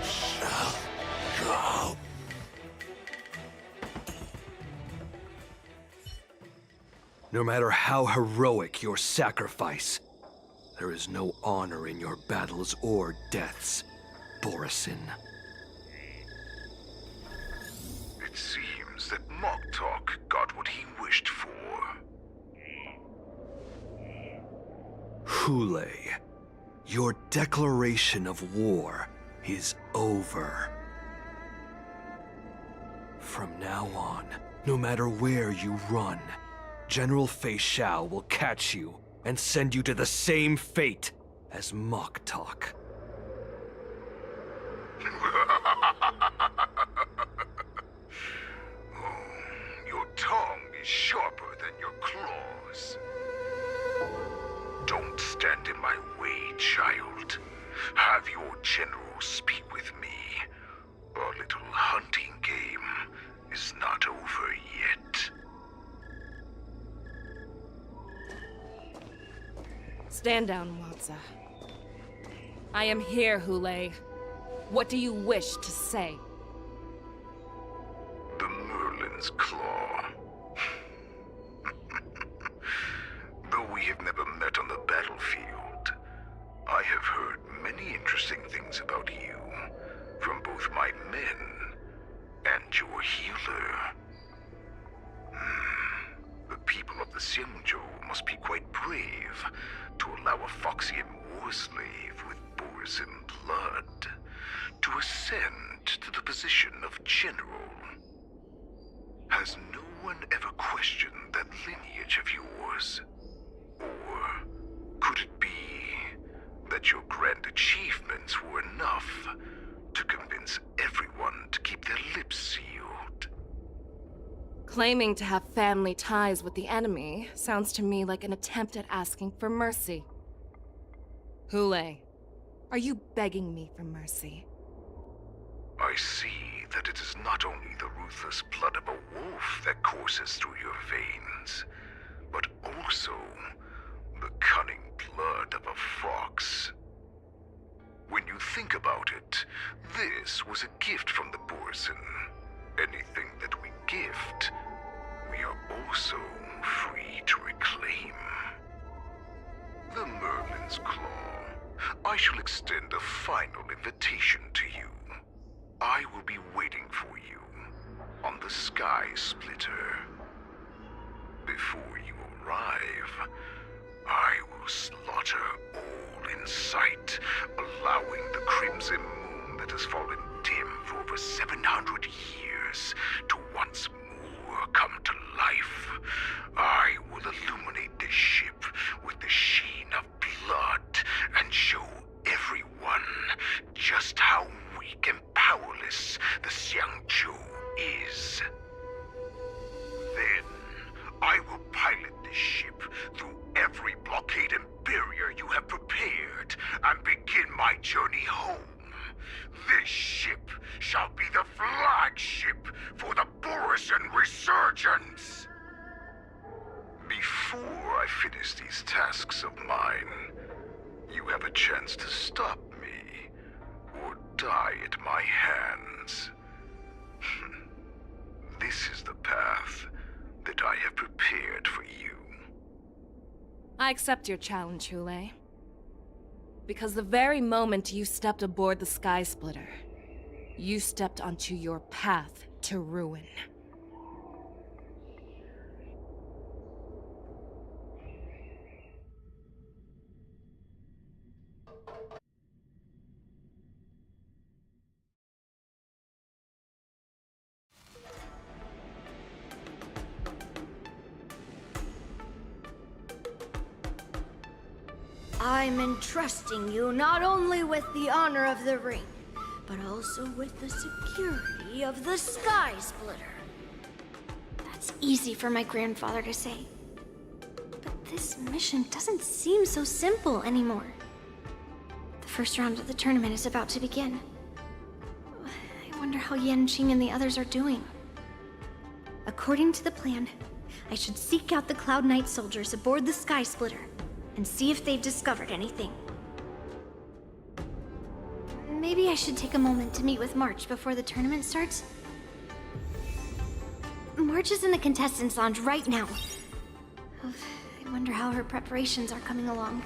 [SPEAKER 4] shall come.
[SPEAKER 20] No matter how heroic your sacrifice, there is no honor in your battles or deaths, Borison.
[SPEAKER 17] It seems that Moktok got what he wished for.
[SPEAKER 20] Hule, your declaration of war is over. From now on, no matter where you run, General Fei Xiao will catch you and send you to the same fate as Moktok.
[SPEAKER 17] Your tongue is sharper than your claws. Don't stand in my way, child. Have your general speak with me. Our little hunting game is not over yet.
[SPEAKER 18] Stand down, Watsa. I am here, Hule. What do you wish to say?
[SPEAKER 17] The Merlin's Claw. Though we have never met on the battlefield, I have heard many interesting things about you from both my men and your healer. The people of the Xianzhou must be quite brave to allow a Foxian war slave with Borison blood to ascend to the position of general. Has no one ever questioned that lineage of yours? Or could it be that your grand achievements were enough to convince everyone to keep their lips sealed?
[SPEAKER 18] Claiming to have family ties with the enemy sounds to me like an attempt at asking for mercy. Hule, are you begging me for mercy?
[SPEAKER 17] I see that it is not only the ruthless blood of a wolf that courses through your veins, but also the cunning blood of a fox. When you think about it, this was a gift from the Borson. Anything that we gift, we are also free to reclaim. The Merlin's Claw. I shall extend a final invitation to you. I will be waiting for you on the Sky Splitter. Before you arrive, I will slaughter all in sight, allowing the crimson moon that has fallen dim for over 700 years to once more come to life. I will illuminate this ship with the sheen of blood and show everyone just how weak and powerless the Xiangzhou is. Then, I will pilot this ship through every blockade and barrier you have prepared and begin my journey home. This ship shall be the flagship for the Borison Resurgence. Before I finish these tasks of mine, you have a chance to stop me or die at my hands. This is the path that I have prepared for you.
[SPEAKER 18] I accept your challenge, Hule. Because the very moment you stepped aboard the Sky Splitter, you stepped onto your path to ruin.
[SPEAKER 21] I'm entrusting you not only with the honor of the ring, but also with the security of the Sky Splitter.
[SPEAKER 10] That's easy for my grandfather to say. But this mission doesn't seem so simple anymore. The first round of the tournament is about to begin. I wonder how Yanqing and the others are doing. According to the plan, I should seek out the Cloud Knight soldiers aboard the Sky Splitter and see if they've discovered anything. Maybe I should take a moment to meet with March before the tournament starts. March is in the contestants' lounge right now. I wonder how her preparations are coming along.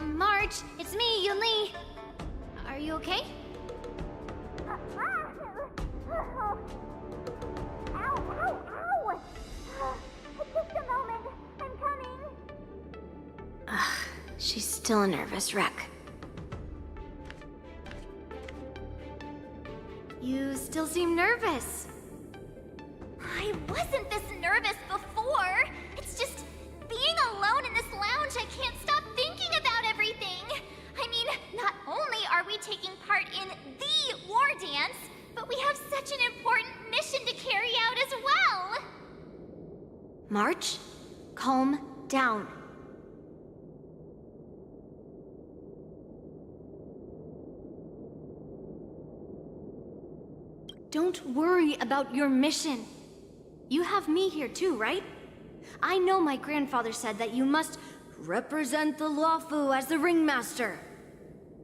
[SPEAKER 10] March, it's me, Yunli. Are you okay? She's still a nervous wreck. You still seem nervous.
[SPEAKER 11] I wasn't this nervous before. It's just being alone in this lounge, I can't stop thinking about everything. I mean, not only are we taking part in the war dance, but we have such an important mission to carry out as well.
[SPEAKER 10] March, calm down. Don't worry about your mission. You have me here too, right? I know my grandfather said that you must represent the Luofu as the ringmaster.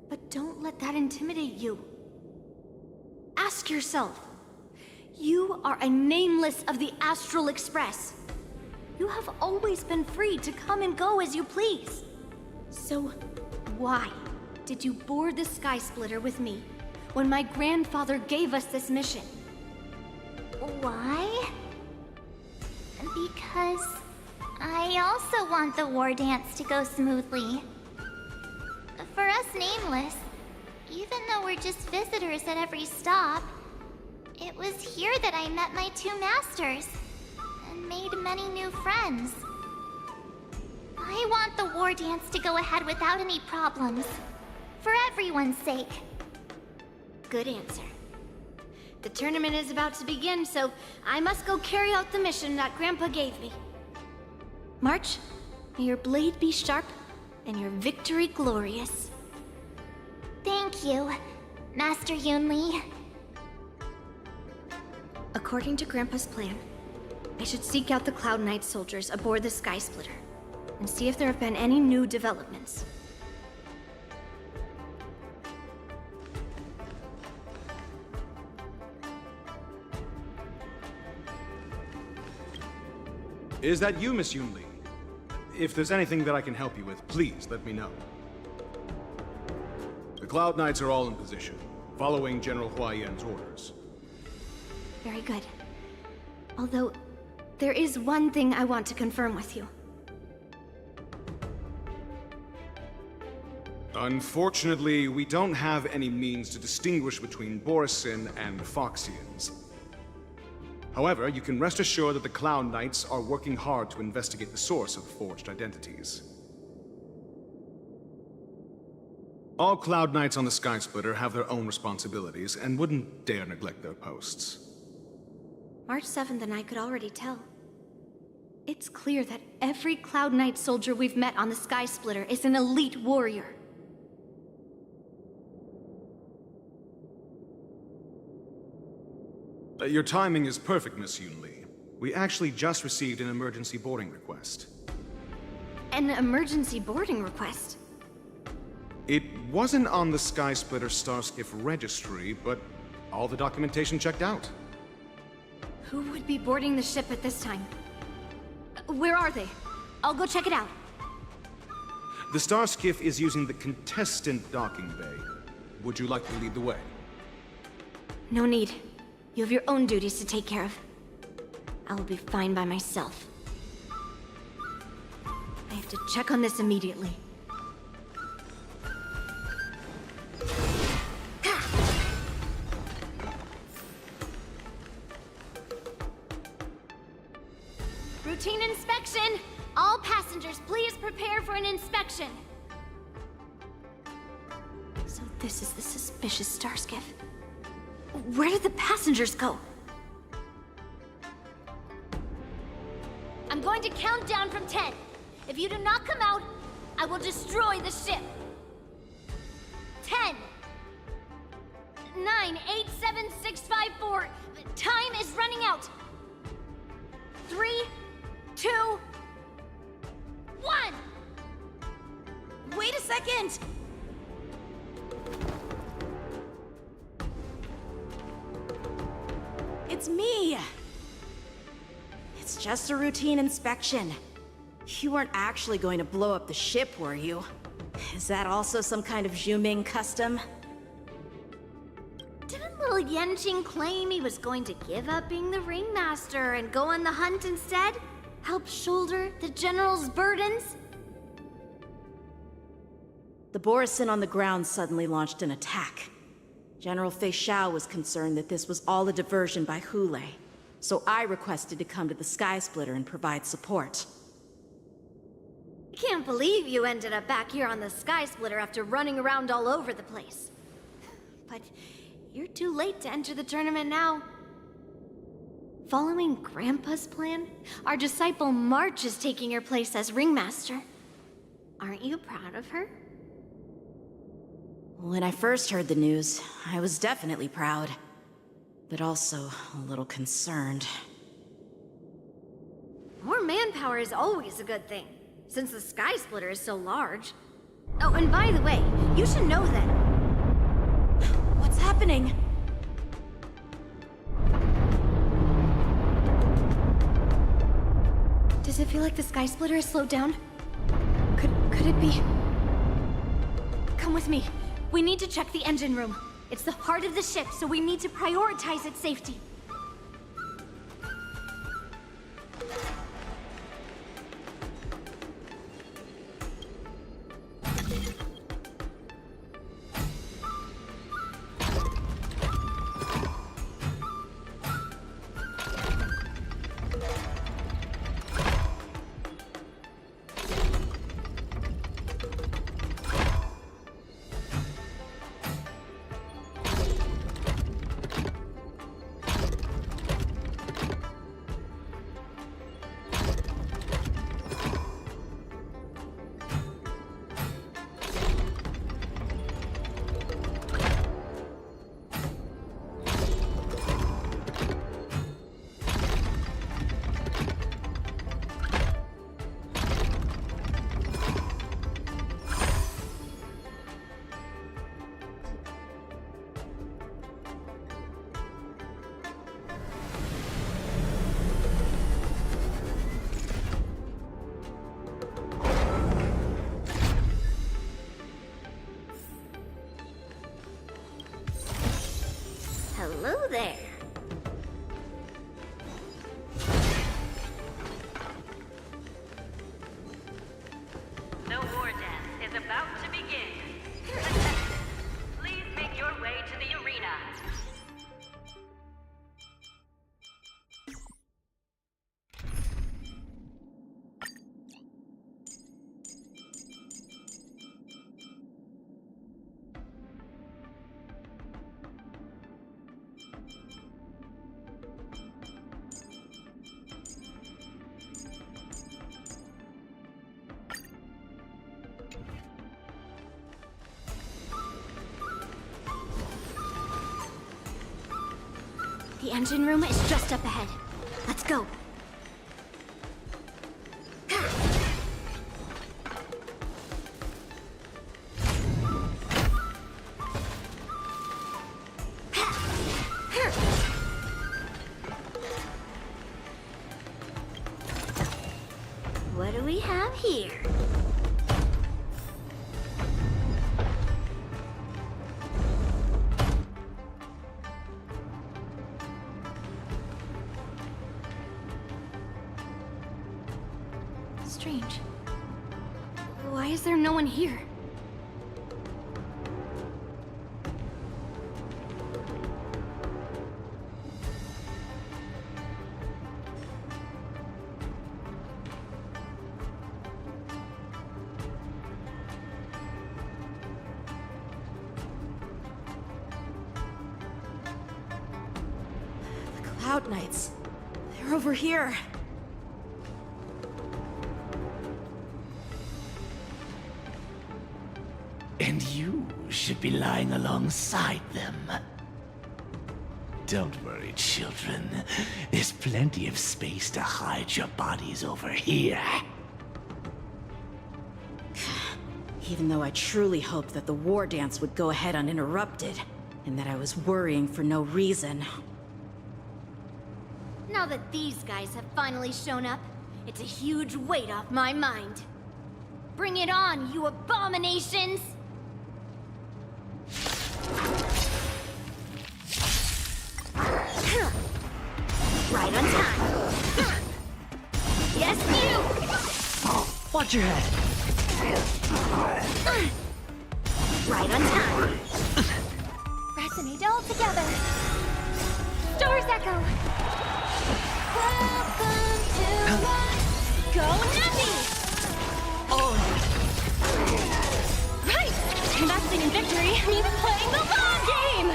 [SPEAKER 10] But don't let that intimidate you. Ask yourself, you are a nameless of the Astral Express. You have always been free to come and go as you please. So why did you board the Sky Splitter with me when my grandfather gave us this mission?
[SPEAKER 11] Why? Because I also want the war dance to go smoothly. For us Nameless, even though we're just visitors at every stop, it was here that I met my two masters and made many new friends. I want the war dance to go ahead without any problems, for everyone's sake.
[SPEAKER 10] Good answer. The tournament is about to begin, so I must go carry out the mission that Grandpa gave me. March, may your blade be sharp and your victory glorious.
[SPEAKER 11] Thank you, Master Yunli.
[SPEAKER 10] According to Grandpa's plan, I should seek out the Cloud Knight soldiers aboard the Sky Splitter and see if there have been any new developments.
[SPEAKER 15] Is that you, Miss Yunli? If there's anything that I can help you with, please let me know. The Cloud Knights are all in position, following General Hua Yan's orders.
[SPEAKER 21] Very good. Although, there is one thing I want to confirm with you.
[SPEAKER 15] Unfortunately, we don't have any means to distinguish between Borisin and Foxians. However, you can rest assured that the Cloud Knights are working hard to investigate the source of the forged identities. All Cloud Knights on the Sky Splitter have their own responsibilities and wouldn't dare neglect their posts.
[SPEAKER 21] March 7th and I could already tell. It's clear that every Cloud Knight soldier we've met on the Sky Splitter is an elite warrior.
[SPEAKER 15] Your timing is perfect, Miss Yunli. We actually just received an emergency boarding request.
[SPEAKER 21] An emergency boarding request?
[SPEAKER 15] It wasn't on the Sky Splitter Starskiff registry, but all the documentation checked out.
[SPEAKER 21] Who would be boarding the ship at this time? Where are they? I'll go check it out.
[SPEAKER 15] The Starskiff is using the contestant docking bay. Would you like to lead the way?
[SPEAKER 21] No need. You have your own duties to take care of. I will be fine by myself. I have to check on this immediately.
[SPEAKER 11] Routine inspection! All passengers, please prepare for an inspection.
[SPEAKER 21] So this is the suspicious Starskiff. Where did the passengers go?
[SPEAKER 11] I'm going to count down from 10. If you do not come out, I will destroy the ship. 10, 9, 8, 7, 6, 5, 4. Time is running out. 3, 2, 1.
[SPEAKER 6] Wait a second! It's me! It's just a routine inspection. You weren't actually going to blow up the ship, were you? Is that also some kind of Zhuming custom?
[SPEAKER 11] Didn't little Yanqing claim he was going to give up being the ringmaster and go on the hunt instead? Help shoulder the general's burdens?
[SPEAKER 6] The Borisin on the ground suddenly launched an attack. General Fei Xiao was concerned that this was all a diversion by Hule, so I requested to come to the Sky Splitter and provide support.
[SPEAKER 11] I can't believe you ended up back here on the Sky Splitter after running around all over the place. But you're too late to enter the tournament now. Following Grandpa's plan, our disciple March is taking your place as ringmaster. Aren't you proud of her?
[SPEAKER 6] When I first heard the news, I was definitely proud, but also a little concerned.
[SPEAKER 11] More manpower is always a good thing, since the Sky Splitter is so large. Oh, and by the way, you should know that...
[SPEAKER 6] What's happening?
[SPEAKER 21] Does it feel like the Sky Splitter is slowed down? Could it be... Come with me. We need to check the engine room. It's the heart of the ship, so we need to prioritize its safety. engine room is just up ahead. Let's go.
[SPEAKER 10] What do we have here?
[SPEAKER 21] Strange. Why is there no one here?
[SPEAKER 6] The Cloud Knights. They're over here.
[SPEAKER 16] And you should be lying alongside them. Don't worry, children. There's plenty of space to hide your bodies over here.
[SPEAKER 6] Even though I truly hoped that the war dance would go ahead uninterrupted, and that I was worrying for no reason.
[SPEAKER 10] Now that these guys have finally shown up, it's a huge weight off my mind. Bring it on, you abominations! Right on time. Yes, you!
[SPEAKER 12] Watch your head.
[SPEAKER 10] Right on time.
[SPEAKER 11] Resonate all together. Stars echo. Welcome to life.
[SPEAKER 10] Go nutty!
[SPEAKER 12] Oh.
[SPEAKER 10] Right! Investing in victory means playing the long game!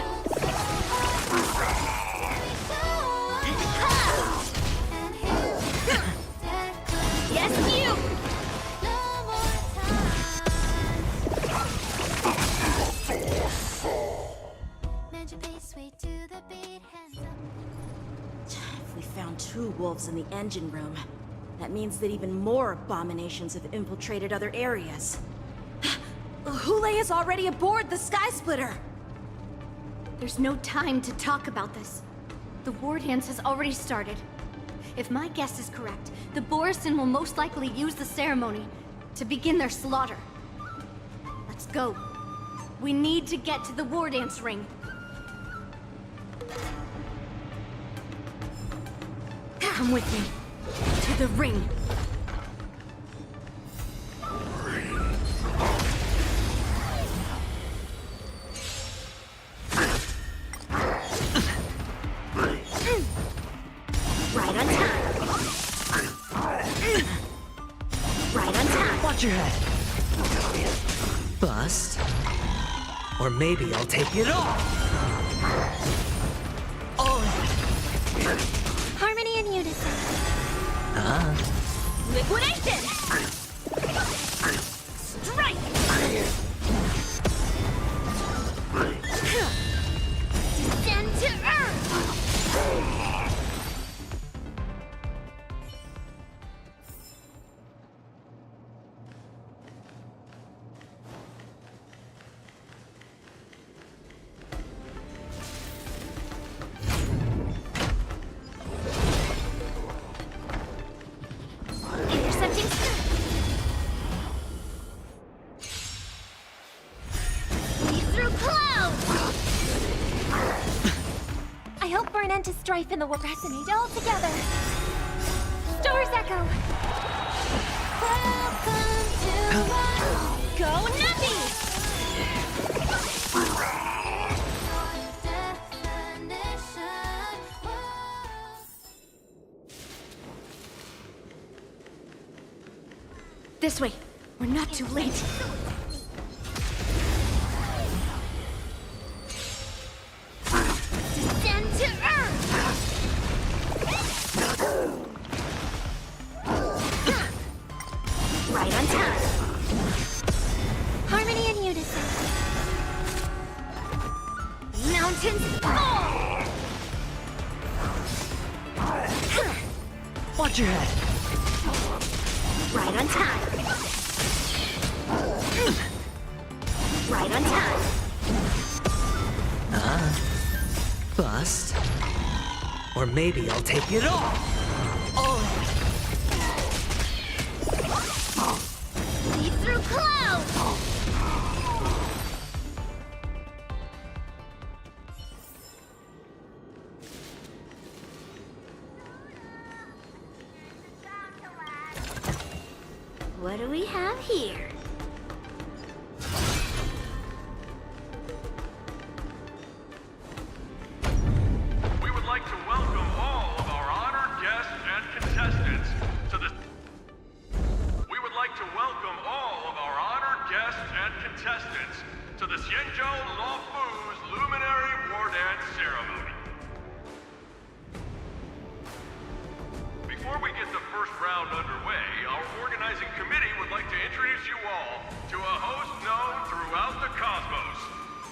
[SPEAKER 10] Yes, you!
[SPEAKER 6] If we found 2 wolves in the engine room, that means that even more abominations have infiltrated other areas. Hule is already aboard the Sky Splitter!
[SPEAKER 21] There's no time to talk about this. The war dance has already started. If my guess is correct, the Borisin will most likely use the ceremony to begin their slaughter. Let's go. We need to get to the war dance ring. Come with me. To the ring.
[SPEAKER 10] Right on time. Right on time.
[SPEAKER 12] Watch your head. Bust. Or maybe I'll take it off. Oh.
[SPEAKER 11] Harmony and unison.
[SPEAKER 10] Liquidation! Strike! Descend to earth! Intercepting lead through clouds!
[SPEAKER 11] I hope for an end to strife in the war. Resonate all together. Stars echo. Welcome to life.
[SPEAKER 10] Go nutty!
[SPEAKER 21] This way. We're not too late.
[SPEAKER 10] Descend to earth! Right on time.
[SPEAKER 11] Harmony and unison.
[SPEAKER 10] Mountains fall!
[SPEAKER 12] Watch your head.
[SPEAKER 11] Right on time. Right on time.
[SPEAKER 12] Bust. Or maybe I'll take it off.
[SPEAKER 11] Lead through clouds! What do we have here?
[SPEAKER 5] We would like to welcome all of our honored guests and contestants to the... We would like to welcome all of our honored guests and contestants to the Xianzhou Luofu's Luminary War Dance Ceremony. Before we get the first round underway, our organizing committee would like to introduce you all to a host known throughout the cosmos,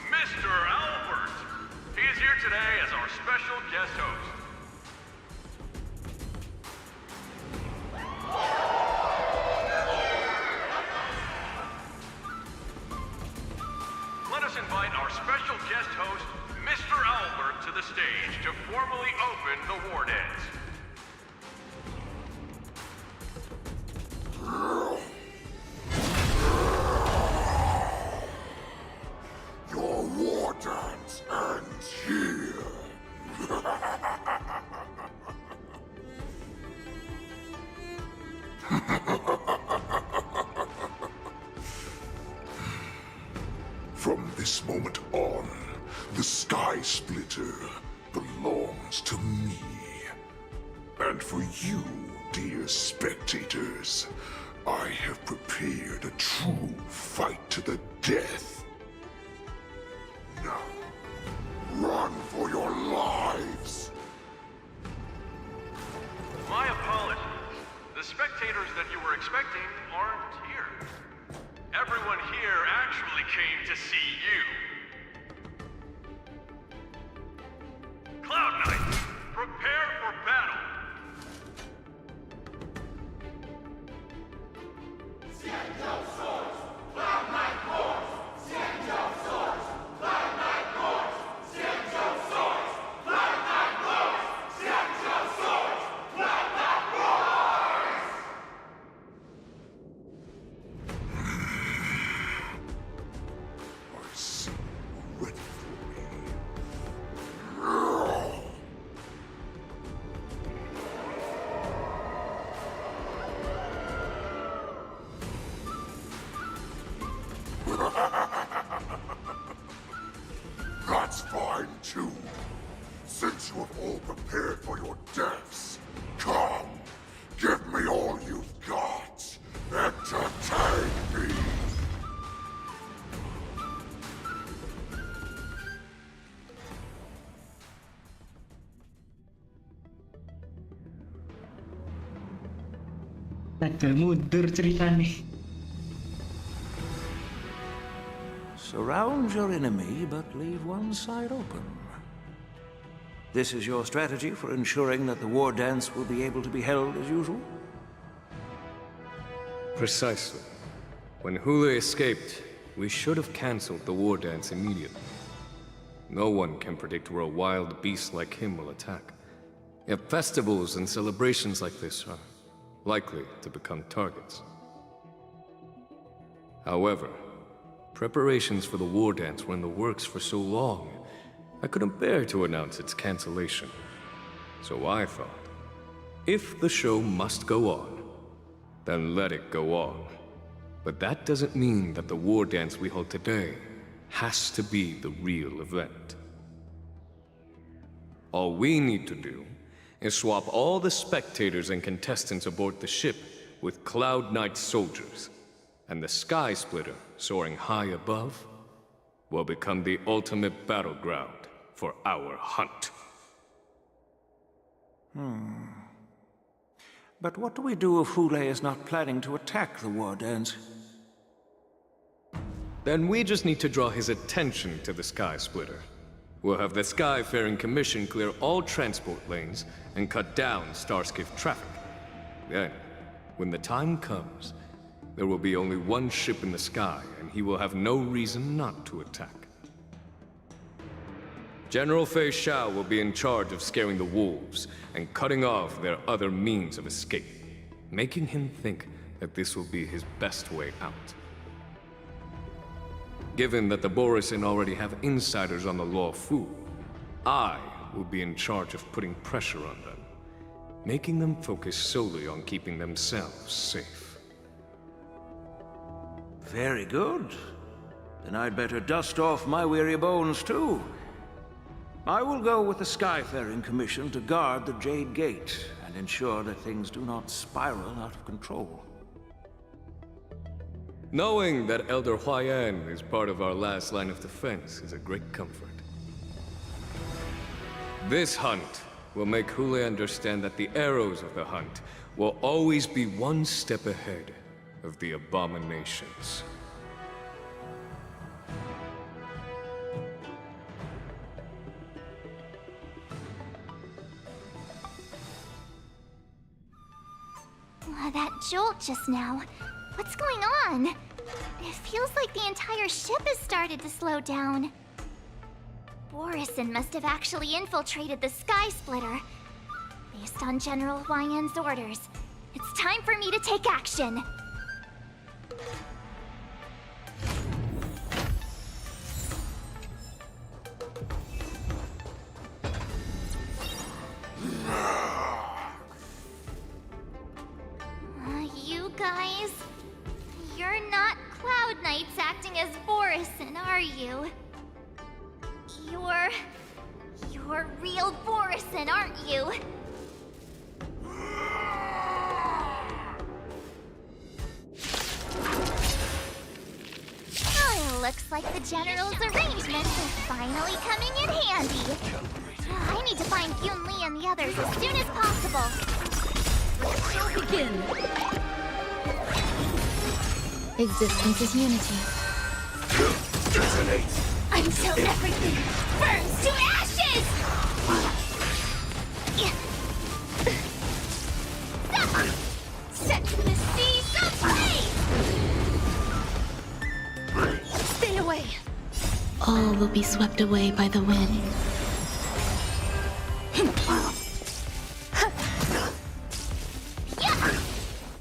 [SPEAKER 5] Mr. Albert. He is here today as our special guest host. Let us invite our special guest host, Mr. Albert, to the stage to formally open the war dance.
[SPEAKER 4] Your war dance ends here. From this moment on, the Sky Splitter belongs to me. And for you, dear spectators, I have prepared a true fight to the death. Now, run for your lives!
[SPEAKER 5] My apologies. The spectators that you were expecting aren't here. Everyone here actually came to see you. Cloud Knight, prepare for battle!
[SPEAKER 4] That's fine too. Since you have all prepared for your deaths, come, give me all you've got. Entertain me.
[SPEAKER 22] Agak mundur ceritanya.
[SPEAKER 23] Surround your enemy, but leave one side open. This is your strategy for ensuring that the war dance will be able to be held as usual?
[SPEAKER 20] Precisely. When Hule escaped, we should have cancelled the war dance immediately. No one can predict where a wild beast like him will attack. Yet festivals and celebrations like this are likely to become targets. However, preparations for the war dance were in the works for so long, I couldn't bear to announce its cancellation. So I thought, if the show must go on, then let it go on. But that doesn't mean that the war dance we hold today has to be the real event. All we need to do is swap all the spectators and contestants aboard the ship with Cloud Knight soldiers, and the Sky Splitter, soaring high above, will become the ultimate battleground for our hunt.
[SPEAKER 23] But what do we do if Hule is not planning to attack the war dance?
[SPEAKER 20] Then we just need to draw his attention to the Sky Splitter. We'll have the Skyfaring Commission clear all transport lanes and cut down Starskiff traffic.
[SPEAKER 2] Then, when the time comes, there will be only one ship in the sky, and he will have no reason not to attack. General Fei Shao will be in charge of scaring the wolves and cutting off their other means of escape, making him think that this will be his best way out. Given that the Borisin already have insiders on the Law Fu, I will be in charge of putting pressure on them, making them focus solely on keeping themselves safe.
[SPEAKER 23] Very good. Then I'd better dust off my weary bones too. I will go with the Skyfaring Commission to guard the Jade Gate and ensure that things do not spiral out of control.
[SPEAKER 2] Knowing that Elder Huayan is part of our last line of defense is a great comfort. This hunt will make Hule understand that the arrows of the hunt will always be one step ahead of the abominations.
[SPEAKER 11] That jolt just now. What's going on? It feels like the entire ship has started to slow down. Borisin must have actually infiltrated the Sky Splitter. Based on General Huayan's orders, it's time for me to take action. You guys, you're not Cloud Knights acting as Borisin, are you? You're real Borisin, aren't you? Oh, looks like the General's arrangements are finally coming in handy. I need to find Yun Li and the others as soon as possible.
[SPEAKER 21] Shall begin. Existence is unity.
[SPEAKER 11] Until everything burns to ashes! Set the seas ablaze!
[SPEAKER 21] Stay away.
[SPEAKER 14] All will be swept away by the wind.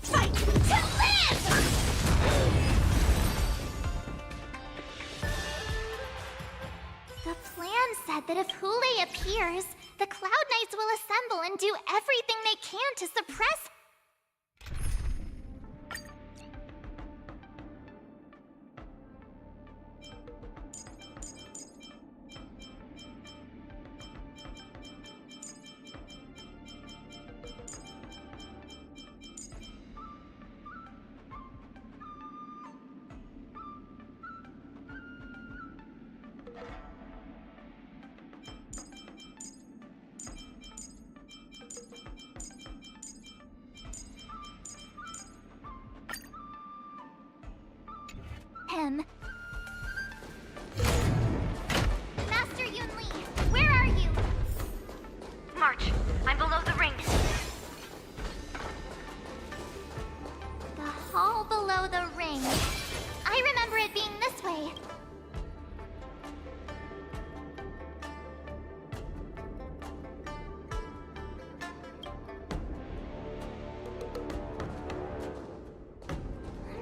[SPEAKER 11] Fight to live! The plan said that if Hule appears, the Cloud Knights will assemble and do everything they can to suppress. Master Yun Li, where are you?
[SPEAKER 21] March. I'm below the ring.
[SPEAKER 11] The hall below the ring. I remember it being this way.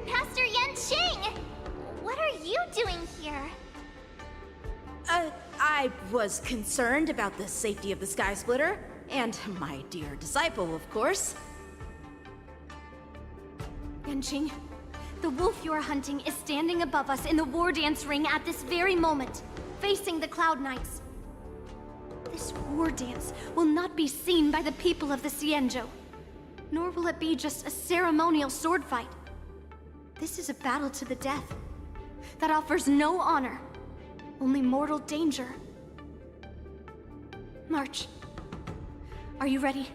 [SPEAKER 11] Master Yanqing! What are you doing here?
[SPEAKER 6] I was concerned about the safety of the Sky Splitter, and my dear disciple, of course.
[SPEAKER 21] Yanqing, the wolf you're hunting is standing above us in the war dance ring at this very moment, facing the Cloud Knights. This war dance will not be seen by the people of the Xianzhou, nor will it be just a ceremonial sword fight. This is a battle to the death that offers no honor, only mortal danger. March, are you ready?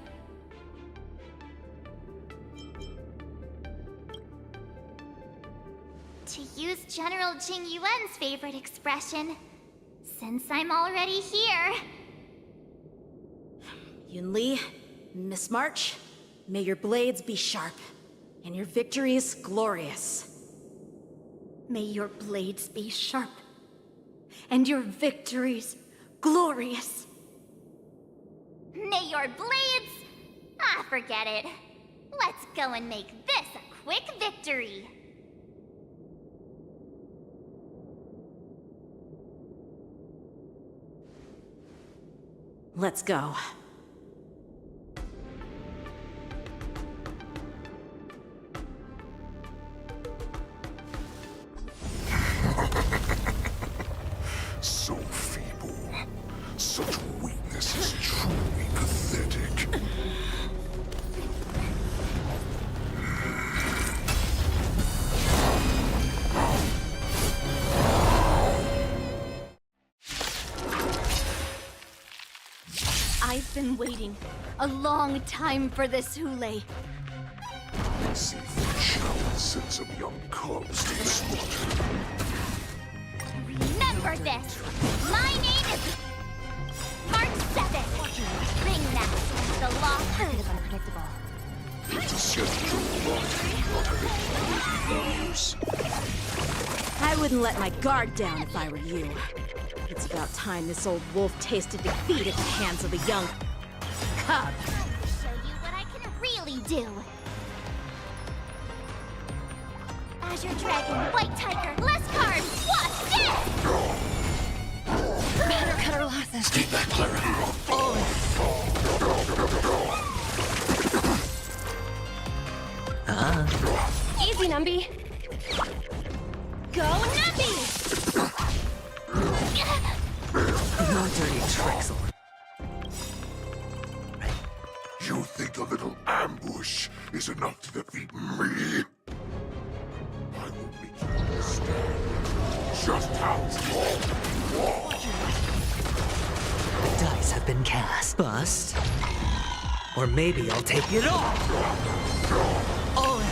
[SPEAKER 11] To use General Jing Yuan's favorite expression, since I'm already here.
[SPEAKER 6] Yun Li, Miss March, May your blades be sharp, and your victories glorious.
[SPEAKER 21] May your blades be sharp, and your victories glorious.
[SPEAKER 11] May your blades... Ah, forget it. Let's go and make this a quick victory.
[SPEAKER 6] Let's go.
[SPEAKER 17] So feeble. Such weakness is truly pathetic.
[SPEAKER 21] I've been waiting a long time for this, Hule.
[SPEAKER 17] See if shall send some young cubs to the slaughter.
[SPEAKER 11] Remember this! My name is... Mark 7! Ringmaster, the law
[SPEAKER 6] Market is unpredictable.
[SPEAKER 17] It's a schedule not having values.
[SPEAKER 6] I wouldn't let my guard down if I were you. It's about time this old wolf tasted defeat at the hands of the young cub.
[SPEAKER 11] I'll show you what I can really do. Azure Dragon, White Tiger, less carbs, watch this!
[SPEAKER 21] Better cut our losses.
[SPEAKER 17] Stay back, Clara.
[SPEAKER 21] Easy, Numby. Go, Numby!
[SPEAKER 12] No dirty tricks.
[SPEAKER 17] You think a little ambush is enough to defeat me? I will make you understand just how strong you are.
[SPEAKER 12] The dice have been cast. Bust. Or maybe I'll take it all. All in.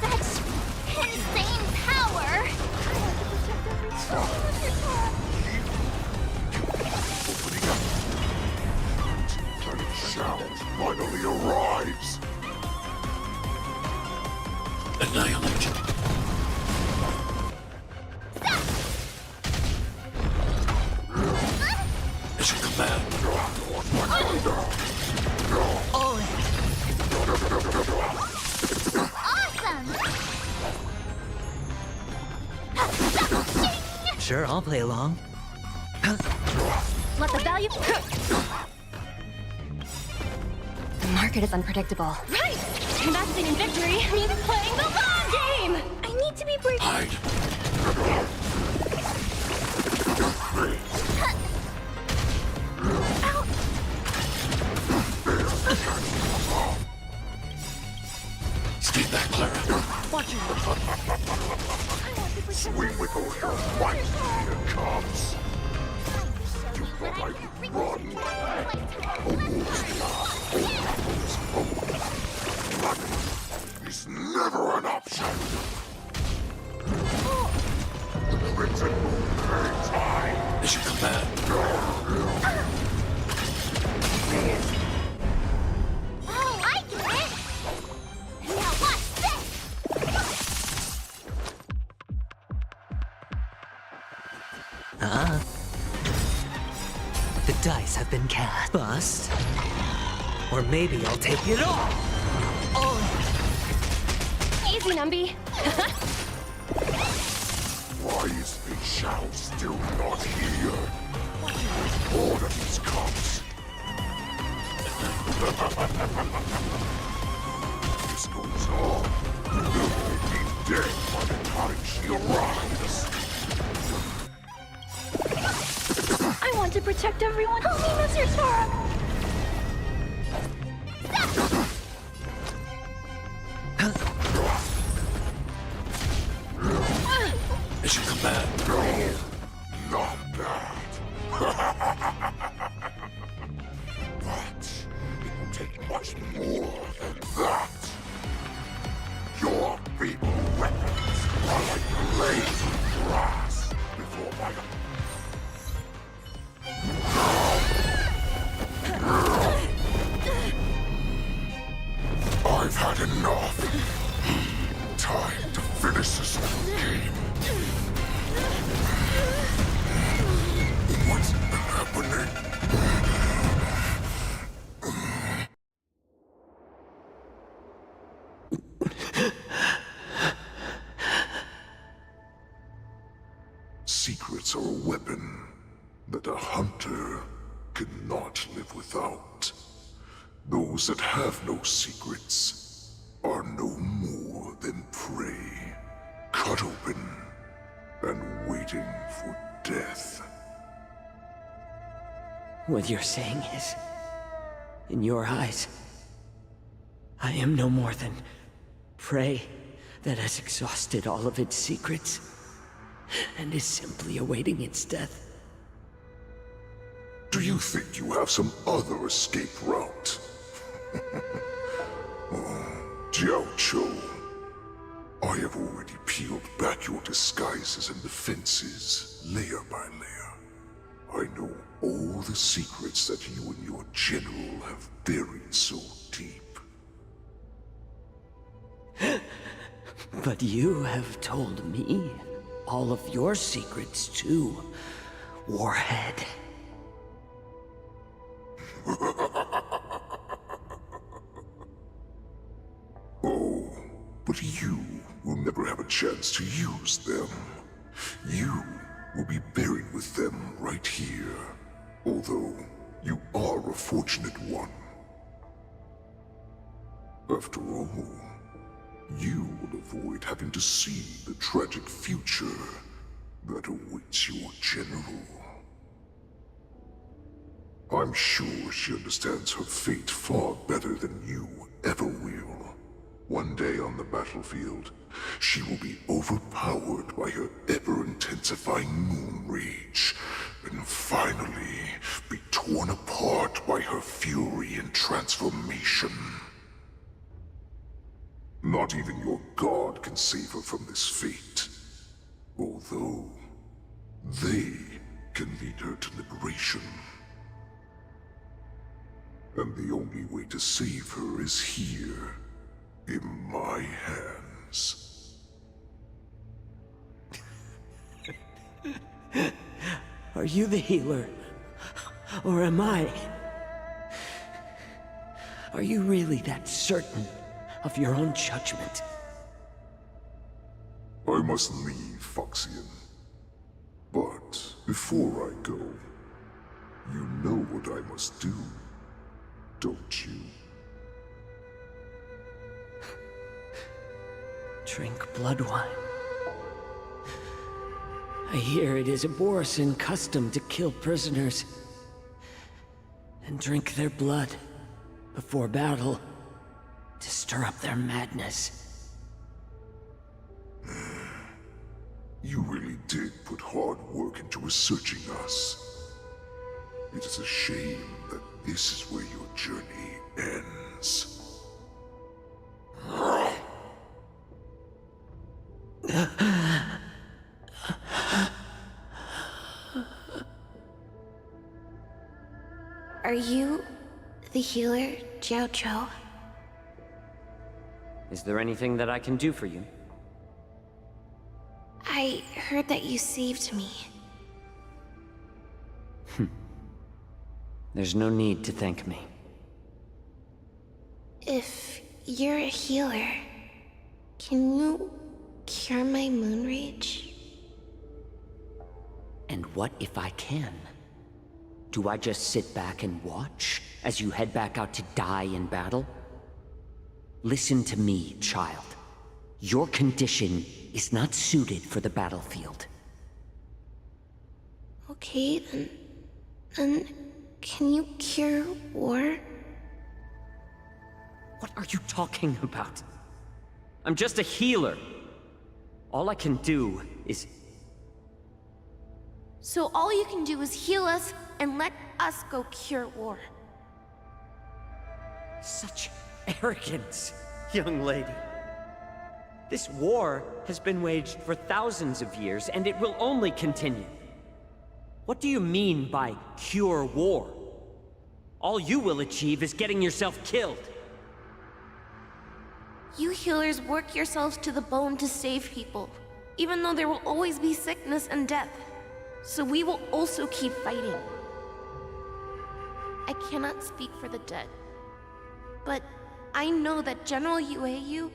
[SPEAKER 11] That's insane power!
[SPEAKER 17] Planet Shout finally arrives. Annihilate. It's your command.
[SPEAKER 12] All in.
[SPEAKER 11] Awesome!
[SPEAKER 12] Sure, I'll play along.
[SPEAKER 21] Let the value... The market is unpredictable. Right! Investing in victory means playing the long game! I need to be brave.
[SPEAKER 17] Hide. Stay back, Clara.
[SPEAKER 21] Watch your...
[SPEAKER 17] Swing with all your might, here comes. You thought I would run? Running is never an option. The Crimson Moon hangs high. Is your command?
[SPEAKER 11] Oh, I get it! Now watch this!
[SPEAKER 12] The dice have been cast. Bust. Or maybe I'll take it all. All in.
[SPEAKER 21] Easy, Numby.
[SPEAKER 17] Why is Big Shao still not here? Order these cops. This goes on. You'll be dead by the time she arrives.
[SPEAKER 21] I want to protect everyone. Help me, Mr. Sora.
[SPEAKER 17] Is your command? Not bad. But it will take much more than that. Your feeble weapons are like blades of grass before my... weapon that a hunter cannot live without. Those that have no secrets are no more than prey, cut open and waiting for death.
[SPEAKER 12] What you're saying is, in your eyes, I am no more than prey that has exhausted all of its secrets and is simply awaiting its death.
[SPEAKER 17] Do you think you have some other escape route? Oh, Jiao Cho, I have already peeled back your disguises and defenses, layer by layer. I know all the secrets that you and your general have buried so deep.
[SPEAKER 12] But you have told me all of your secrets too, Warhead.
[SPEAKER 17] Oh, but you will never have a chance to use them. You will be buried with them right here, although you are a fortunate one. After all, you will avoid having to see the tragic future that awaits your general. I'm sure she understands her fate far better than you ever will. One day on the battlefield, she will be overpowered by her ever-intensifying moon rage, and finally be torn apart by her fury and transformation. Not even your god can save her from this fate, although they can lead her to liberation. And the only way to save her is here, in my hands.
[SPEAKER 12] Are you the healer? Or am I? Are you really that certain of your own judgment?
[SPEAKER 17] I must leave, Foxian. But before I go, you know what I must do, don't you?
[SPEAKER 12] Drink blood wine. I hear it is a Borisin custom to kill prisoners and drink their blood before battle to stir up their madness.
[SPEAKER 17] You really did put hard work into researching us. It is a shame that this is where your journey ends.
[SPEAKER 21] Are you the healer, Jiao Cho?
[SPEAKER 12] Is there anything that I can do for you?
[SPEAKER 21] I heard that you saved me.
[SPEAKER 12] There's no need to thank me.
[SPEAKER 21] If you're a healer, can you cure my moon rage?
[SPEAKER 12] And what if I can? Do I just sit back and watch as you head back out to die in battle? Listen to me, child. Your condition is not suited for the battlefield.
[SPEAKER 21] Okay, then can you cure war?
[SPEAKER 12] What are you talking about? I'm just a healer. All I can do is...
[SPEAKER 21] So all you can do is heal us and let us go cure war.
[SPEAKER 12] Such arrogance, young lady. This war has been waged for thousands of years, and it will only continue. What do you mean by cure war? All you will achieve is getting yourself killed.
[SPEAKER 21] You healers work yourselves to the bone to save people, even though there will always be sickness and death. So we will also keep fighting. I cannot speak for the dead, but I know that General Yueyu,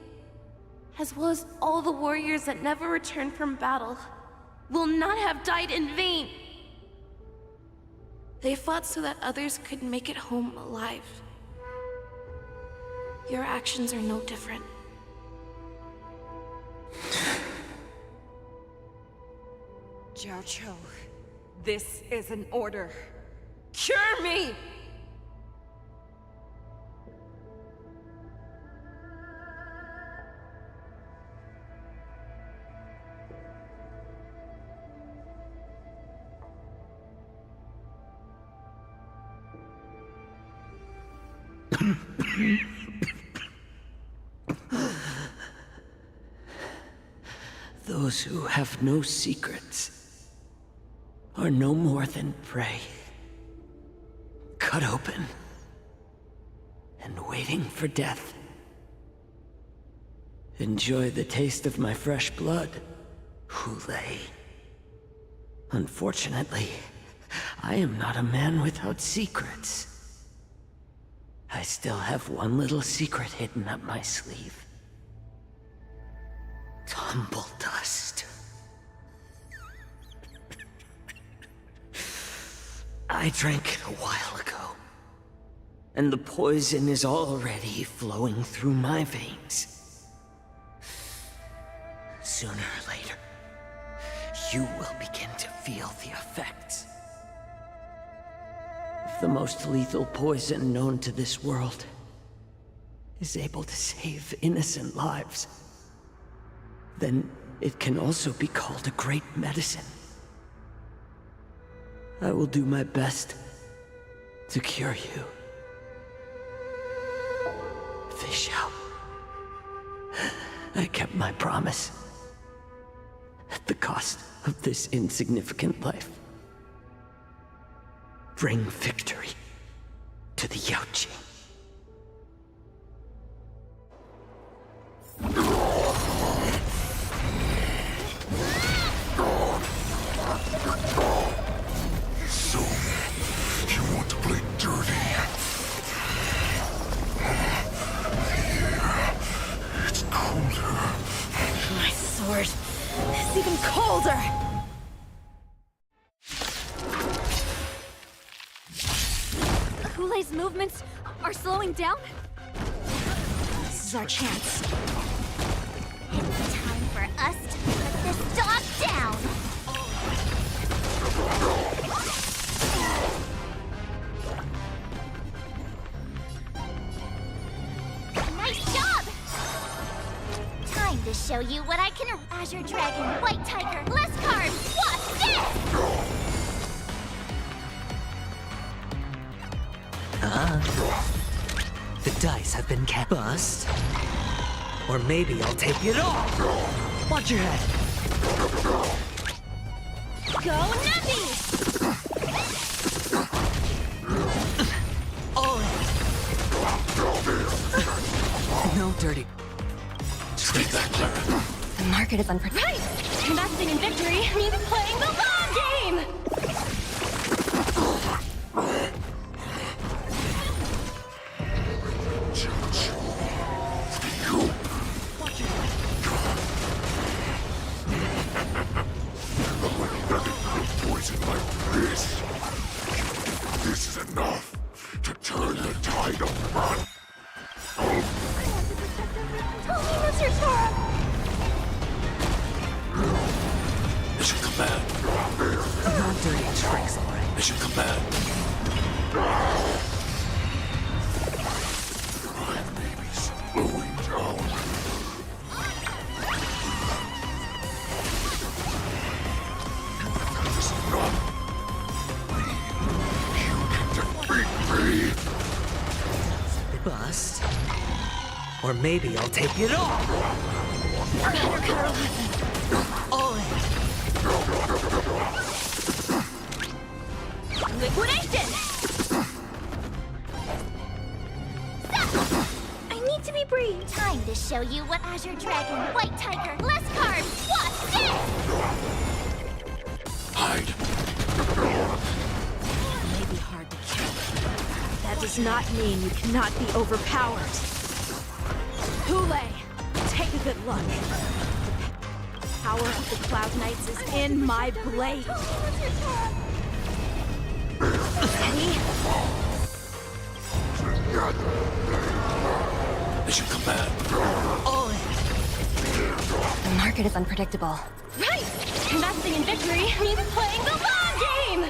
[SPEAKER 21] as well as all the warriors that never returned from battle, will not have died in vain.
[SPEAKER 14] They fought so that others could make it home alive. Your actions are no different.
[SPEAKER 7] Jiao, this is an order. Cure me!
[SPEAKER 12] Those who have no secrets are no more than prey. Cut open and waiting for death. Enjoy the taste of my fresh blood, Hulei. Unfortunately, I am not a man without secrets. I still have one little secret hidden up my sleeve. Tumble dust. I drank it a while ago, and the poison is already flowing through my veins. Sooner or later, you will begin to feel the effects. If the most lethal poison known to this world is able to save innocent lives, then it can also be called a great medicine. I will do my best to cure you. Fish out. I kept my promise. At the cost of this insignificant life. Bring victory to the Yaoqing.
[SPEAKER 4] So, you want to play dirty? Here, it's colder.
[SPEAKER 21] My sword is even colder! Hulei's movements are slowing down? This is our chance.
[SPEAKER 11] It's time for us to put this dog down! Nice job! Time to show you what I can... Azure Dragon, White Tiger, less cards, what's this?
[SPEAKER 12] The dice have been bust. Or maybe I'll take it all. Watch your head.
[SPEAKER 11] Go Navi!
[SPEAKER 12] All in. No dirty.
[SPEAKER 4] Take that, Clara.
[SPEAKER 21] The market is unpredictable. Right! Investing in victory means playing the long game!
[SPEAKER 4] Poison like this. This is enough to turn the tide of blood.
[SPEAKER 11] Tell me, Mr. Sora!
[SPEAKER 4] Mission command.
[SPEAKER 12] No dirty tricks, all right.
[SPEAKER 4] Mission command. I may be slowing down. That is not me. You can defeat me.
[SPEAKER 12] Bust. Or maybe I'll take it all. All in.
[SPEAKER 21] Liquidation!
[SPEAKER 11] Stop! I need to be brief. Time to show you what Azure Dragon, White Tiger, less cards, what's this?
[SPEAKER 4] Hide.
[SPEAKER 6] You may be hard to kill. That does not mean you cannot be overpowered. Hulei, take a good look. The power of the Cloud Knights is in my blade.
[SPEAKER 21] market is unpredictable. Right! Investing in victory means playing the long game!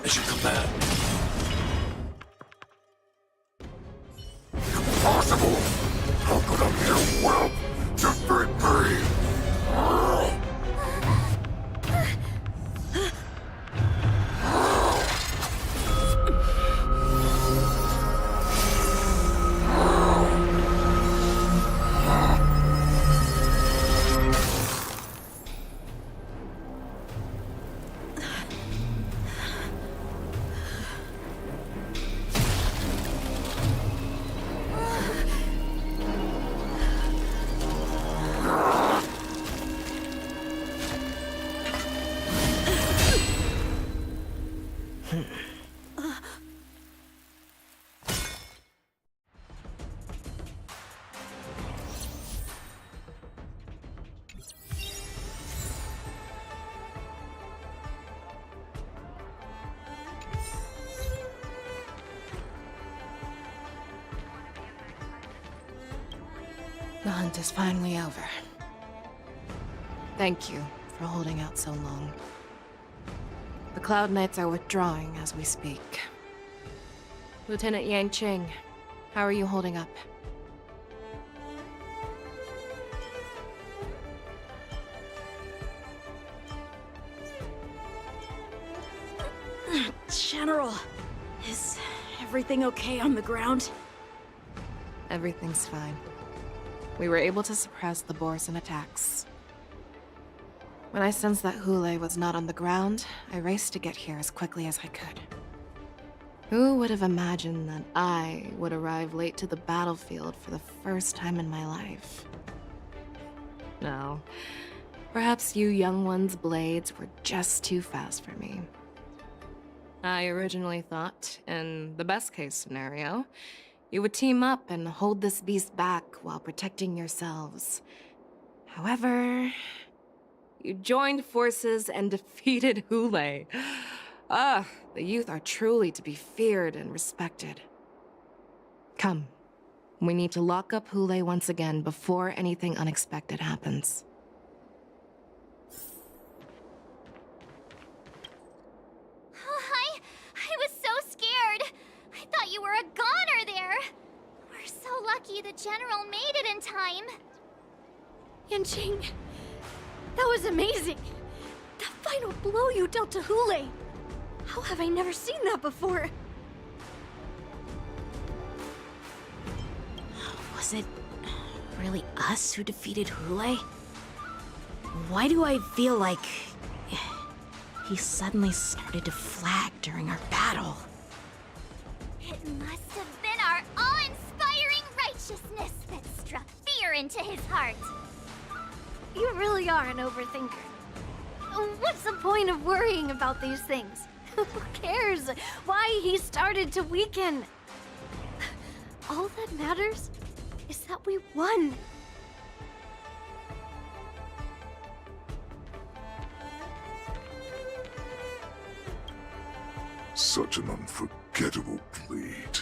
[SPEAKER 4] I should come back. Impossible! How could a mere whelp defeat me?
[SPEAKER 7] The hunt is finally over. Thank you for holding out so long. The Cloud Knights are withdrawing as we speak. Lieutenant Yanqing, how are you holding up?
[SPEAKER 6] General, is everything okay on the ground?
[SPEAKER 7] Everything's fine. We were able to suppress the Borson attacks. When I sensed that Hule was not on the ground, I raced to get here as quickly as I could. Who would have imagined that I would arrive late to the battlefield for the first time in my life? No. Perhaps you young ones' blades were just too fast for me. I originally thought, in the best-case scenario, you would team up and hold this beast back while protecting yourselves. However, you joined forces and defeated Hule. Ah, the youth are truly to be feared and respected. Come, we need to lock up Hule once again before anything unexpected happens.
[SPEAKER 11] I was so scared. I thought you were a goner there. We're so lucky the General made it in time.
[SPEAKER 21] Yanqing, that was amazing. The final blow you dealt to Hule. How have I never seen that before?
[SPEAKER 6] Was it really us who defeated Hule? Why do I feel like he suddenly started to flag during our battle?
[SPEAKER 11] It must have been our awe-inspiring righteousness that struck fear into his heart.
[SPEAKER 21] You really are an overthinker. What's the point of worrying about these things? Who cares why he started to weaken? All that matters is that we won.
[SPEAKER 4] Such an unforgettable blade.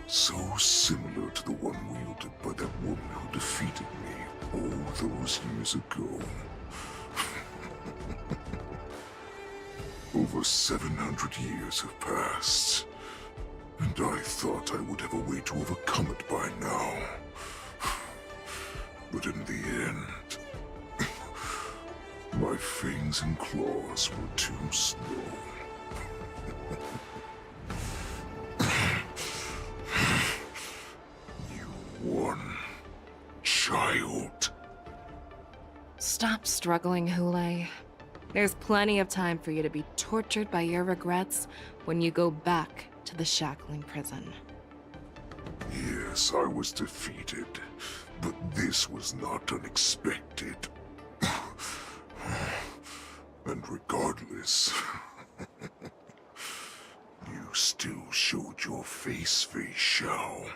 [SPEAKER 4] So similar to the one wielded by that woman who defeated me all those years ago. Over 700 years have passed, and I thought I would have a way to overcome it by now. But in the end, my fangs and claws were too slow. You won, child.
[SPEAKER 7] Stop struggling, Hule. There's plenty of time for you to be tortured by your regrets when you go back to the shackling prison.
[SPEAKER 4] Yes, I was defeated, but this was not unexpected. And regardless, you still showed your face, Fei Xiao.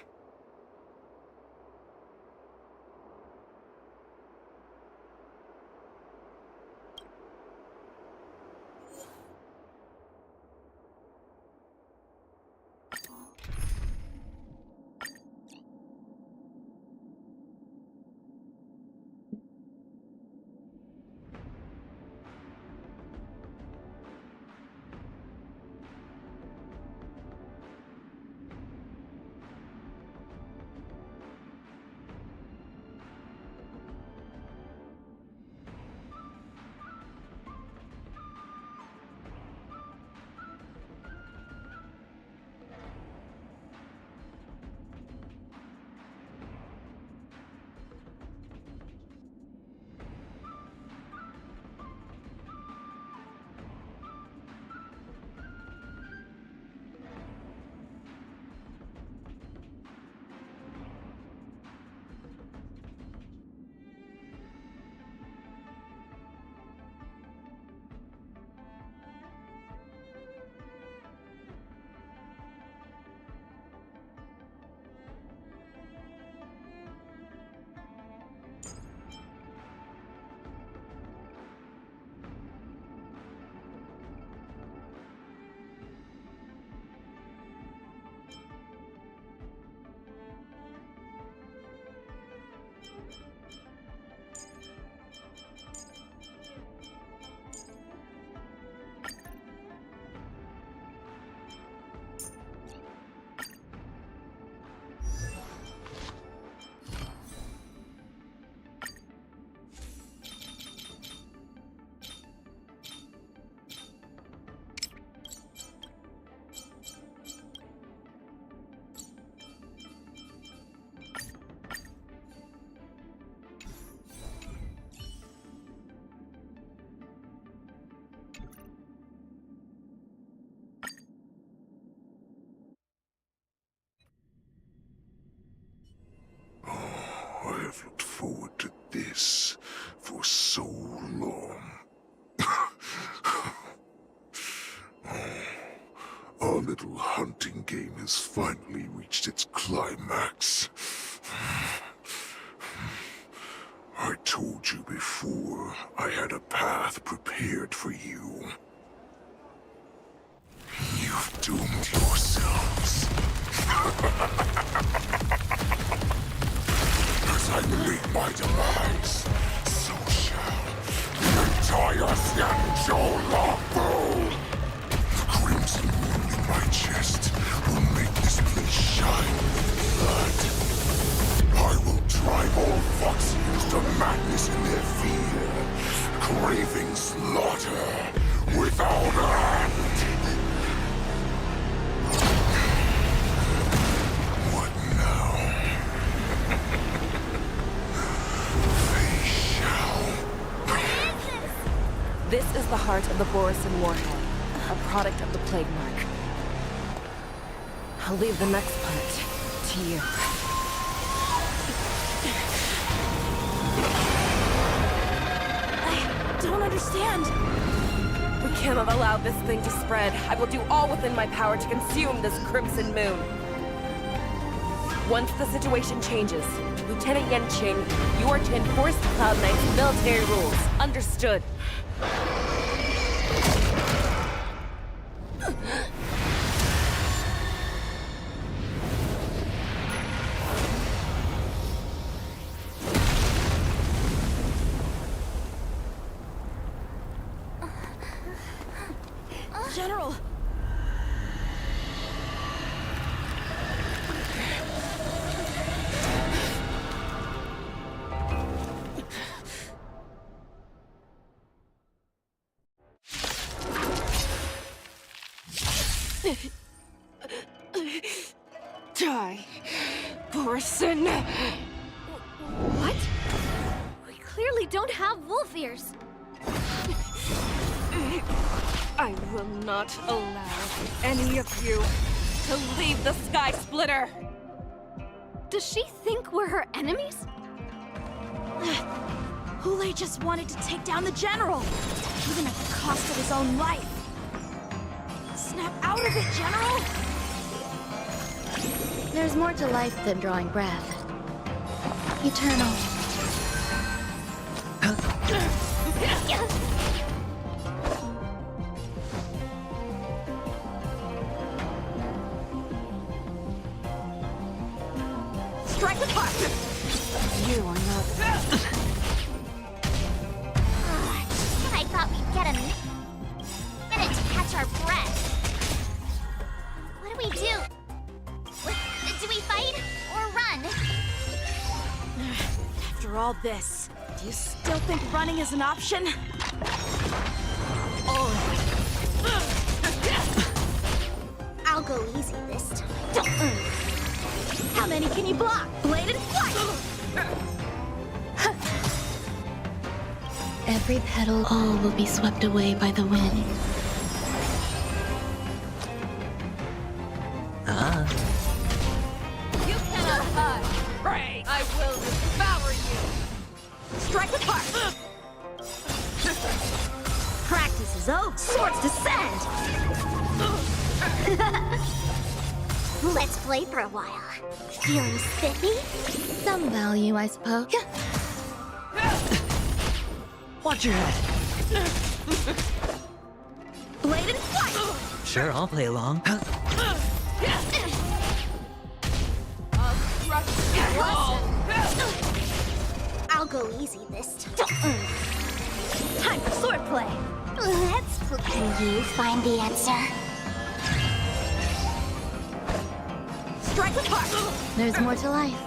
[SPEAKER 17] Our little hunting game has finally reached its climax. I told you before, I had a path prepared for you. You've doomed yourselves. As I meet my demise, so shall the entire Xianzhou Longbow. The crimson wound in my chest will make this place shine with blood. I will drive all Foxians to madness in their fear, craving slaughter without end. What now? They shall.
[SPEAKER 7] This is the heart of the Borisin warhead, a product of the plague mark. I'll leave the next part to you.
[SPEAKER 6] I don't understand.
[SPEAKER 7] We cannot allow this thing to spread. I will do all within my power to consume this Crimson Moon. Once the situation changes, Lieutenant Yanqing, you are to enforce the Cloud Knight's military rules. Understood.
[SPEAKER 6] General!
[SPEAKER 18] Die, Borisin.
[SPEAKER 21] What? We clearly don't have wolf ears.
[SPEAKER 18] I will not allow any of you to leave the Sky Splitter.
[SPEAKER 21] Does she think we're her enemies?
[SPEAKER 6] Hule just wanted to take down the General, even at the cost of his own life. Snap out of it, General!
[SPEAKER 14] There's more to life than drawing breath. Eternal.
[SPEAKER 6] Strike apart!
[SPEAKER 18] You are not...
[SPEAKER 11] I thought we'd get a minute to catch our breath. What do we do? Do we fight or run?
[SPEAKER 6] After all this, do you still think running is an option?
[SPEAKER 11] I'll go easy this time.
[SPEAKER 6] How many can you block? Blade and flight!
[SPEAKER 14] Every petal, all will be swept away by the wind.
[SPEAKER 7] You cannot hide! Pray! I will devour you!
[SPEAKER 6] Strike apart! Practice is over. Swords descend!
[SPEAKER 11] Let's play for a while. Feeling spiffy?
[SPEAKER 14] Some value, I suppose.
[SPEAKER 8] Watch your head.
[SPEAKER 6] Blade and flight!
[SPEAKER 8] Sure, I'll play along.
[SPEAKER 7] I'll crush you all!
[SPEAKER 11] I'll go easy this time.
[SPEAKER 6] Time for swordplay!
[SPEAKER 11] Let's play. Can you find the answer?
[SPEAKER 6] Strike apart!
[SPEAKER 14] There's more to life.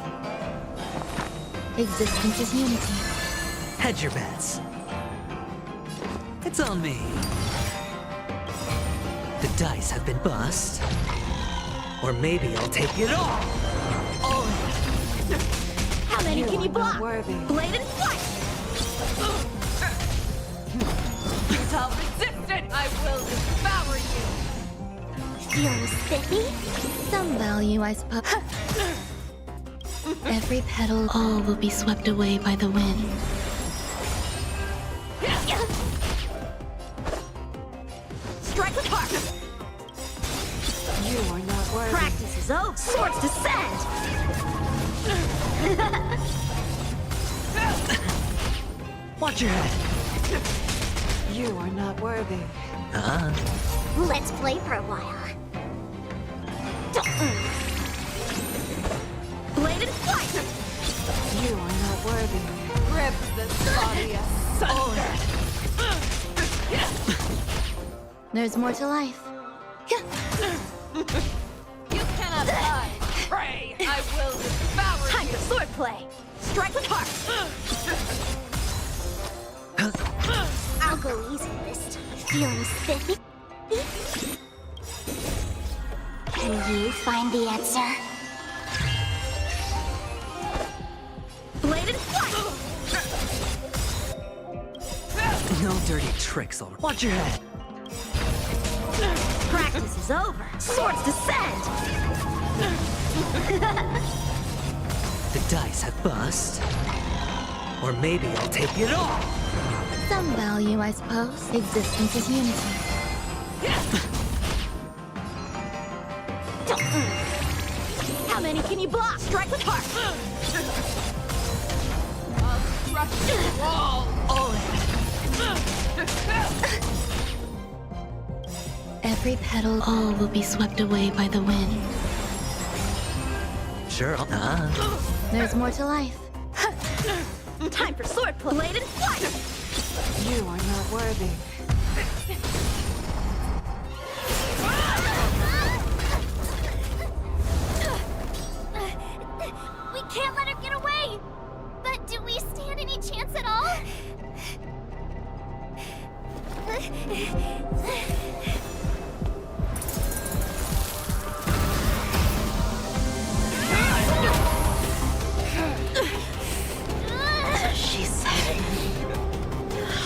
[SPEAKER 14] Existence is unity.
[SPEAKER 8] Hedge your bets. It's on me. The dice have been bust. Or maybe I'll take it all.
[SPEAKER 6] How many can you block?
[SPEAKER 7] Worthy.
[SPEAKER 6] Blade and flight!
[SPEAKER 7] Without resistance, I will devour you!
[SPEAKER 11] Feeling spiffy?
[SPEAKER 14] Some value, I suppose. Every petal, all will be swept away by the wind.
[SPEAKER 6] Strike apart!
[SPEAKER 7] You are not worthy.
[SPEAKER 6] Practice is over. Swords descend!
[SPEAKER 8] Watch your head.
[SPEAKER 7] You are not worthy.
[SPEAKER 11] Let's play for a while.
[SPEAKER 6] Bladed fight!
[SPEAKER 7] You are not worthy. Rip this body asunder.
[SPEAKER 11] There's more to life.
[SPEAKER 7] You cannot hide. Pray, I will devour
[SPEAKER 6] Time
[SPEAKER 7] you.
[SPEAKER 6] for swordplay! Strike with heart!
[SPEAKER 11] I'll go easy this time. Feeling spiffy? Can you find the answer?
[SPEAKER 6] Bladed fight!
[SPEAKER 8] No dirty tricks, all right. Watch your head.
[SPEAKER 6] Practice is over. Swords descend!
[SPEAKER 8] The dice have bust. Or maybe I'll take it all.
[SPEAKER 11] Some value, I suppose. Existence is unity.
[SPEAKER 6] How many can you block? Strike with heart!
[SPEAKER 7] I'll crush you all.
[SPEAKER 8] All in.
[SPEAKER 14] Every petal, all will be swept away by the wind.
[SPEAKER 8] Sure.
[SPEAKER 11] There's more to life.
[SPEAKER 6] Time for swordplay! Bladed fight!
[SPEAKER 7] You are not worthy.
[SPEAKER 11] We can't let her get away! But do we stand any chance at all?
[SPEAKER 6] She said,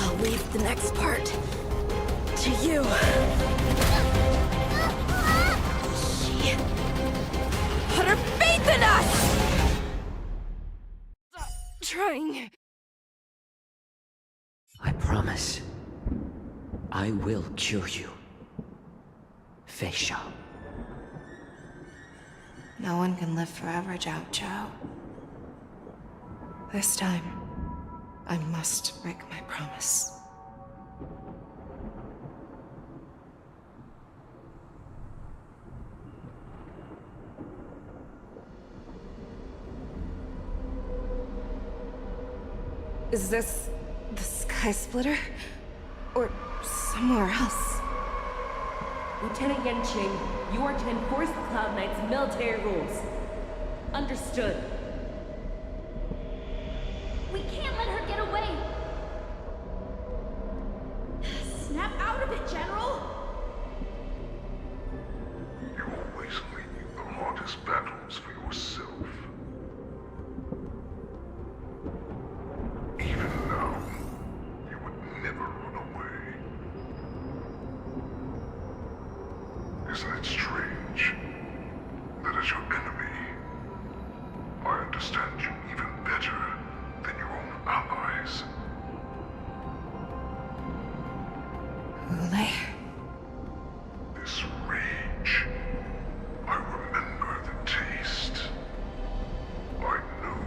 [SPEAKER 6] I'll leave the next part to you. She put her faith in us!
[SPEAKER 7] Trying.
[SPEAKER 12] I promise. I will cure you. Fei Shao.
[SPEAKER 7] No one can live forever, Zhao Zhao. This time, I must break my promise. Is this the Sky Splitter? Or somewhere else?
[SPEAKER 3] Lieutenant Yanqing, you are to enforce the Cloud Knight's military rules. Understood.
[SPEAKER 11] We can't let her get away!
[SPEAKER 6] Snap out of it, General!
[SPEAKER 17] You always leave the hardest battles for yourself. Even now, you would never run away. Isn't it strange that as your enemy, I understand you even better than your own allies?
[SPEAKER 7] Hule?
[SPEAKER 17] This rage, I remember the taste. I know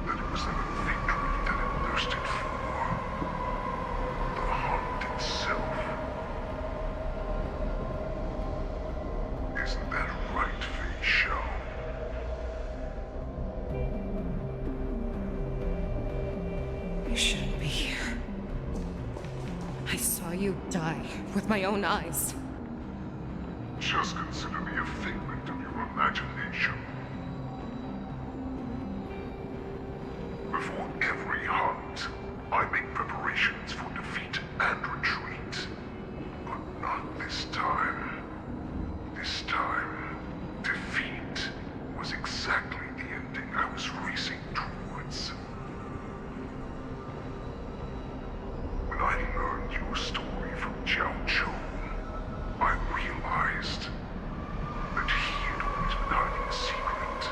[SPEAKER 17] that it was the victory that it thirsted for. The hunt itself. Isn't that right, Fei Shao?
[SPEAKER 7] You shouldn't be here. I saw you die with my own eyes.
[SPEAKER 17] Just consider me a figment of your imagination. Before every hunt, I make preparations for defeat and retreat. But not this time. This time, defeat was exactly the ending I was racing towards. When I learned your story from Zhao Zhou, I realized that he had always been hiding a secret,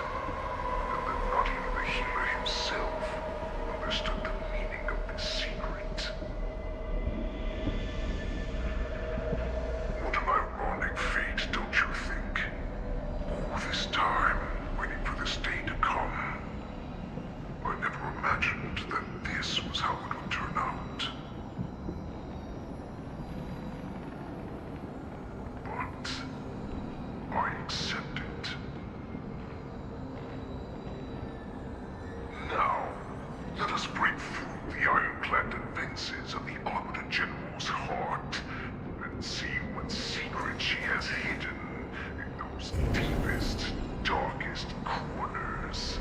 [SPEAKER 17] and that not even the healer himself understood the meaning of this secret. What an ironic fate, don't you think?
[SPEAKER 4] and see what secret she has hidden in those deepest, darkest corners.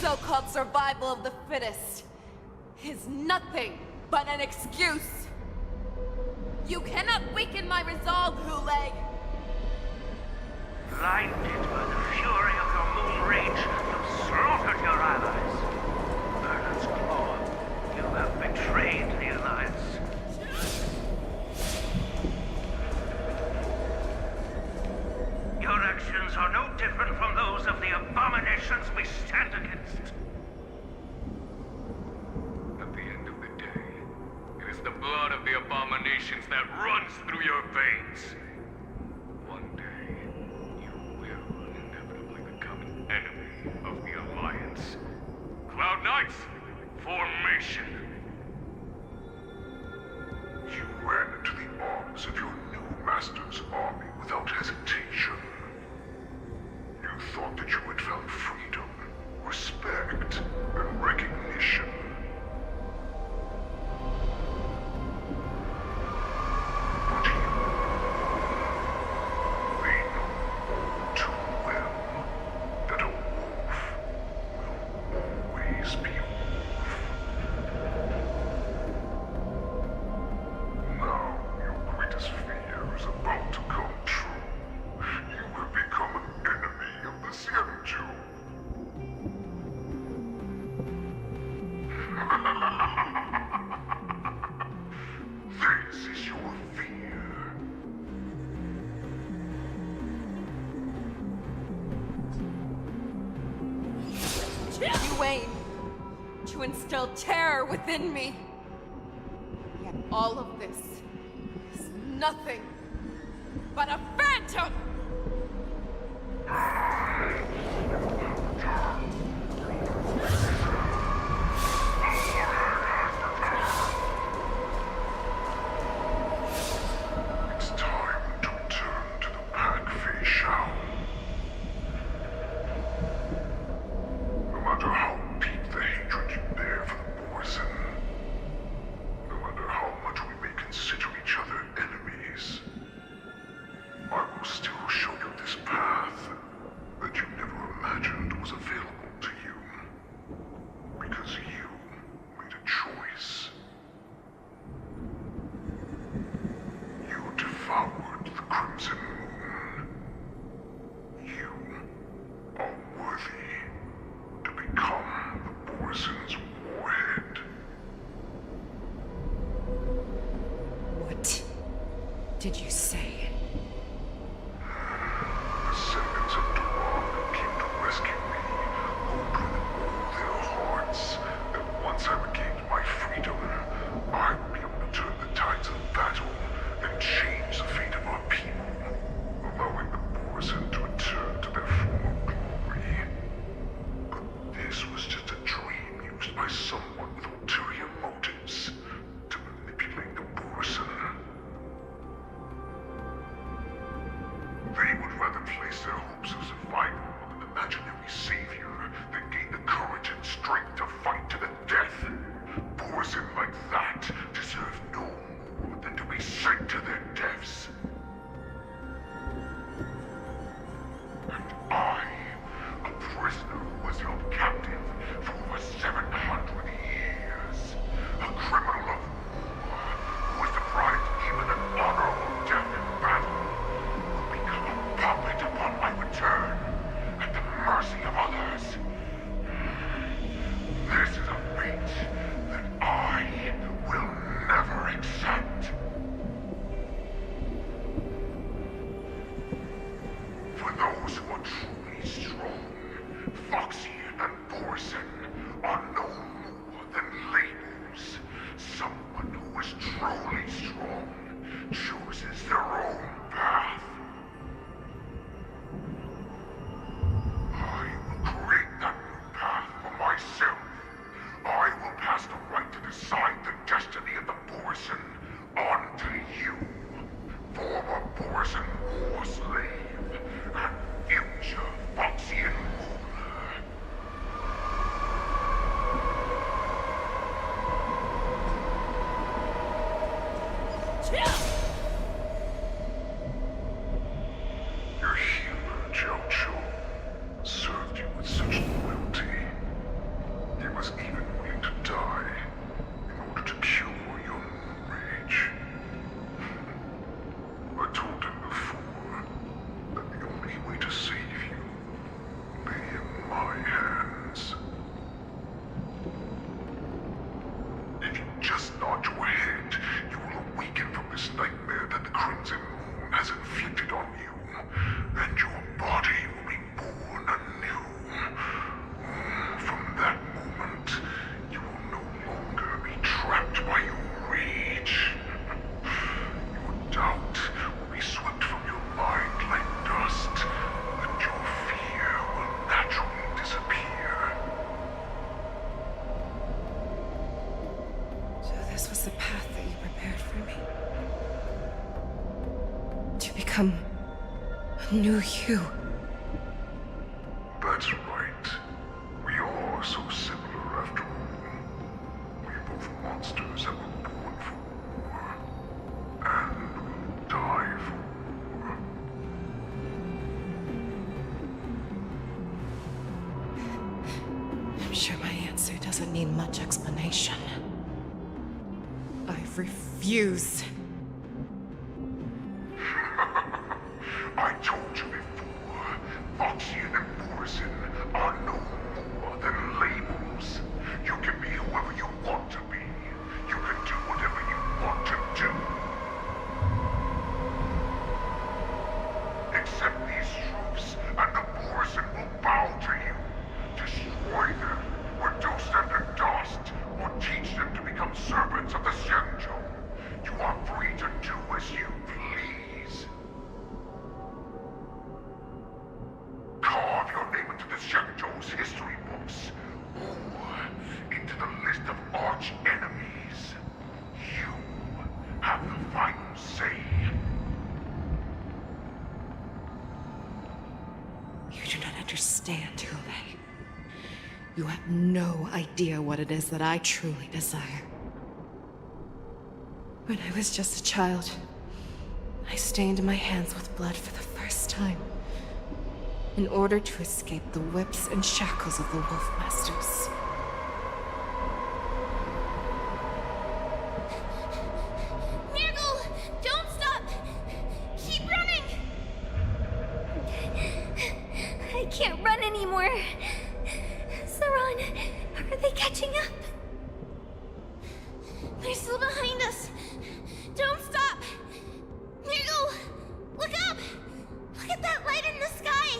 [SPEAKER 18] So-called survival of the fittest is nothing but an excuse. You cannot weaken my resolve, Hule.
[SPEAKER 1] Blinded by the fury of your moon rage, you slaughtered your allies. Merlin's Claw, you have betrayed the Alliance. Your actions are no different from those of the abominations we stand against.
[SPEAKER 2] At the end of the day, it is the blood of the abominations that runs through your veins. One day, you will inevitably become an enemy of the Alliance. Cloud Knights, formation!
[SPEAKER 4] You ran into the arms of your new master's army without hesitation. You thought that you had found freedom, respect, and recognition. But you... they know too well that a wolf will always be a wolf. Now your greatest fear is about to come true. You have become an enemy of the Xianzhou. This is your fear.
[SPEAKER 18] You aim to instill terror within me. Yet all of this is nothing but a phantom!
[SPEAKER 4] It's time to return to the Pack Fei Shao. No matter how deep the hatred you bear for the Borson, no matter how much we may consider each other enemies, I will still show you this path that you never imagined was available to you. Because you made a choice. You devoured the Crimson Moon. You are worthy to become the Borson's warhead.
[SPEAKER 13] What did you say?
[SPEAKER 4] place their hopes of survival on an imaginary savior that gained the courage and strength to fight to the death. Borzin like that deserve no more than to be sent to their deaths. And I, a prisoner who was held captive for over 700 years, a criminal of war who was deprived even an honorable death in battle, will become a puppet upon my return, at the mercy of others. This is a fate that I will never accept. For those who are truly strong, Foxy and Borzin are no more than labels. Someone who is truly strong chooses their own path. I will create that new path for myself. I will pass the right to decide the destiny of the Borzin on to you, former Borzin war slave and future Foxian ruler. Your healer, Jojo, served you with such loyalty. He was even willing to die in order to cure your rage. I told him before that the only way to save you lay in my hands. If you just nod your head, you will awaken from this nightmare that the Crimson Moon has inflicted on you, and your body will be born anew. From that moment, you will no longer be trapped by your rage. Your doubt will be swept from your mind like dust, and your fear will naturally disappear.
[SPEAKER 18] So this was the path that you prepared for me. To become a new you.
[SPEAKER 4] That's right. We all are so similar after all. We are both monsters that were born for war, and will die for war.
[SPEAKER 18] I'm sure my answer doesn't need much explanation. I refuse.
[SPEAKER 4] I told you before, Foxian and Borzin are no more than labels. You can be whoever you want to be. You can do whatever you want to do. Accept these truths, and the Borzin will bow to you. Destroy them, reduce them to dust, or teach them to become servants of the Xianzhou. You are free to do as you please. Carve your name into the Xianzhou's history books, or into the list of arch enemies. You have the final say.
[SPEAKER 18] You do not understand, Hule. You have no idea what it is that I truly desire. When I was just a child, I stained my hands with blood for the first time, in order to escape the whips and shackles of the Wolf Masters.
[SPEAKER 11] Nirgal! Don't stop! Keep running! I can't run anymore. Saran, are they catching up? They're still behind us. Don't stop! Nirgal! Look up! Look at that light in the sky!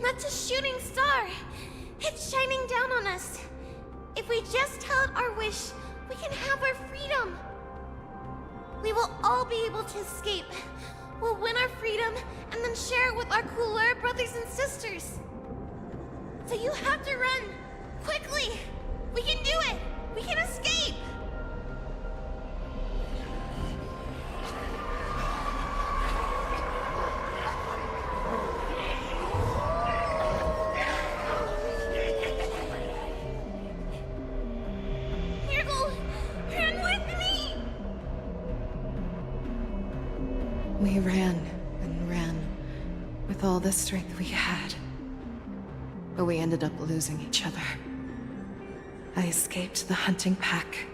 [SPEAKER 11] That's a shooting star. It's shining down on us. If we just tell it our wish, we can have our freedom. We will all be able to escape. We'll win our freedom and then share it with our cooler brothers and sisters. So you have to run. Quickly! We can do it! We can escape!
[SPEAKER 18] ran and ran with all the strength we had. But we ended up losing each other. I escaped the hunting pack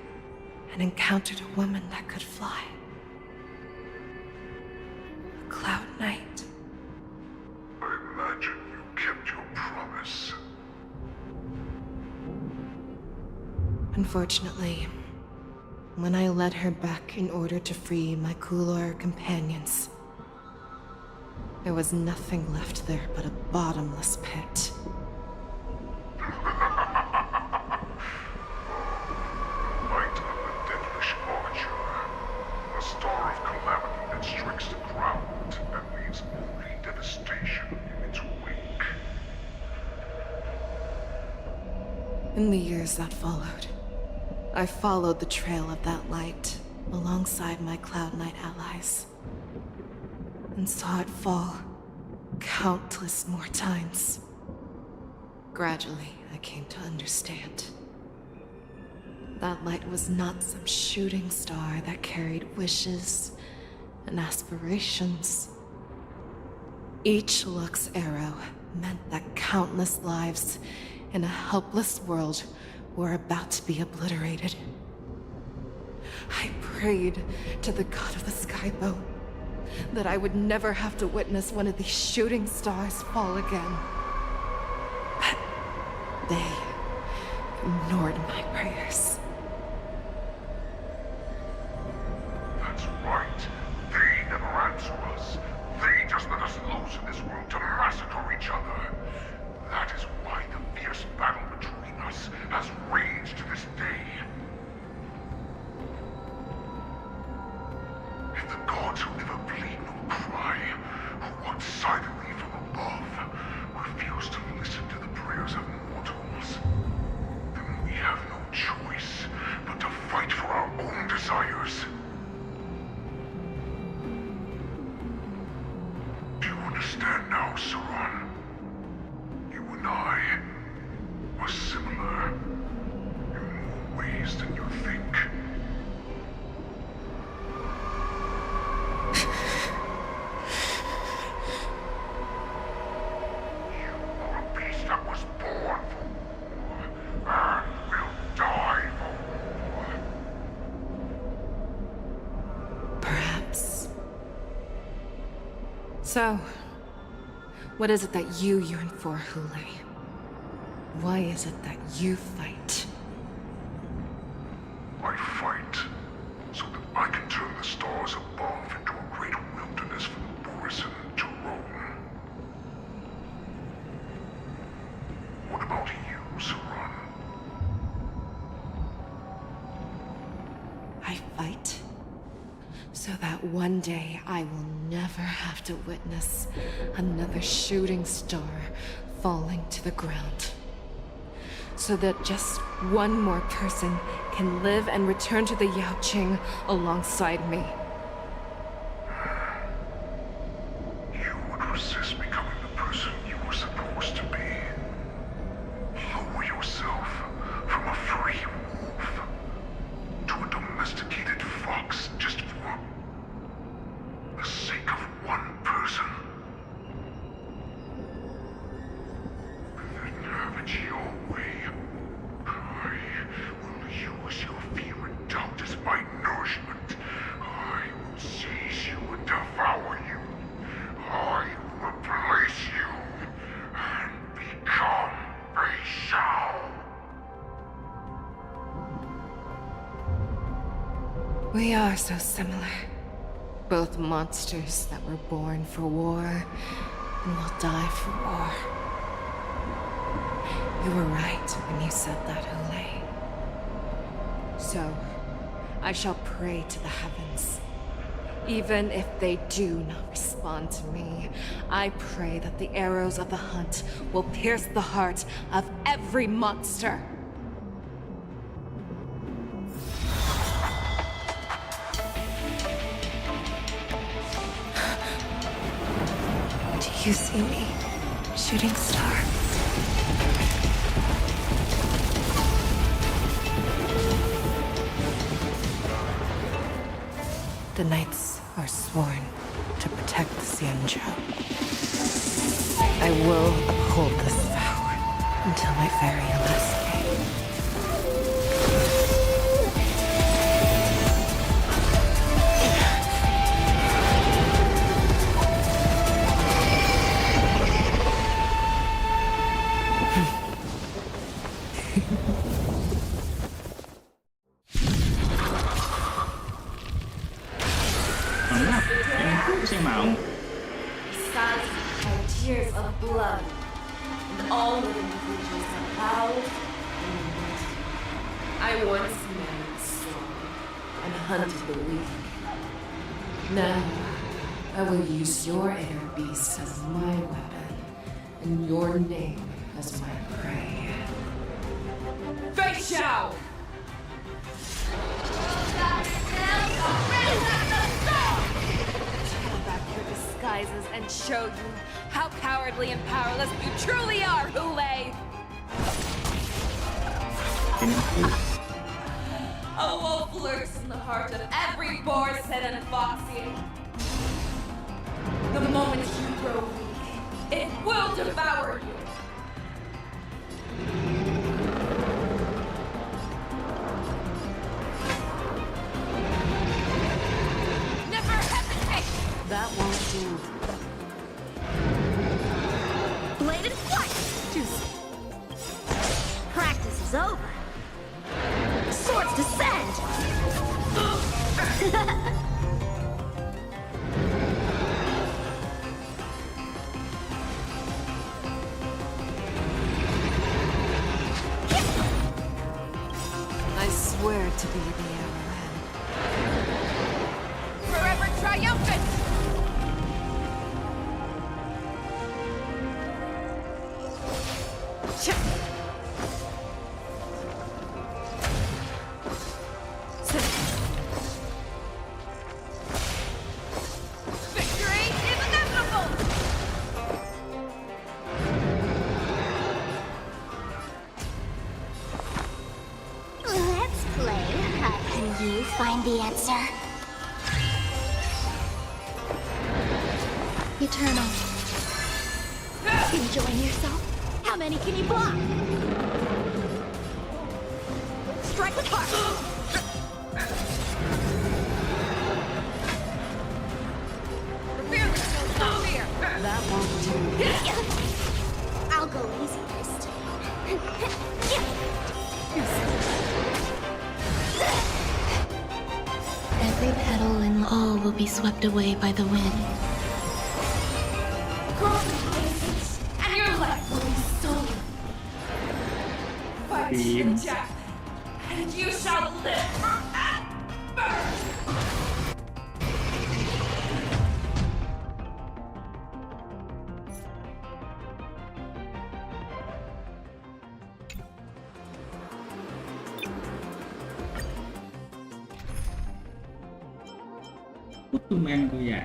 [SPEAKER 18] and encountered a woman that could fly. A Cloud Knight.
[SPEAKER 17] I imagine you kept your promise.
[SPEAKER 18] Unfortunately, when I led her back in order to free my Kulor companions, there was nothing left there but a bottomless pit.
[SPEAKER 17] Light of the devilish archer. A star of calamity that strikes the ground and leaves only devastation in its wake.
[SPEAKER 18] In the years that followed, I followed the trail of that light alongside my Cloud Knight allies, and saw it fall countless more times. Gradually, I came to understand. That light was not some shooting star that carried wishes and aspirations. Each Lux arrow meant that countless lives in a helpless world were about to be obliterated. I prayed to the god of the skybow that I would never have to witness one of these shooting stars fall again. But they ignored my prayers.
[SPEAKER 17] That's right. They never answer us. They just let us loose in this world to massacre each other. That is why the fierce battle between us has raged to this day. If the gods who never plead nor cry, who watch silently from above, refuse to listen to the prayers of mortals, then we have no choice but to fight for our own desires. Do you understand now, Saran? You and I are similar in more ways than you think. You are a beast that was born for war and will die for war.
[SPEAKER 18] Perhaps. So, what is it that you yearn for, Hule? Why is it that you fight?
[SPEAKER 17] I fight so that I can turn the stars above into a great wilderness for the Borisin to roam. What about you, Saran?
[SPEAKER 18] I fight so that one day I will never have to witness another shooting star falling to the ground. So that just one more person can live and return to the Yaoqing alongside me.
[SPEAKER 17] You would resist becoming the person you were supposed to be. Lower yourself from a free wolf to a domesticated fox just for the sake of one person. Then have it your way. I will use your fear and doubt as my nourishment. I will seize you and devour you. I will replace you and become a Shao.
[SPEAKER 18] We are so similar. Both monsters that were born for war and will die for war. You were right when you said that, Hule. So, I shall pray to the heavens. Even if they do not respond to me, I pray that the arrows of the hunt will pierce the heart of every monster. Do you see me, shooting star? The Knights are sworn to protect
[SPEAKER 7] Xianzhou. I will uphold this vow until my very last day.
[SPEAKER 3] Besides by tears of blood, and all living creatures have bowed and wept. I once married the strong and hunted the weak. Now, I will use your inner beast as my weapon, and your name as my prey. Fei Xiao!
[SPEAKER 7] Disguises and show you how cowardly and powerless you truly are, Hule!
[SPEAKER 3] A wolf lurks in the heart of every Borset and Foxian. The moment you grow weak, it will devour you.
[SPEAKER 7] Never hesitate! That won't do.
[SPEAKER 11] Bladed flight!
[SPEAKER 7] Juicy.
[SPEAKER 11] Practice is over. Swords descend!
[SPEAKER 7] I swear to be the arrowhead.
[SPEAKER 3] Forever triumphant!
[SPEAKER 7] Victory is inevitable!
[SPEAKER 11] Let's play. Can you find the answer? Eternal. Enjoying yourself? How many can you block? Strike with heart!
[SPEAKER 7] That won't do.
[SPEAKER 11] I'll go easy first.
[SPEAKER 14] Every petal and all will be swept away by the wind.
[SPEAKER 3] And your life will be stolen. Fight the jack, and you shall live forever!
[SPEAKER 9] Lumayan tuh ya.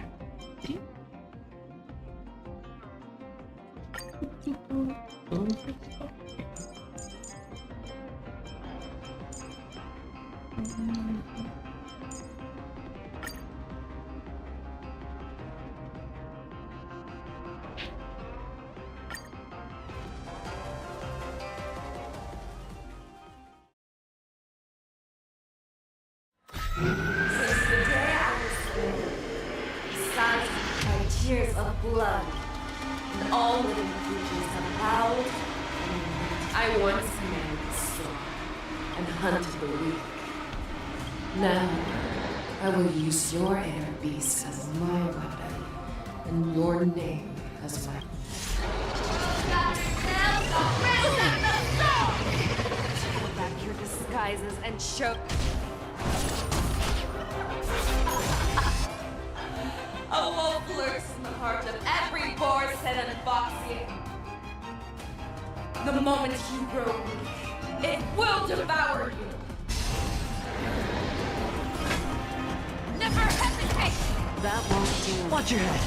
[SPEAKER 3] Tears of blood, and all living creatures have bowed. I once married the strong and hunted the weak. Now, I will use your inner beast as my weapon, and your name as my...
[SPEAKER 7] Pull back your disguises and show...
[SPEAKER 3] A wolf lurks in the heart of every Borset and Foxian. The moment you grow weak, it will devour you.
[SPEAKER 7] Never hesitate! That won't do. Watch your head.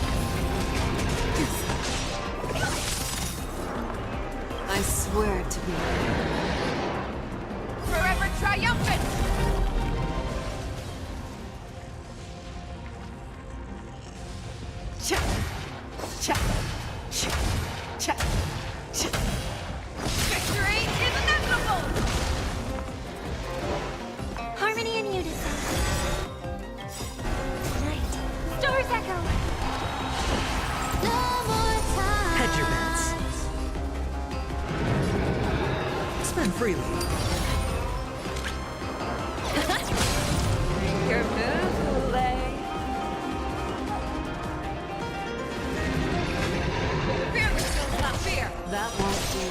[SPEAKER 7] I swear to be
[SPEAKER 3] Forever triumphant!
[SPEAKER 7] Check!
[SPEAKER 10] Victory is inevitable! Harmony and unison. Night. Stars echo. No more time.
[SPEAKER 8] Hedge your bets. Spend freely.
[SPEAKER 7] Your move, Hule. Fearless will not fear. That won't do.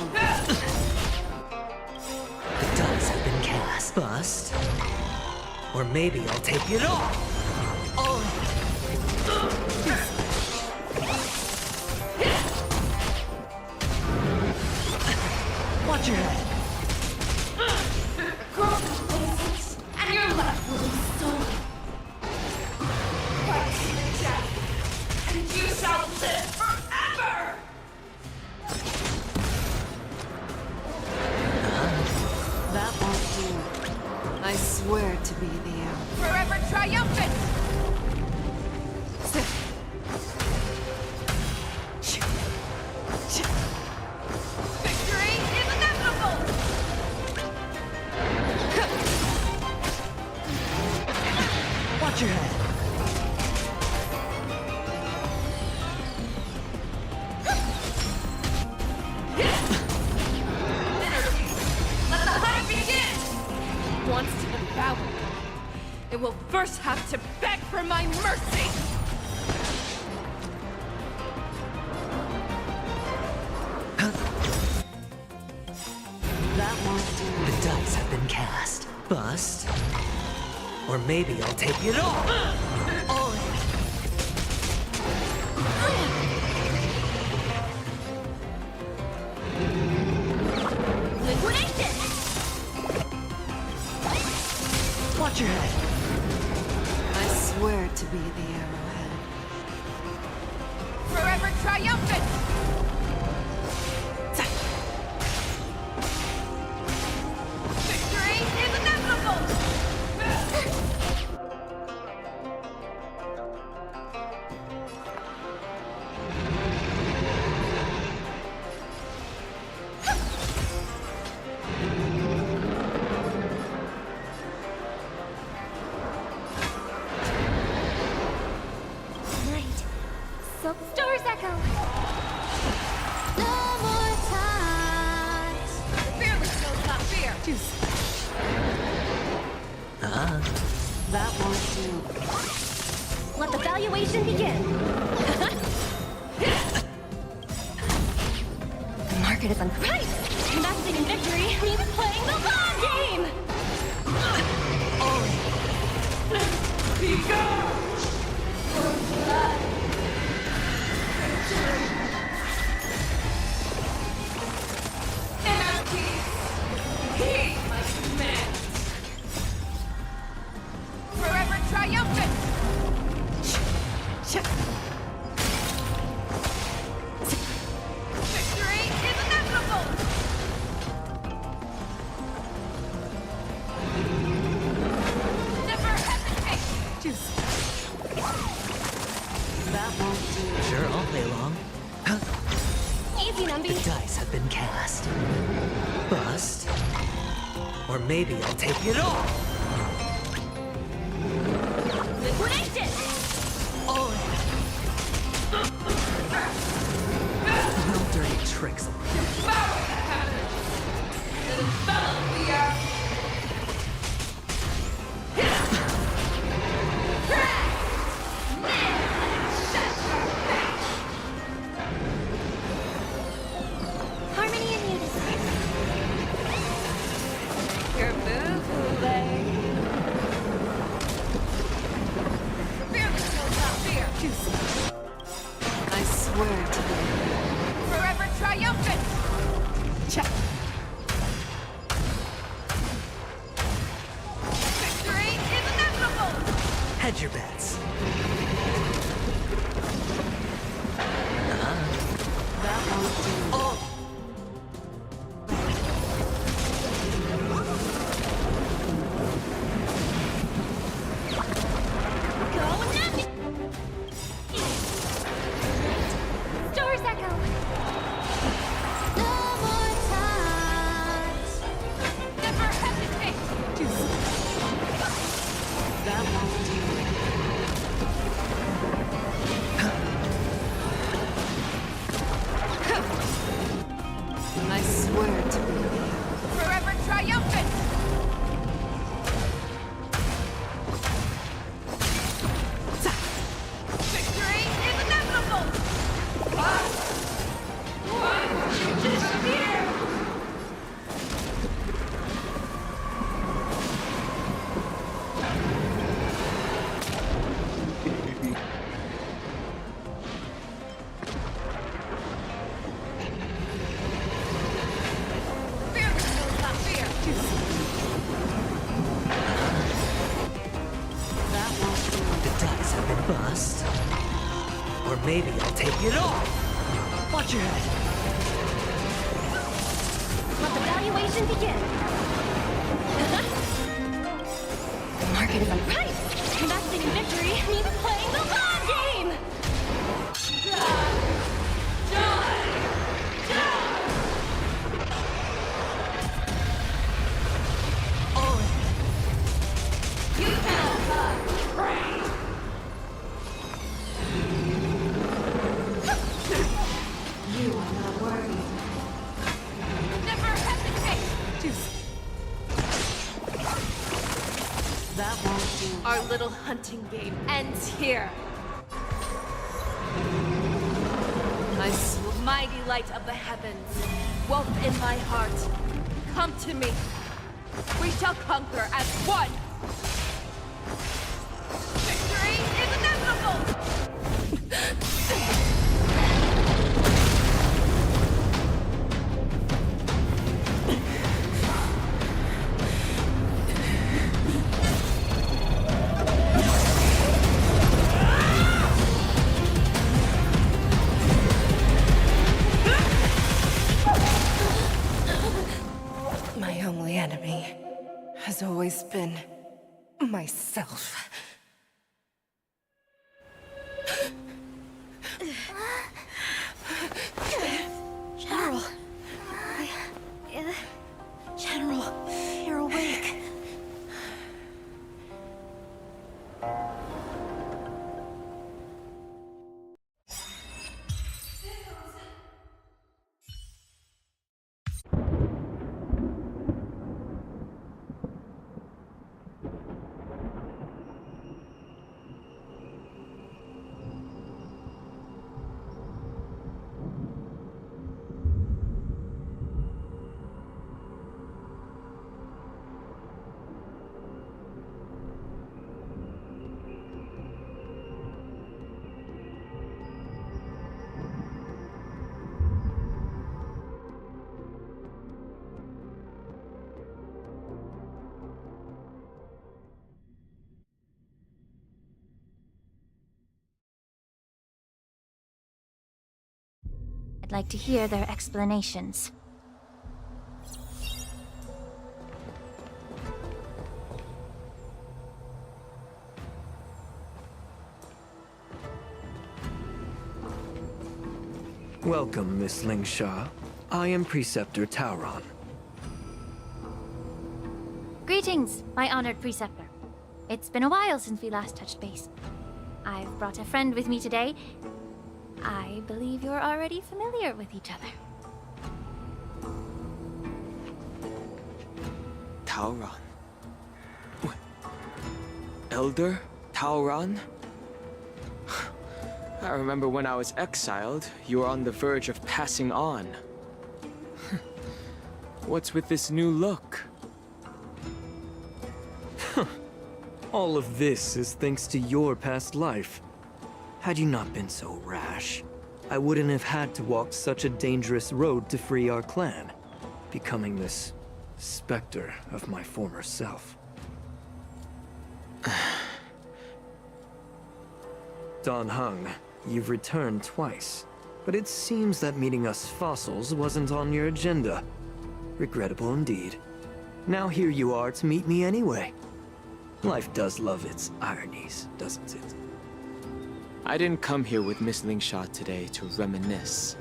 [SPEAKER 8] The dice have been cast. Bust. Or maybe I'll take it all. Watch your head.
[SPEAKER 3] And your life will be stolen. Fight to the death, and you shall live forever!
[SPEAKER 7] That won't do. I swear to be the arrow.
[SPEAKER 10] Forever triumphant! Victory is inevitable!
[SPEAKER 8] Watch your head.
[SPEAKER 3] Let the hunt begin!
[SPEAKER 18] Wants to devour me. It will first have to beg for my mercy!
[SPEAKER 8] That won't do. The dice have been cast. Bust. Or maybe I'll take it all.
[SPEAKER 10] Liquidation!
[SPEAKER 8] Watch your head.
[SPEAKER 7] I swear to be the arrowhead.
[SPEAKER 10] Forever triumphant! Victory is inevitable! Night. Silk stars echo. No more times. Fearless knows not fear.
[SPEAKER 7] That won't do.
[SPEAKER 10] Let the valuation begin. The market is unpriced. Investing in victory means playing the long game.
[SPEAKER 3] Be gone! Heed my command!
[SPEAKER 10] Forever triumphant! Victory is inevitable! Never hesitate!
[SPEAKER 7] That won't do.
[SPEAKER 8] Sure, I'll play along.
[SPEAKER 10] Easy, Numby.
[SPEAKER 8] The dice have been cast. Bust. Or maybe I'll take it all.
[SPEAKER 10] Liquidation!
[SPEAKER 8] No dirty tricks.
[SPEAKER 3] Devour the hazards! Then envelop the earth!
[SPEAKER 10] Harmony and unison.
[SPEAKER 7] Your move, Hule.
[SPEAKER 10] Fearless knows not fear.
[SPEAKER 7] I swear to be.
[SPEAKER 10] Forever triumphant! Victory is inevitable!
[SPEAKER 8] Hedge your bets.
[SPEAKER 7] That won't do.
[SPEAKER 10] Go, Numby!
[SPEAKER 7] swear to be
[SPEAKER 3] Forever triumphant! Victory is inevitable! One, disappear!
[SPEAKER 8] Bust. Or maybe I'll take it off! Watch your head!
[SPEAKER 21] Let the valuation begin. The market is on price. Investing in victory means playing the long game.
[SPEAKER 3] All in. You cannot touch prey. You are not worthy. Never hesitate!
[SPEAKER 13] That won't do.
[SPEAKER 3] Our little hunting game ends here. I saw mighty light of the heavens, woke in my heart. Come to me. We shall conquer as one. Victory is inevitable!
[SPEAKER 7] My only enemy has always been myself.
[SPEAKER 21] General. General, you're awake.
[SPEAKER 10] I'd like to hear their explanations.
[SPEAKER 20] Welcome, Miss Lingsha. I am Preceptor Tauron.
[SPEAKER 10] Greetings, my honored preceptor. It's been a while since we last touched base. I've brought a friend with me today. I believe you're already familiar with each other.
[SPEAKER 12] Tauron. Elder Tauron? I remember when I was exiled, you were on the verge of passing on. What's with this new look?
[SPEAKER 20] All of this is thanks to your past life. Had you not been so rash, I wouldn't have had to walk such a dangerous road to free our clan, becoming this specter of my former self. Dan Heng, you've returned twice, but it seems that meeting us fossils wasn't on your agenda. Regrettable indeed. Now here you are to meet me anyway. Life does love its ironies, doesn't it?
[SPEAKER 12] I didn't come here with Miss Lingsha today to reminisce.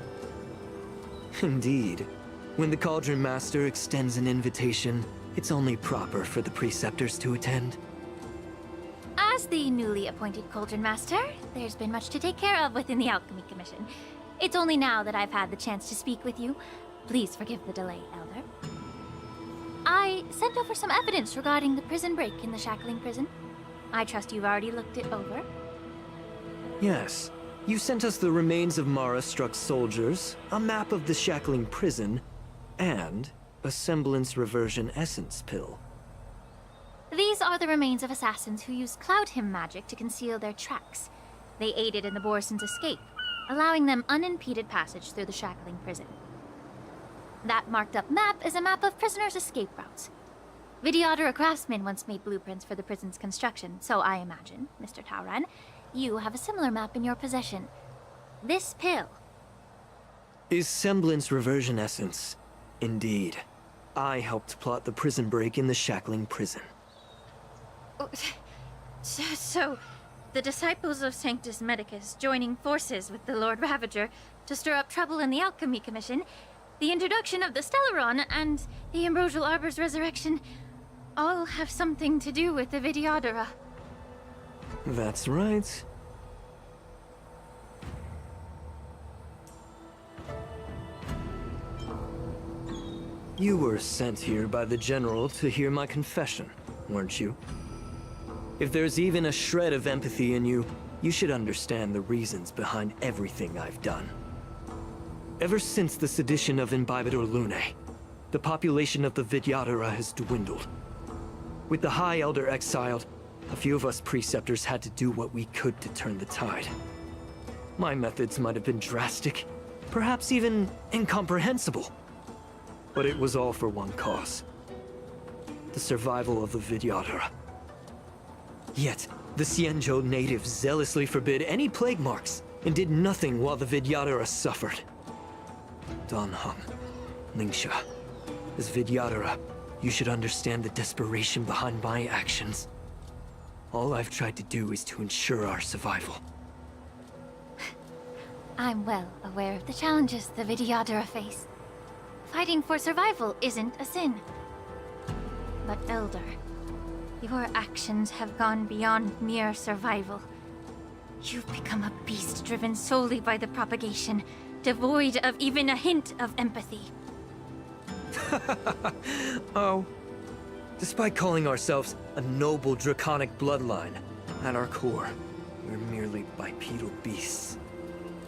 [SPEAKER 20] Indeed. When the Cauldron Master extends an invitation, it's only proper for the Preceptors to attend.
[SPEAKER 10] As the newly appointed Cauldron Master, there's been much to take care of within the Alchemy Commission. It's only now that I've had the chance to speak with you. Please forgive the delay, Elder. I sent over some evidence regarding the prison break in the Shackling prison. I trust you've already looked it over.
[SPEAKER 12] Yes. You sent us the remains of Mara-struck soldiers, a map of the Shackling prison, and a semblance reversion essence pill.
[SPEAKER 10] These are the remains of assassins who used Cloud Hymn magic to conceal their tracks. They aided in the Borison's escape, allowing them unimpeded passage through the Shackling prison. That marked-up map is a map of prisoners' escape routes. Vidyadhara craftsmen once made blueprints for the prison's construction, so I imagine, Mr. Tauran, you have a similar map in your possession. This pill
[SPEAKER 12] is semblance reversion essence. Indeed. I helped plot the prison break in the Shackling prison.
[SPEAKER 10] So, the disciples of Sanctus Medicus joining forces with the Lord Ravager to stir up trouble in the Alchemy Commission, the introduction of the Stellaron, and the Ambrosial Arbor's resurrection all have something to do with the Vidyadhara.
[SPEAKER 12] That's right. You were sent here by the General to hear my confession, weren't you? If there's even a shred of empathy in you, you should understand the reasons behind everything I've done. Ever since the sedition of Imbibitor Lunae, the population of the Vidyadhara has dwindled. With the High Elder exiled, a few of us preceptors had to do what we could to turn the tide. My methods might have been drastic, perhaps even incomprehensible. But it was all for one cause. The survival of the Vidyadhara. Yet, the Xianzhou natives zealously forbid any plague marks, and did nothing while the Vidyadhara suffered. Dan Heng, Lingsha, as Vidyadhara, you should understand the desperation behind my actions. All I've tried to do is to ensure our survival.
[SPEAKER 10] I'm well aware of the challenges the Vidyadhara face. Fighting for survival isn't a sin. But Elder, your actions have gone beyond mere survival. You've become a beast driven solely by the propagation, devoid of even a hint of empathy.
[SPEAKER 12] Oh. Despite calling ourselves a noble draconic bloodline, at our core, we're merely bipedal beasts.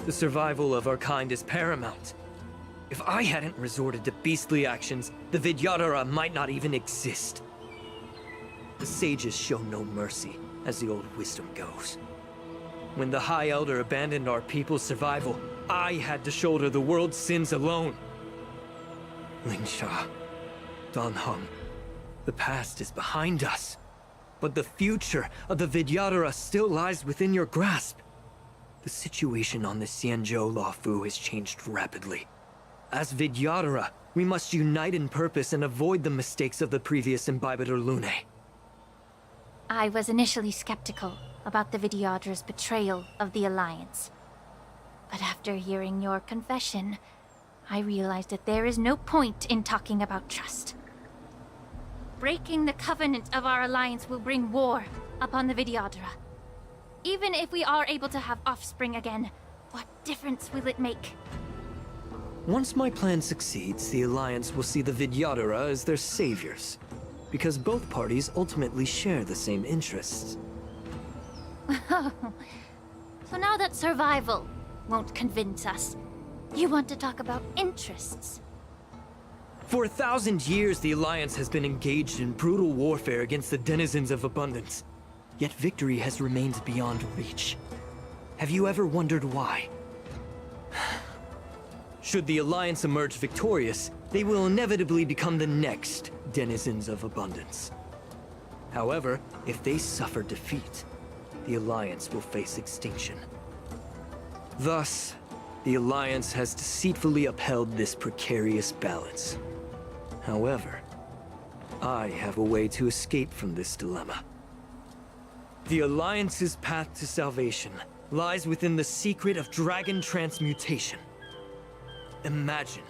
[SPEAKER 12] The survival of our kind is paramount. If I hadn't resorted to beastly actions, the Vidyadhara might not even exist. The sages show no mercy, as the old wisdom goes. When the High Elder abandoned our people's survival, I had to shoulder the world's sins alone. Lingsha, Dan Heng, the past is behind us, but the future of the Vidyadhara still lies within your grasp. The situation on the Xianzhou Luofu has changed rapidly. As Vidyadhara, we must unite in purpose and avoid the mistakes of the previous Imbibitor Lunae.
[SPEAKER 10] I was initially skeptical about the Vidyadhara's betrayal of the Alliance. But after hearing your confession, I realized that there is no point in talking about trust. Breaking the covenant of our alliance will bring war upon the Vidyadhara. Even if we are able to have offspring again, what difference will it make?
[SPEAKER 12] Once my plan succeeds, the Alliance will see the Vidyadhara as their saviors, because both parties ultimately share the same interests.
[SPEAKER 10] So now that survival won't convince us, you want to talk about interests?
[SPEAKER 12] For 1,000 years, the Alliance has been engaged in brutal warfare against the denizens of abundance. Yet victory has remained beyond reach. Have you ever wondered why? Should the Alliance emerge victorious, they will inevitably become the next denizens of abundance. However, if they suffer defeat, the Alliance will face extinction. Thus, the Alliance has deceitfully upheld this precarious balance. However, I have a way to escape from this dilemma. The Alliance's path to salvation lies within the secret of dragon transmutation. Imagine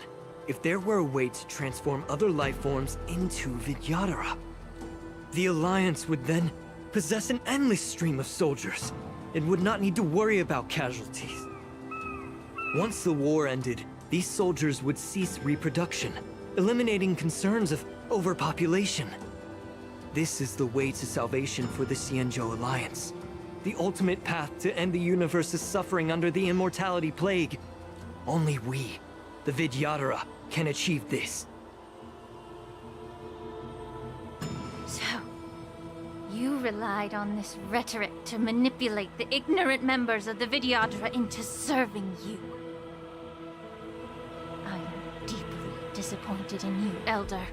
[SPEAKER 12] if there were a way to transform other life forms into Vidyadhara. The Alliance would then possess an endless stream of soldiers and would not need to worry about casualties. Once the war ended,
[SPEAKER 8] these soldiers would cease reproduction, eliminating concerns of overpopulation. This is the way to salvation for the Xianzhou Alliance. The ultimate path to end the universe's suffering under the immortality plague. Only we, the Vidyadhara, can achieve this.
[SPEAKER 10] So, you relied on this rhetoric to manipulate the ignorant members of the Vidyadhara into serving you. I am deeply disappointed in you, Elder.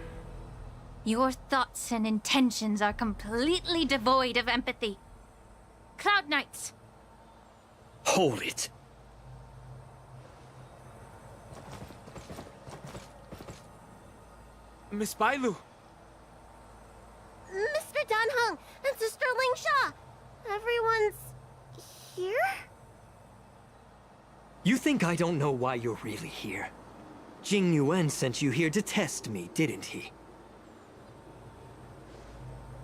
[SPEAKER 10] Your thoughts and intentions are completely devoid of empathy. Cloud Knights!
[SPEAKER 8] Hold it!
[SPEAKER 9] Miss Bailu!
[SPEAKER 11] Mr. Danheng and Sister Lingsha! Everyone's... here?
[SPEAKER 8] You think I don't know why you're really here? Jing Yuan sent you here to test me, didn't he?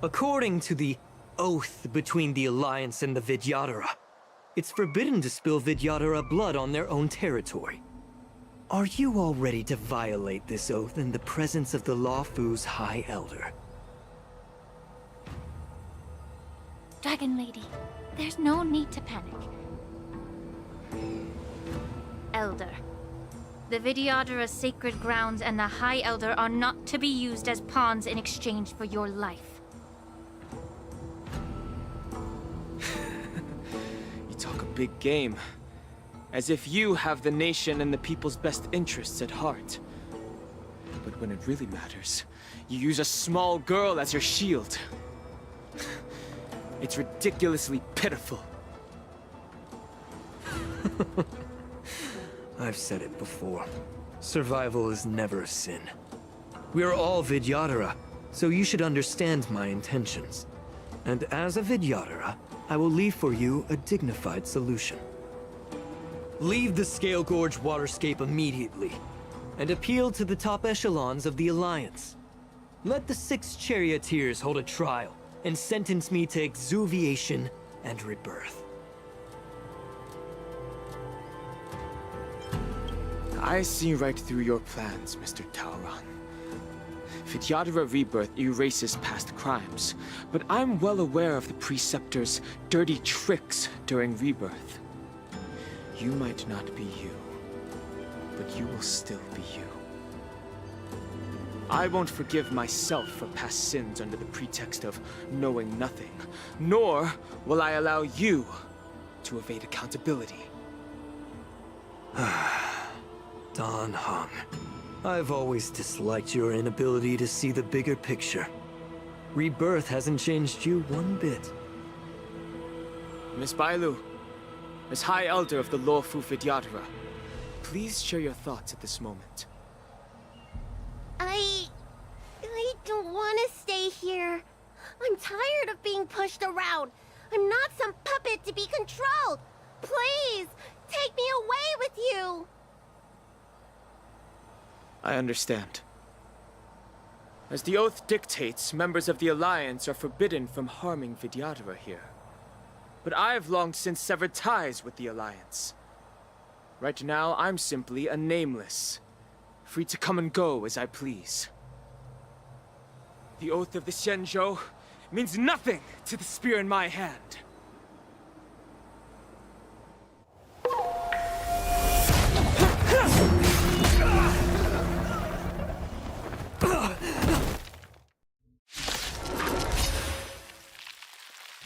[SPEAKER 8] According to the oath between the Alliance and the Vidyadhara, it's forbidden to spill Vidyadhara blood on their own territory. Are you all ready to violate this oath in the presence of the Luofu's High Elder?
[SPEAKER 10] Dragon Lady, there's no need to panic. Elder, the Vidyadhara's sacred grounds and the High Elder are not to be used as pawns in exchange for your life.
[SPEAKER 9] Talk a big game. As if you have the nation and the people's best interests at heart. But when it really matters, you use a small girl as your shield. It's ridiculously pitiful.
[SPEAKER 8] I've said it before. Survival is never a sin. We're all Vidyadhara, so you should understand my intentions. And as a Vidyadhara, I will leave for you a dignified solution. Leave the Scale Gorge waterscape immediately, and appeal to the top echelons of the Alliance. Let the 6 charioteers hold a trial, and sentence me to exuviation and rebirth.
[SPEAKER 9] I see right through your plans, Mr. Taoran. Vidyadhara rebirth erases past crimes, but I'm well aware of the Preceptor's dirty tricks during rebirth. You might not be you, but you will still be you. I won't forgive myself for past sins under the pretext of knowing nothing, nor will I allow you to evade accountability.
[SPEAKER 8] Danheng, I've always disliked your inability to see the bigger picture. Rebirth hasn't changed you one bit.
[SPEAKER 9] Miss Bailu, as High Elder of the Luofu Vidyadhara, please share your thoughts at this moment.
[SPEAKER 11] I don't want to stay here. I'm tired of being pushed around. I'm not some puppet to be controlled. Please, take me away with you.
[SPEAKER 9] I understand. As the oath dictates, members of the Alliance are forbidden from harming Vidyadhara here. But I've long since severed ties with the Alliance. Right now, I'm simply a nameless, free to come and go as I please. The oath of the Xianzhou means nothing to the spear in my hand.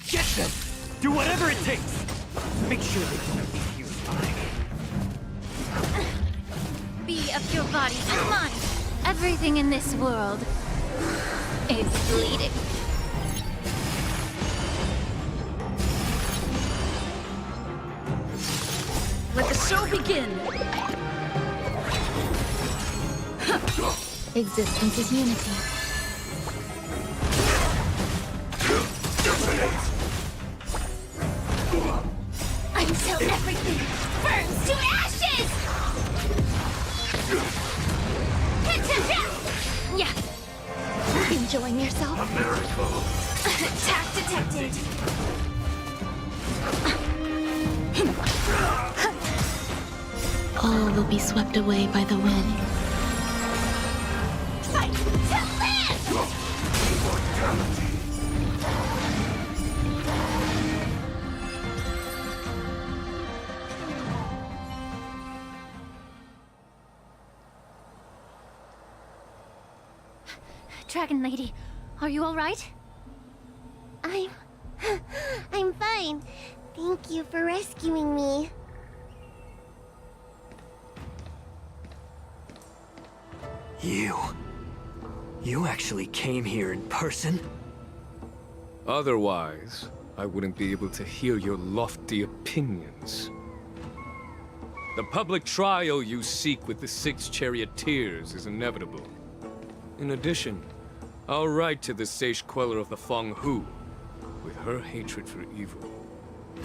[SPEAKER 8] Get them! Do whatever it takes! Make sure they can't be here alive.
[SPEAKER 10] Be of your body and mind. Everything in this world is bleeding.
[SPEAKER 3] Let the show begin!
[SPEAKER 14] Existence is unity.
[SPEAKER 11] Until everything burns to ashes! Yeah. Enjoying yourself?
[SPEAKER 4] A miracle.
[SPEAKER 11] Attack detected.
[SPEAKER 14] all will be swept away by the wind.
[SPEAKER 11] Fight to live! Dragon Lady, are you all right?
[SPEAKER 15] I'm fine. Thank you for rescuing me.
[SPEAKER 8] You actually came here in person?
[SPEAKER 2] Otherwise, I wouldn't be able to hear your lofty opinions. The public trial you seek with the 6 charioteers is inevitable. In addition, I'll write to the Sage Queller of the Feng Hu. With her hatred for evil,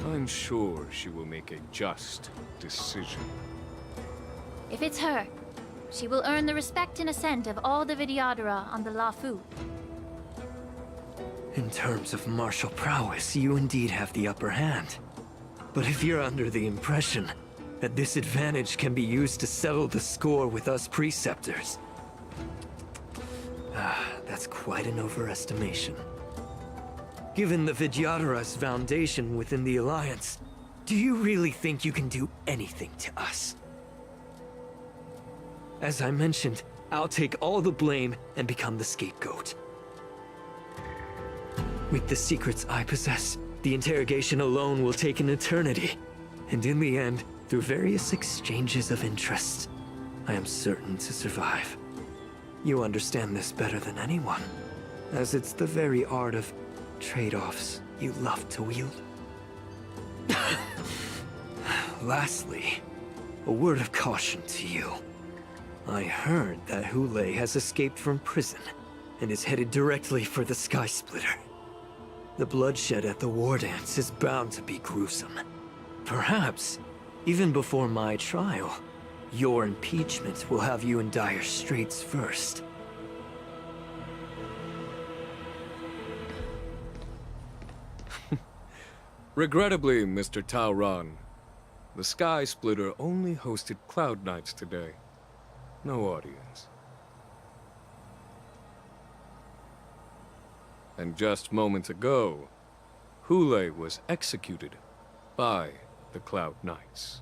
[SPEAKER 2] I'm sure she will make a just decision.
[SPEAKER 10] If it's her, she will earn the respect and assent of all the Vidyadhara on the Lafu.
[SPEAKER 8] In terms of martial prowess, you indeed have the upper hand. But if you're under the impression that this advantage can be used to settle the score with us preceptors, that's quite an overestimation. Given the Vidyadhara's foundation within the Alliance, do you really think you can do anything to us? As I mentioned, I'll take all the blame and become the scapegoat. With the secrets I possess, the interrogation alone will take an eternity. And in the end, through various exchanges of interest, I am certain to survive. You understand this better than anyone, as it's the very art of trade-offs you love to wield. Lastly, a word of caution to you. I heard that Hule has escaped from prison and is headed directly for the Sky Splitter. The bloodshed at the War Dance is bound to be gruesome. Perhaps, even before my trial, your impeachment will have you in dire straits first.
[SPEAKER 2] Regrettably, Mr. Taoran, the Sky Splitter only hosted Cloud Knights today. No audience. And just moments ago, Hule was executed by the Cloud Knights.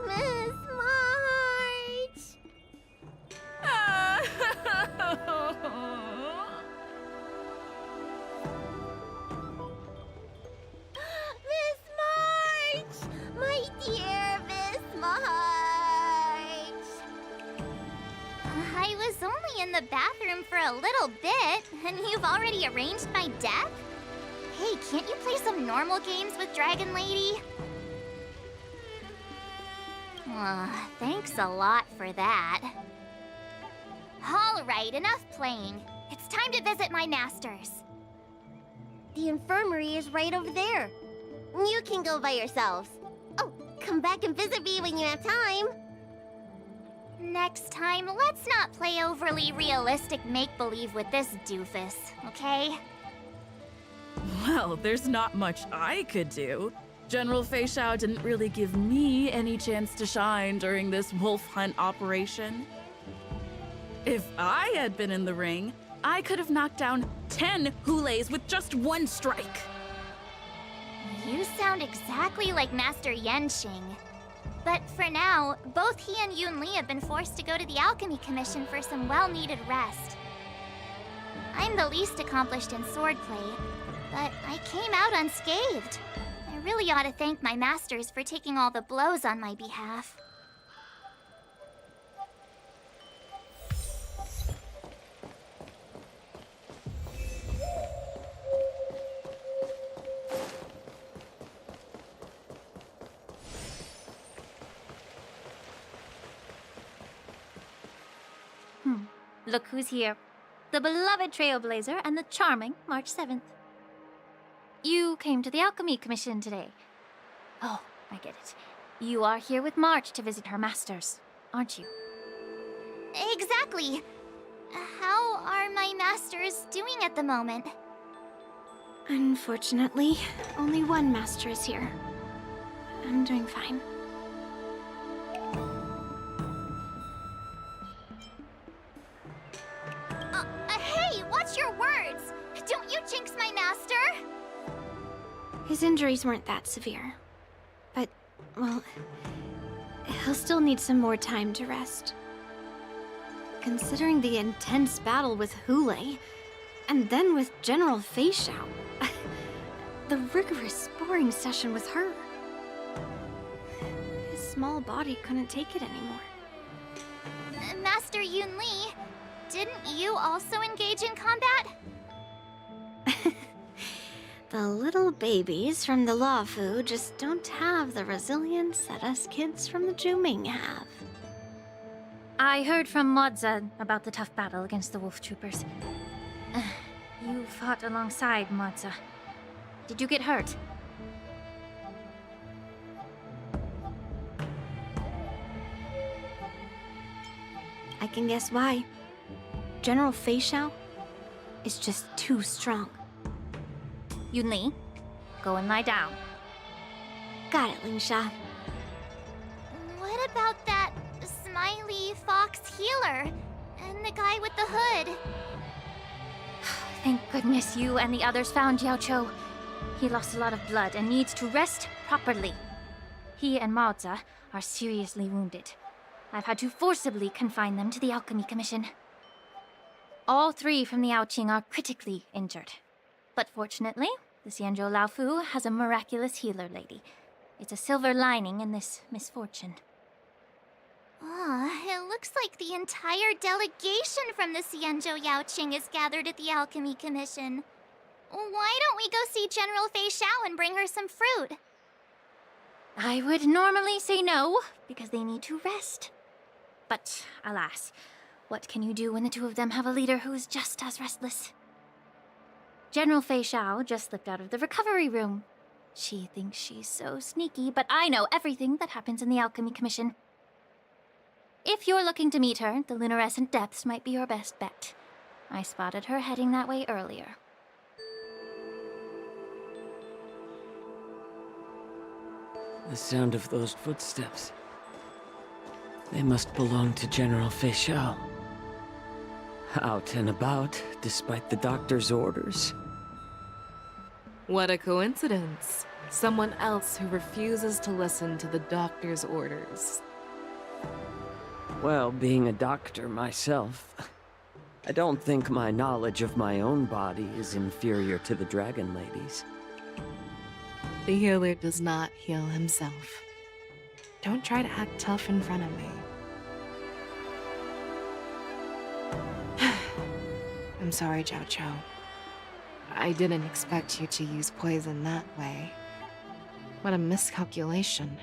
[SPEAKER 15] Miss March! Miss March! My dear Miss March! I was only in the bathroom for a little bit, and you've already arranged my death? Hey, can't you play some normal games with Dragon Lady? Thanks a lot for that. All right, enough playing. It's time to visit my masters. The infirmary is right over there. You can go by yourselves. Oh, come back and visit me when you have time. Next time, let's not play overly realistic make-believe with this doofus, okay?
[SPEAKER 16] Well, there's not much I could do. General Fei Shao didn't really give me any chance to shine during this wolf hunt operation. If I had been in the ring, I could have knocked down 10 Hules with just one strike.
[SPEAKER 10] You sound exactly like Master Yenshing. But for now, both he and Yun Li have been forced to go to the Alchemy Commission for some well-needed rest. I'm the least accomplished in swordplay, but I came out unscathed. I really ought to thank my masters for taking all the blows on my behalf. Look who's here. The beloved Trailblazer and the charming March 7th. You came to the Alchemy Commission today. Oh, I get it. You are here with March to visit her masters, aren't you?
[SPEAKER 15] Exactly. How are my masters doing at the moment?
[SPEAKER 21] Unfortunately, only one master is here. I'm doing fine.
[SPEAKER 15] Hey, watch your words! Don't you jinx my master!
[SPEAKER 21] His injuries weren't that severe. But, well, he'll still need some more time to rest. Considering the intense battle with Hule, and then with General Fei Xiao, the rigorous sparring session with her. His small body couldn't take it anymore.
[SPEAKER 15] Master Yunli, didn't you also engage in combat?
[SPEAKER 21] The little babies from the Luofu just don't have the resilience that us kids from the Zhuming have.
[SPEAKER 10] I heard from Modza about the tough battle against the wolf troopers. You fought alongside Modza. Did you get hurt?
[SPEAKER 21] I can guess why. General Fei Xiao is just too strong.
[SPEAKER 10] Yunli, go and lie down.
[SPEAKER 21] Got it, Lingsha.
[SPEAKER 15] What about that smiley fox healer? And the guy with the hood?
[SPEAKER 10] Thank goodness you and the others found Yaoqiu. He lost a lot of blood and needs to rest properly. He and Maoza are seriously wounded. I've had to forcibly confine them to the Alchemy Commission. All three from the Yaoqing are critically injured. But fortunately, the Xianzhou Laofu has a miraculous healer lady. It's a silver lining in this misfortune.
[SPEAKER 15] It looks like the entire delegation from the Xianzhou Yaoqing is gathered at the Alchemy Commission. Why don't we go see General Fei Xiao and bring her some fruit?
[SPEAKER 10] I would normally say no, because they need to rest. But alas, what can you do when the two of them have a leader who is just as restless? General Fei Xiao just slipped out of the recovery room. She thinks she's so sneaky, but I know everything that happens in the Alchemy Commission. If you're looking to meet her, the luminescent depths might be your best bet. I spotted her heading that way earlier.
[SPEAKER 12] The sound of those footsteps. They must belong to General Fei Xiao. Out and about, despite the doctor's orders.
[SPEAKER 7] What a coincidence. Someone else who refuses to listen to the doctor's orders.
[SPEAKER 12] Well, being a doctor myself, I don't think my knowledge of my own body is inferior to the Dragon Lady's.
[SPEAKER 7] The healer does not heal himself. Don't try to act tough in front of me. I'm sorry, Yaoqiu. I didn't expect you to use poison that way. What a miscalculation.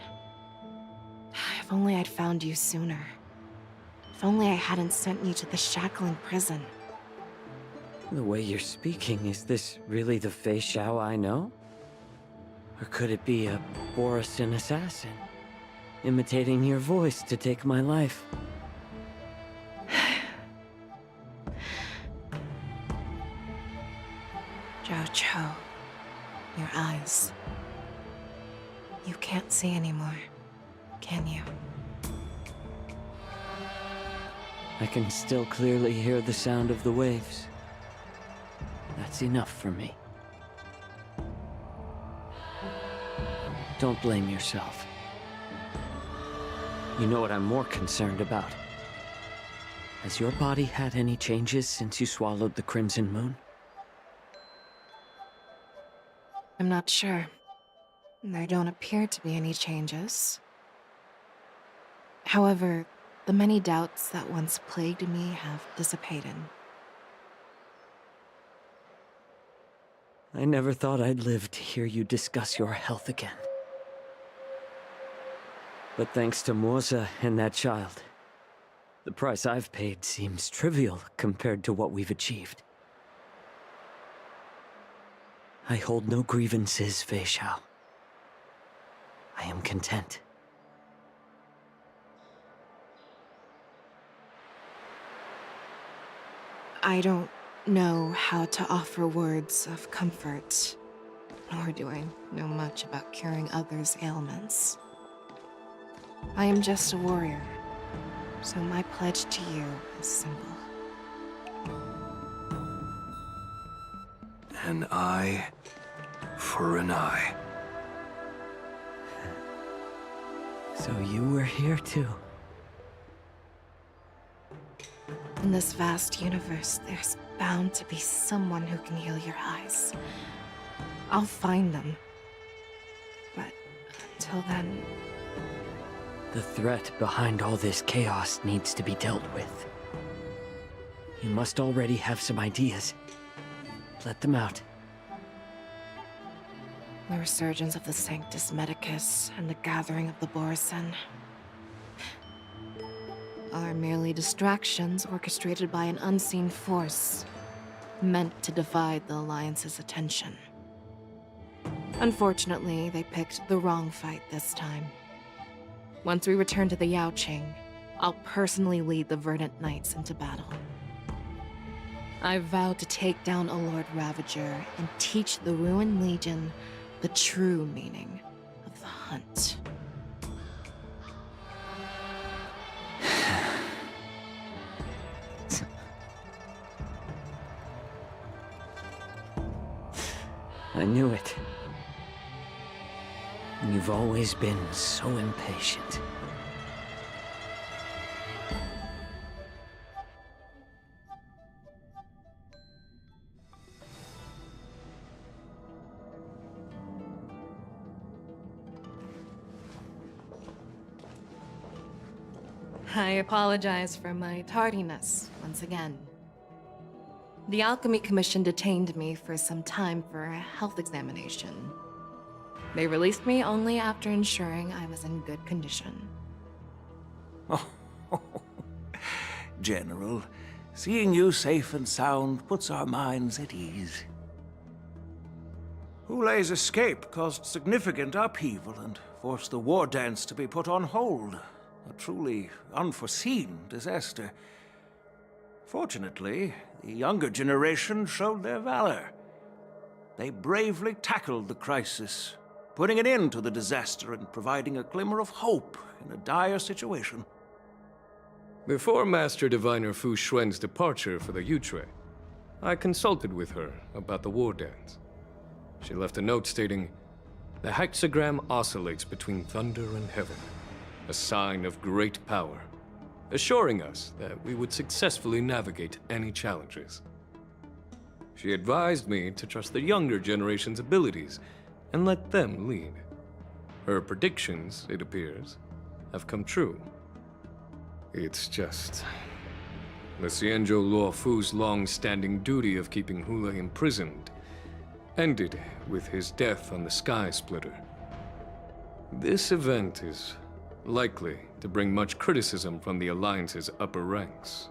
[SPEAKER 7] If only I'd found you sooner. If only I hadn't sent you to the shackling prison.
[SPEAKER 12] The way you're speaking, is this really the Fei Xiao I know? Or could it be a Borisin assassin, imitating your voice to take my life?
[SPEAKER 7] Yaoqiu, your eyes. You can't see anymore, can you?
[SPEAKER 12] I can still clearly hear the sound of the waves. That's enough for me. Don't blame yourself. You know what I'm more concerned about? Has your body had any changes since you swallowed the Crimson Moon?
[SPEAKER 7] I'm not sure. There don't appear to be any changes. However, the many doubts that once plagued me have dissipated.
[SPEAKER 12] I never thought I'd live to hear you discuss your health again. But thanks to Moza and that child, The price I've paid seems trivial compared to what we've achieved. I hold no grievances, Fei Shao. I am content.
[SPEAKER 18] I don't know how to offer words of comfort, nor do I know much about curing others' ailments. I am just a warrior, so my pledge to you is simple.
[SPEAKER 20] An eye for an eye.
[SPEAKER 12] So you were here too.
[SPEAKER 18] In this vast universe, there's bound to be someone who can heal your eyes. I'll find them. But until then...
[SPEAKER 12] The threat behind all this chaos needs to be dealt with. You must already have some ideas. Let them out.
[SPEAKER 18] The resurgence of the Sanctus Medicus and the gathering of the Borisin are merely distractions orchestrated by an unseen force, meant to divide the Alliance's attention. Unfortunately, they picked the wrong fight this time. Once we return to the Yaoqing, I'll personally lead the Verdant Knights into battle. I vow to take down a Lord Ravager and teach the Ruined Legion the true meaning of the hunt.
[SPEAKER 12] I knew it. You've always been so impatient.
[SPEAKER 18] I apologize for my tardiness once again. The Alchemy Commission detained me for some time for a health examination. They released me only after ensuring I was in good condition.
[SPEAKER 23] Oh, General, seeing you safe and sound puts our minds at ease. Hulei's escape caused significant upheaval and forced the war dance to be put on hold. A truly unforeseen disaster. Fortunately, the younger generation showed their valor. They bravely tackled the crisis, putting an end to the disaster and providing a glimmer of hope in a dire situation.
[SPEAKER 2] Before Master Diviner Fu Xuan's departure for the Yutre, I consulted with her about the war dance. She left a note stating, "The hexagram oscillates between thunder and heaven, a sign of great power, assuring us that we would successfully navigate any challenges." She advised me to trust the younger generation's abilities and let them lead. Her predictions, it appears, have come true. It's just... the Xianzhou Luo Fu's long-standing duty of keeping Hulei imprisoned ended with his death on the Sky Splitter. This event is likely to bring much criticism from the Alliance's upper ranks.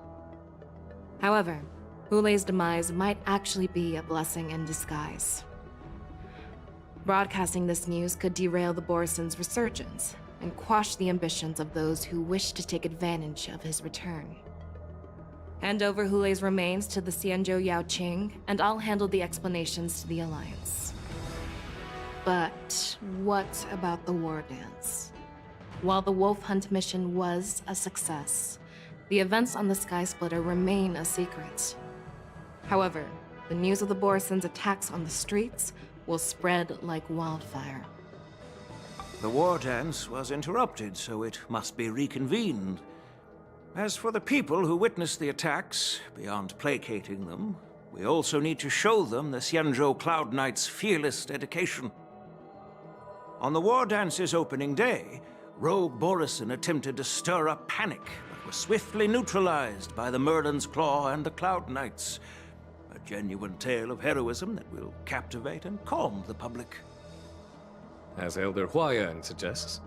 [SPEAKER 18] However, Hulei's demise might actually be a blessing in disguise. Broadcasting this news could derail the Borisin's resurgence and quash the ambitions of those who wish to take advantage of his return. Hand over Hulei's remains to the Xianzhou Yaoqing, and I'll handle the explanations to the Alliance. But what about the war dance? While the Wolf Hunt mission was a success, the events on the Sky Splitter remain a secret. However, the news of the Borisin's attacks on the streets will spread like wildfire.
[SPEAKER 23] The war dance was interrupted, so it must be reconvened. As for the people who witnessed the attacks, beyond placating them, we also need to show them the Xianzhou Cloud Knight's fearless dedication. On the war dance's opening day, rogue Borisin attempted to stir up panic, but was swiftly neutralized by the Merlin's Claw and the Cloud Knights. A genuine tale of heroism that will captivate and calm the public.
[SPEAKER 2] As Elder Huayan suggests,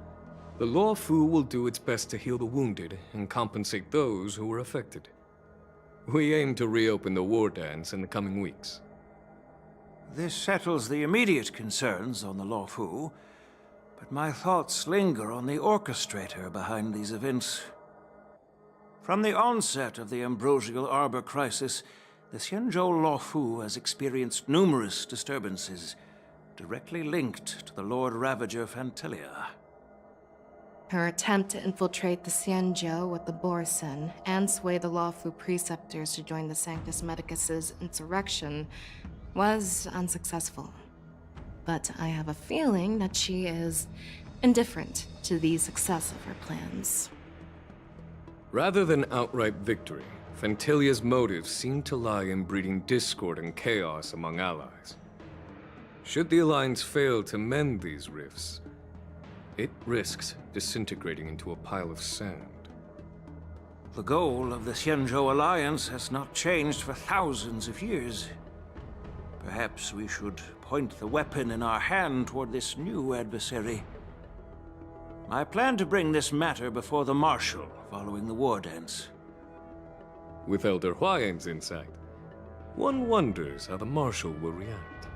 [SPEAKER 2] The Law Fu will do its best to heal the wounded and compensate those who were affected. We aim to reopen the war dance in the coming weeks.
[SPEAKER 23] This settles the immediate concerns on the Law Fu, but my thoughts linger on the orchestrator behind these events. From the onset of the Ambrosial Arbor crisis, the Xianzhou Law Fu has experienced numerous disturbances, directly linked to the Lord Ravager Fantelia.
[SPEAKER 18] Her attempt to infiltrate the Xianzhou with the Borsen and sway the Lawfu preceptors to join the Sanctus Medicus's insurrection was unsuccessful. But I have a feeling that she is indifferent to the success of her plans.
[SPEAKER 2] Rather than outright victory, Fantilia's motives seem to lie in breeding discord and chaos among allies. Should the Alliance fail to mend these rifts, it risks disintegrating into a pile of sand.
[SPEAKER 23] The goal of the Xianzhou Alliance has not changed for thousands of years. Perhaps we should point the weapon in our hand toward this new adversary. I plan to bring this matter before the Marshal following the war dance.
[SPEAKER 2] With Elder Huayan's insight, one wonders how the Marshal will react.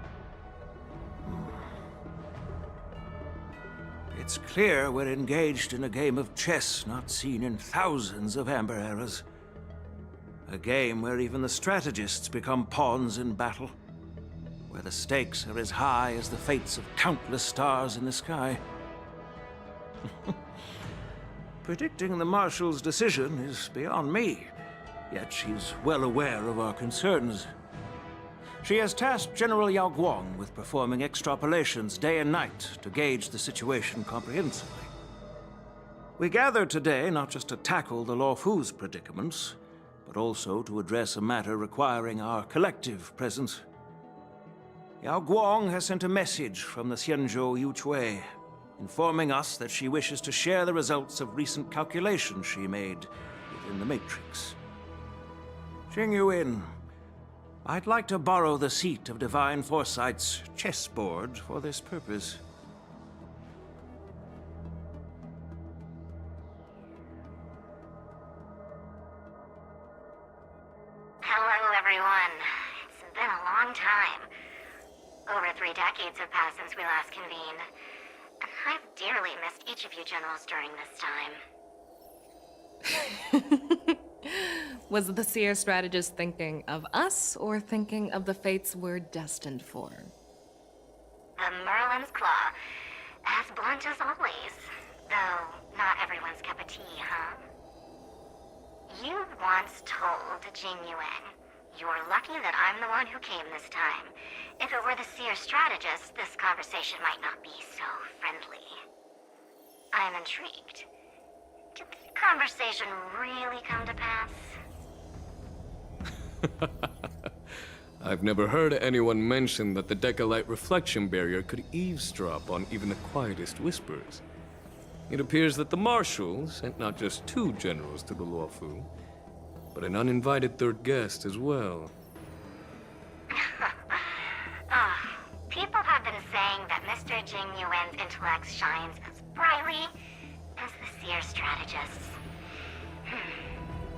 [SPEAKER 23] It's clear we're engaged in a game of chess not seen in thousands of Amber eras. A game where even the strategists become pawns in battle. Where the stakes are as high as the fates of countless stars in the sky. Predicting the Marshal's decision is beyond me, yet she's well aware of our concerns. She has tasked General Yao Guang with performing extrapolations day and night to gauge the situation comprehensively. We gathered today not just to tackle the Law Fu's predicaments, but also to address a matter requiring our collective presence. Yao Guang has sent a message from the Xianzhou Yuchui, informing us that she wishes to share the results of recent calculations she made within the Matrix. Jing Yuan, I'd like to borrow the seat of Divine Foresight's chessboard for this purpose.
[SPEAKER 5] Hello, everyone. It's been a long time. Over 3 decades have passed since we last convened. And I've dearly missed each of you generals during this time.
[SPEAKER 18] Was the Seer strategist thinking of us, or thinking of the fates we're destined for?
[SPEAKER 5] The Merlin's Claw. As blunt as always. Though, not everyone's cup of tea, huh? You once told Jing Yuan, "You're lucky that I'm the one who came this time. If it were the Seer strategist, this conversation might not be so friendly." I'm intrigued. Did the conversation really come to pass?
[SPEAKER 2] I've never heard anyone mention that the Decalite reflection barrier could eavesdrop on even the quietest whispers. It appears that the Marshal sent not just 2 generals to the Law Fu, but an uninvited 3rd guest as well.
[SPEAKER 5] People have been saying that Mr. Jing Yuan's intellect shines as brightly as the Seer strategist's.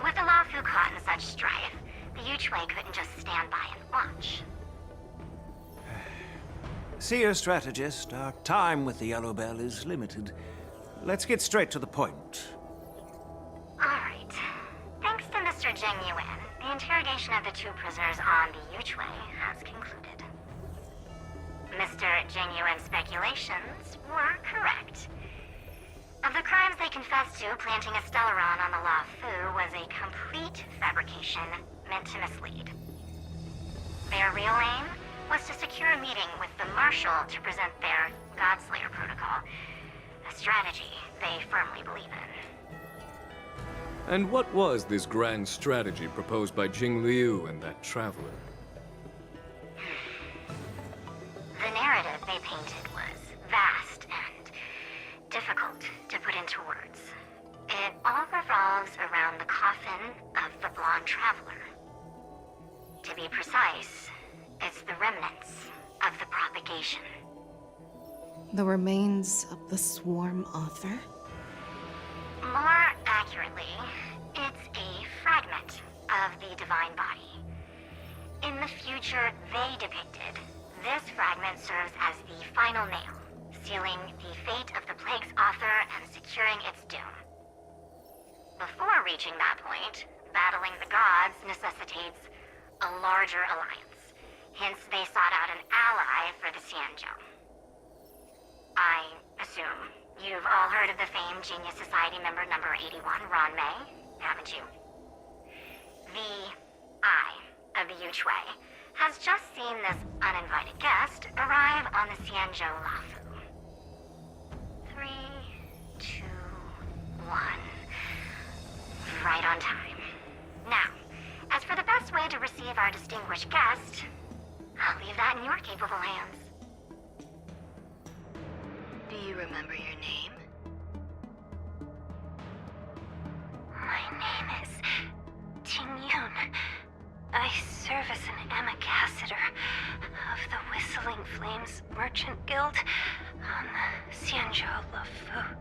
[SPEAKER 5] With the Law Fu caught in such strife, the Yuchui couldn't just stand by and watch.
[SPEAKER 23] Seer strategist, our time with the Yellow Bell is limited. Let's get straight to the point.
[SPEAKER 5] Alright. Thanks to Mr. Jing Yuan, the interrogation of the 2 prisoners on the Yuchui has concluded. Mr. Jing Yuan's speculations were correct. Of the crimes they confessed to, planting a Stellaron on the Law Fu was a complete fabrication meant to mislead. Their real aim was to secure a meeting with the Marshal to present their Godslayer protocol, a strategy they firmly believe in.
[SPEAKER 2] And what was this grand strategy proposed by Jing Liu and that traveler?
[SPEAKER 5] The narrative they painted was vast and difficult to put into words. It all revolves around the coffin of the blonde traveler. To be precise, it's the remnants of the propagation.
[SPEAKER 18] The remains of the Swarm Author?
[SPEAKER 5] More accurately, it's a fragment of the Divine Body. In the future they depicted, this fragment serves as the final nail, sealing the fate of the plague's author and securing its doom. Before reaching that point, battling the gods necessitates a larger alliance. Hence, they sought out an ally for the Xianzhou. I assume you've all heard of the famed Genius Society member number 81, Ron May, haven't you? The Eye of the Yuchwei has just seen this uninvited guest arrive on the Xianzhou Lafu. 3, 2, 1. Right on time. Now, as for the best way to receive our distinguished guest, I'll leave that in your capable hands.
[SPEAKER 3] Do you remember your name?
[SPEAKER 6] My name is Tingyun. I serve as an ambassador of the Whistling Flames Merchant Guild on the Xianzhou Lafu.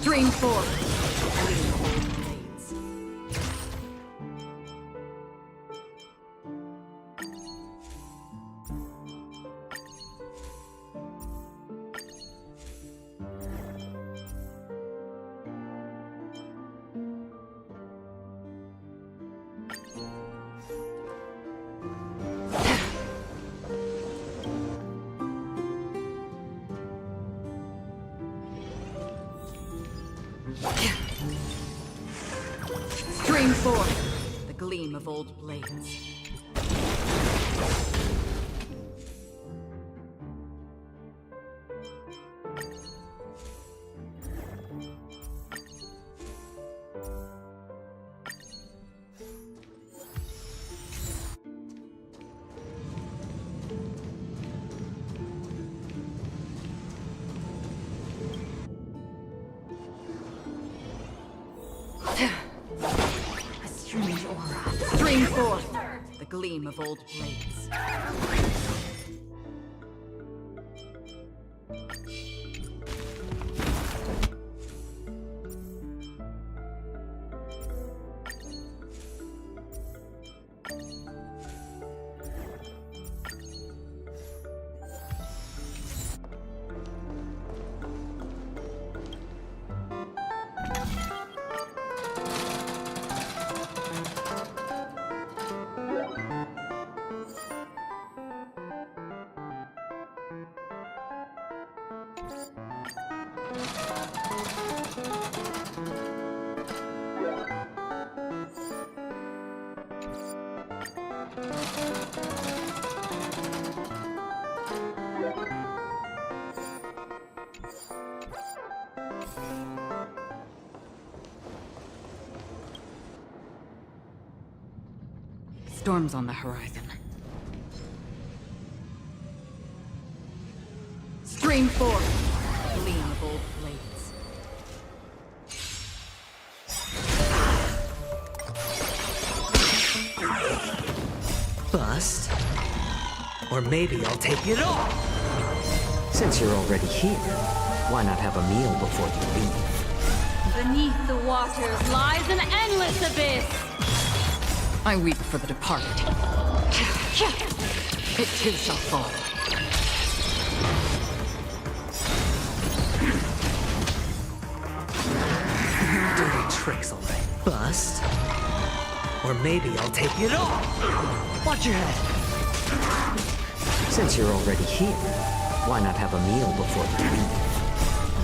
[SPEAKER 13] Stream 4. gleam of old blades. A strange aura. Stream forth the gleam of old blades. Storms on the horizon. Stream forth, gleam of old blades.
[SPEAKER 8] Bust? Or maybe I'll take it all!
[SPEAKER 12] Since you're already here, why not have a meal before you leave?
[SPEAKER 10] Beneath the waters lies an endless abyss!
[SPEAKER 13] I weep for the departed. It too shall fall.
[SPEAKER 8] Dirty tricks, all right. Bust? Or maybe I'll take it all! Watch your head!
[SPEAKER 12] Since you're already here, why not have a meal before you leave?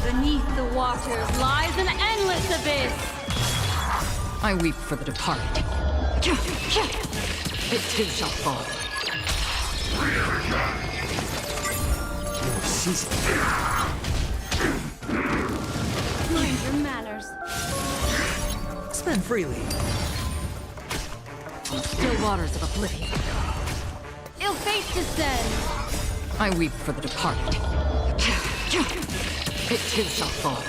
[SPEAKER 10] Beneath the waters lies an endless abyss!
[SPEAKER 13] I weep for the departed. It too shall fall.
[SPEAKER 8] More season.
[SPEAKER 10] Mind your manners.
[SPEAKER 8] Spend freely.
[SPEAKER 13] Still waters of oblivion.
[SPEAKER 10] Ill fate descends.
[SPEAKER 13] I weep for the departed. It too shall fall.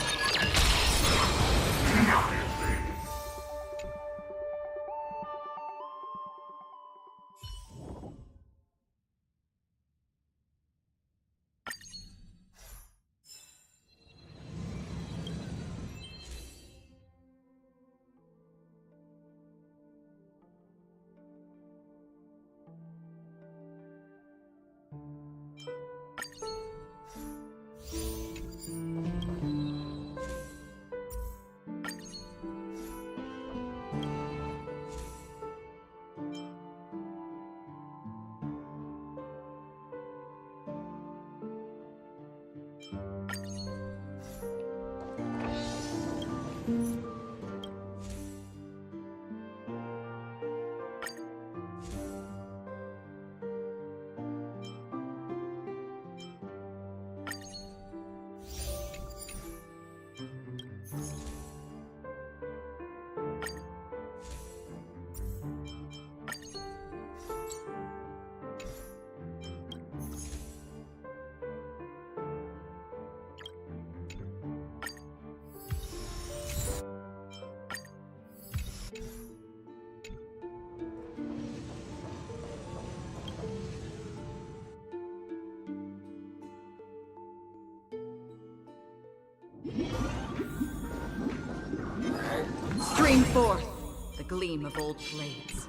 [SPEAKER 13] Stream forth the gleam of old blades.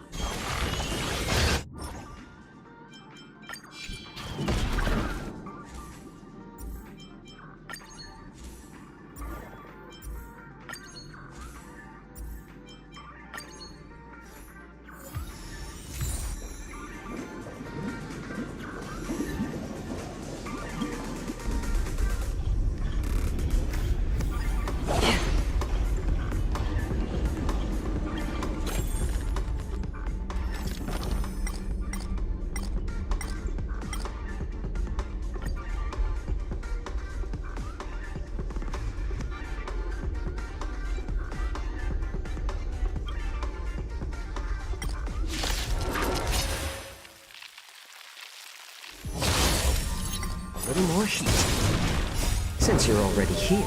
[SPEAKER 12] heat. Since you're already here,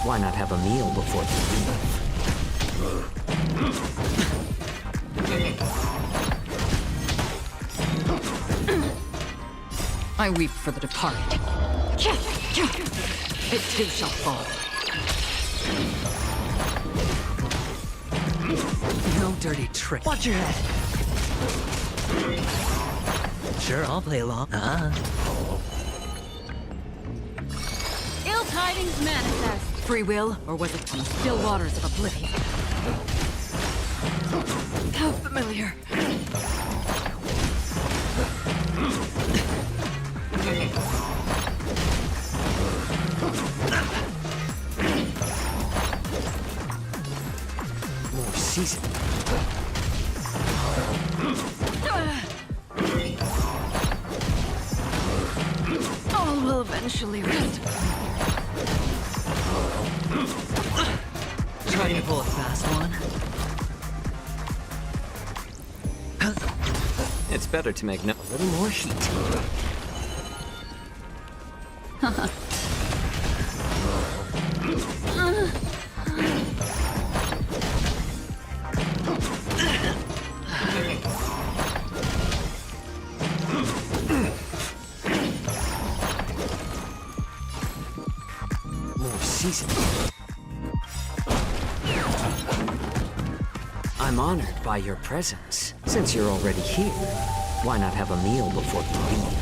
[SPEAKER 12] why not have a meal before you leave?
[SPEAKER 13] I weep for the departed. It too shall fall.
[SPEAKER 12] No dirty trick.
[SPEAKER 13] Watch your head.
[SPEAKER 12] Sure, I'll play along.
[SPEAKER 13] Ill tidings manifest. Free will, or was it from the still waters of oblivion? How familiar.
[SPEAKER 12] More season.
[SPEAKER 13] All will eventually rest.
[SPEAKER 12] Trying to pull a fast one. It's better to make a little more heat. More season. I'm honored by your presence. Since you're already here, why not have a meal before you leave?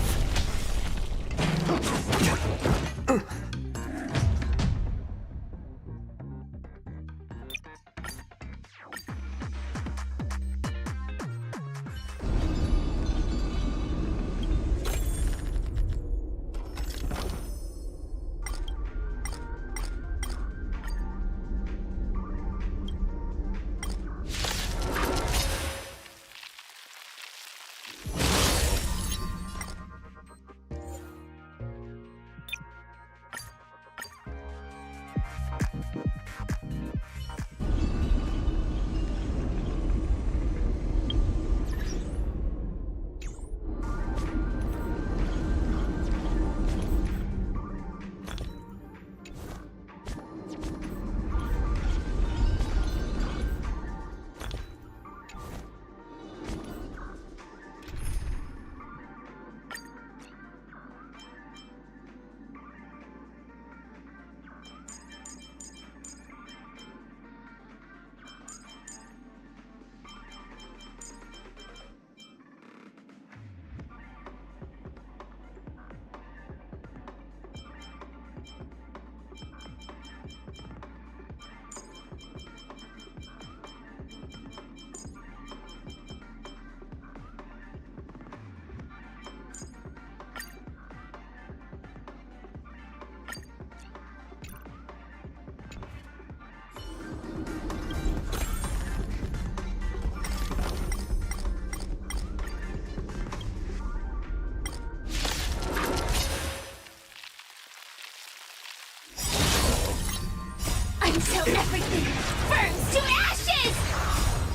[SPEAKER 11] Until everything burns to ashes!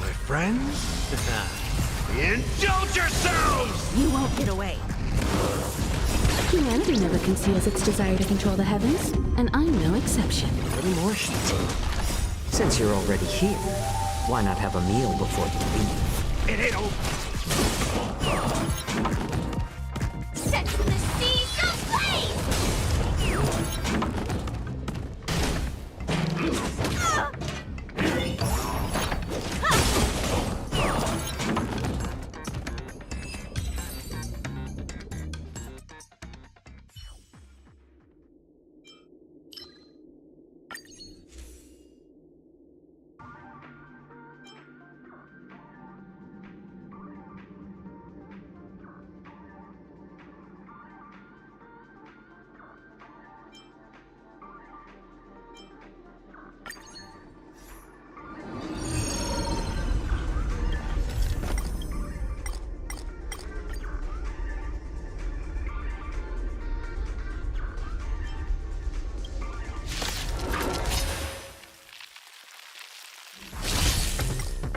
[SPEAKER 20] My friends? Indulge yourselves!
[SPEAKER 21] You won't get away.
[SPEAKER 14] Humanity never conceals its desire to control the heavens, and I'm no exception.
[SPEAKER 12] A little more heat. Since you're already here, why not have a meal before you leave?
[SPEAKER 20] It ain't over.
[SPEAKER 11] Set the seas ablaze!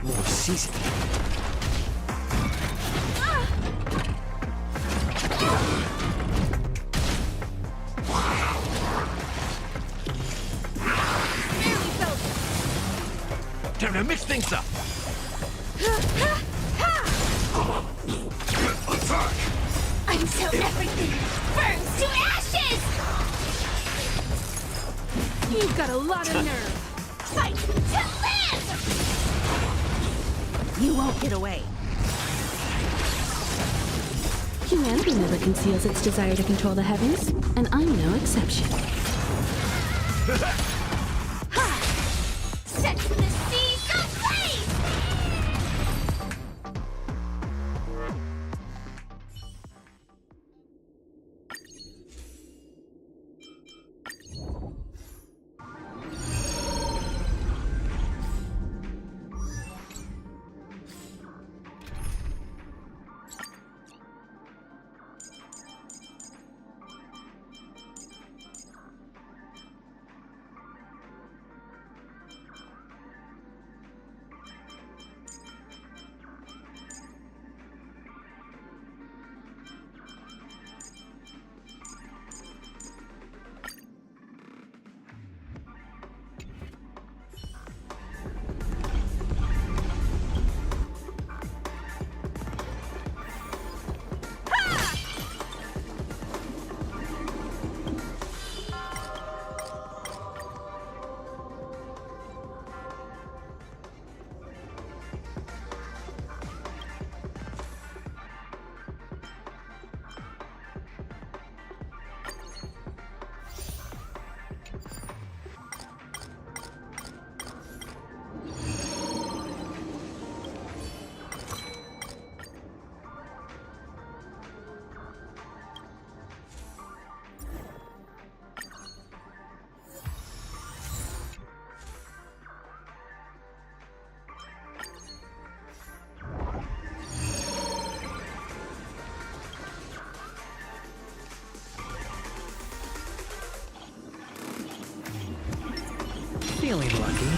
[SPEAKER 12] More season.
[SPEAKER 20] think so?
[SPEAKER 4] Attack!
[SPEAKER 11] Until everything burns to ashes!
[SPEAKER 21] You've got a lot of nerve.
[SPEAKER 11] Fight to live!
[SPEAKER 21] You won't get away.
[SPEAKER 14] Humanity never conceals its desire to control the heavens, and I'm no exception.
[SPEAKER 11] Set the seas ablaze!
[SPEAKER 8] Feeling lucky.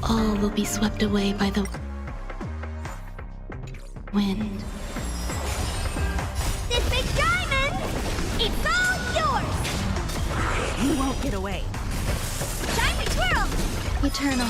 [SPEAKER 14] All will be swept away by the wind.
[SPEAKER 11] This big diamond! It's all yours!
[SPEAKER 21] You won't get away.
[SPEAKER 11] Time to twirl!
[SPEAKER 14] Eternal.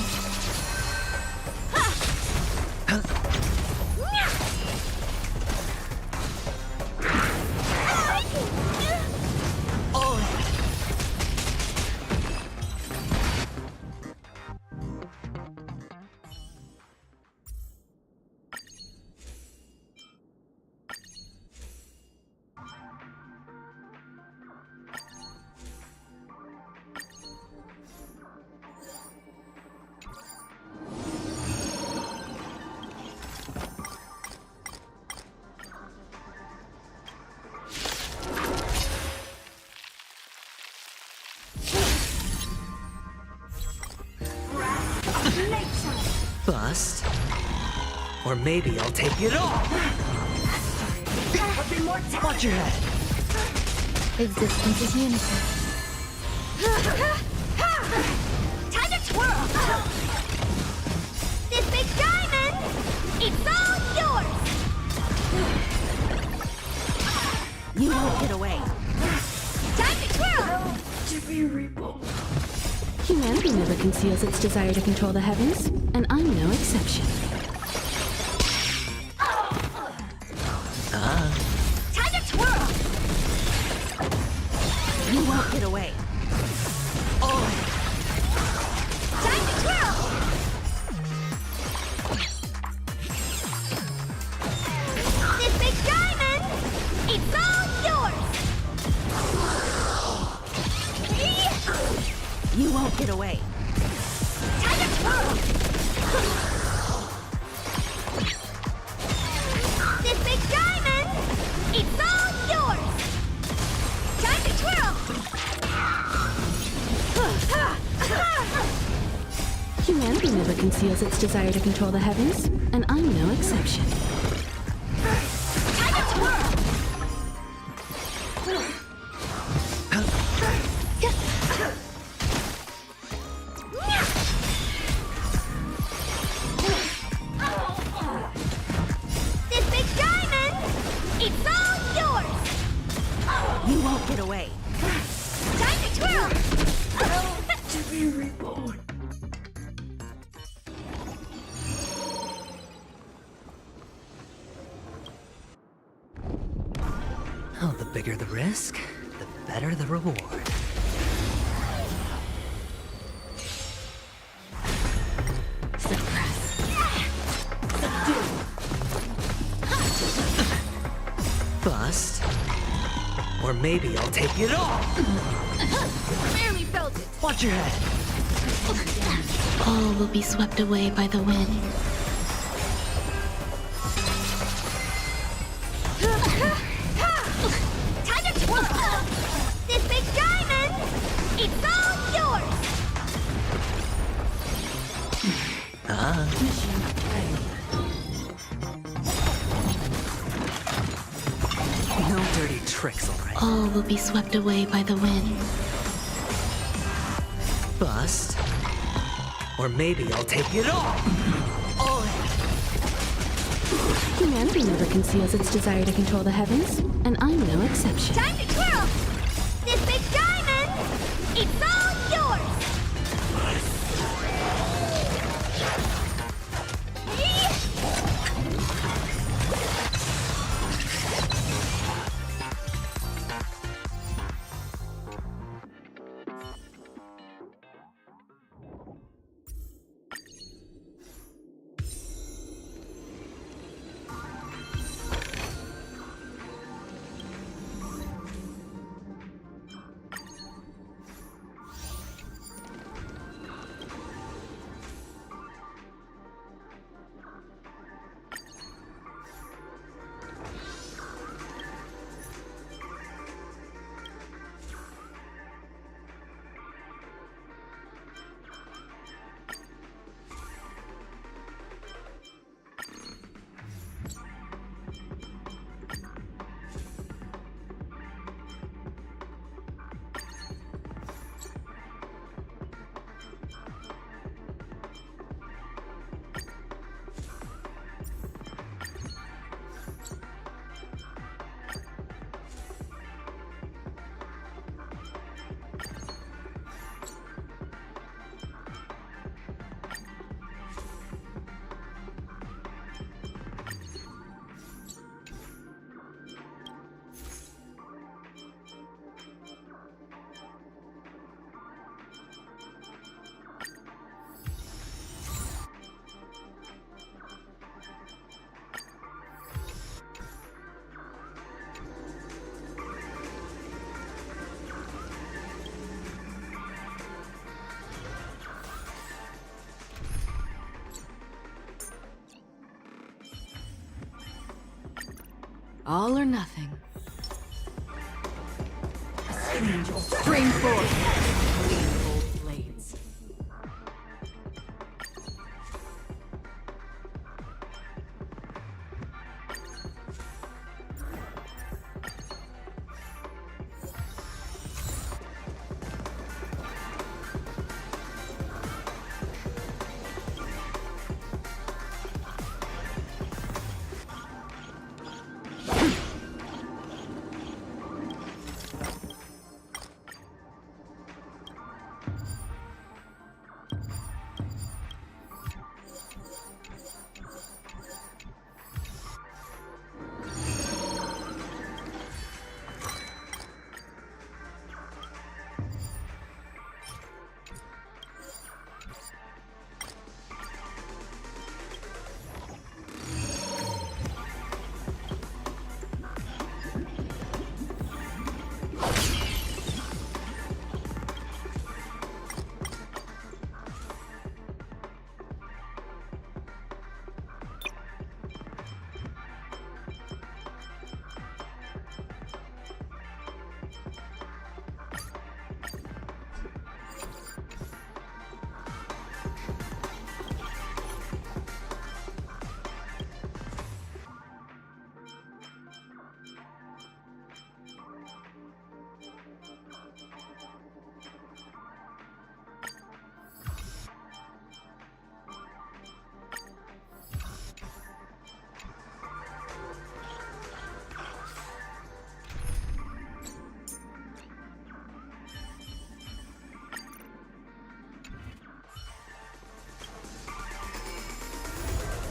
[SPEAKER 8] Bust. Or maybe I'll take it all. Watch your head.
[SPEAKER 14] Existence is unity.
[SPEAKER 11] Time to twirl! This big diamond! It's all yours!
[SPEAKER 21] You won't get away.
[SPEAKER 11] Time to twirl!
[SPEAKER 14] Humanity never conceals its desire to control the heavens, and I'm no exception.
[SPEAKER 11] Time to twirl!
[SPEAKER 21] You won't get away.
[SPEAKER 11] Time to twirl! This big diamond! It's all yours!
[SPEAKER 21] You won't get away.
[SPEAKER 11] Time to twirl! This big diamond! It's all yours! Time to twirl!
[SPEAKER 14] Humanity never conceals its desire to control the heavens, and I'm no exception.
[SPEAKER 11] Time to twirl!
[SPEAKER 8] Oh, the bigger the risk, the better the reward.
[SPEAKER 14] Suppress. Subdue.
[SPEAKER 8] Bust. Or maybe I'll take it all!
[SPEAKER 21] Barely felt it.
[SPEAKER 8] Watch your head!
[SPEAKER 14] All will be swept away by the wind.
[SPEAKER 15] Time to twirl! This big diamond! It's all yours!
[SPEAKER 8] No dirty tricks, alright?
[SPEAKER 14] All will be swept away by the wind.
[SPEAKER 8] Bust. Or maybe I'll take it all! All in!
[SPEAKER 14] Humanity never conceals its desire to control the heavens, and I'm no exception.
[SPEAKER 15] Time to twirl! This big diamond! It's all yours!
[SPEAKER 13] All or nothing. Bring forth clean gold blades.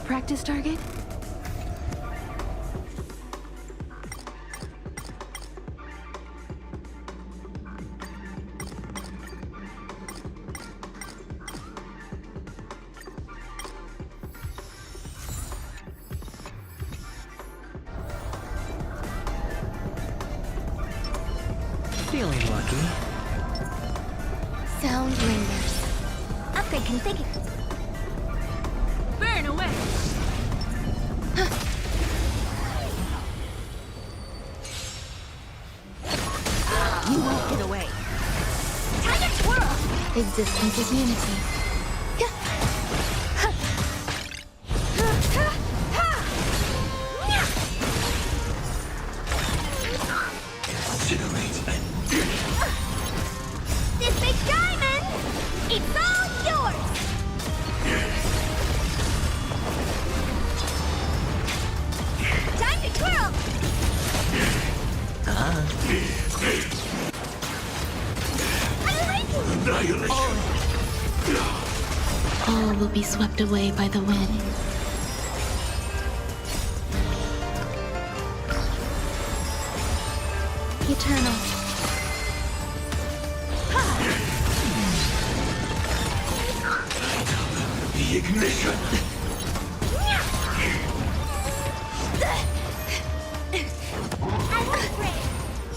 [SPEAKER 14] Practice target?
[SPEAKER 8] Feeling lucky.
[SPEAKER 15] Sound lingers. Upgrade configured.
[SPEAKER 16] Burn away!
[SPEAKER 21] You won't get away.
[SPEAKER 15] Time to twirl! Existence is unity. This big diamond! It's all yours! Time to twirl! I like it!
[SPEAKER 14] All will be swept away by the wind.
[SPEAKER 15] Eternal.
[SPEAKER 4] The ignition!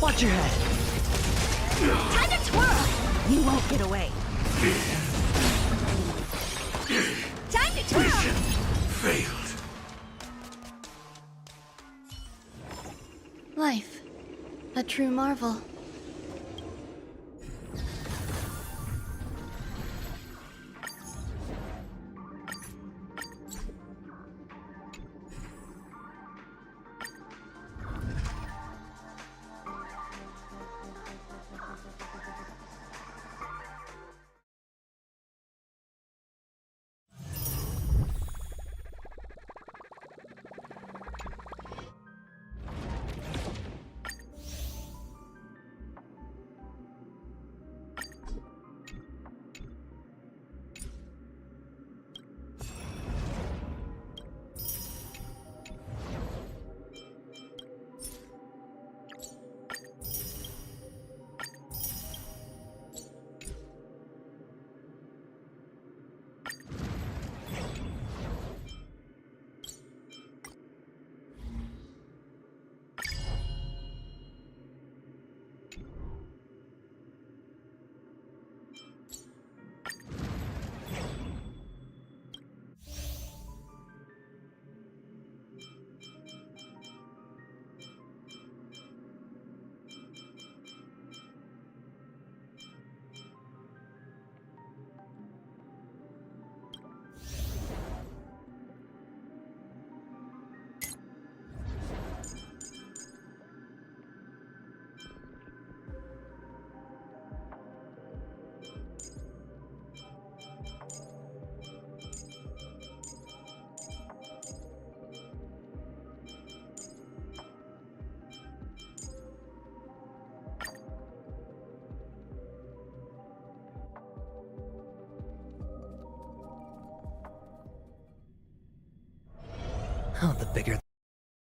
[SPEAKER 12] Watch your head.
[SPEAKER 15] Time to twirl!
[SPEAKER 21] You won't get away.
[SPEAKER 15] Time to twirl!
[SPEAKER 4] Failed.
[SPEAKER 14] Life. A true marvel.
[SPEAKER 8] Oh, the bigger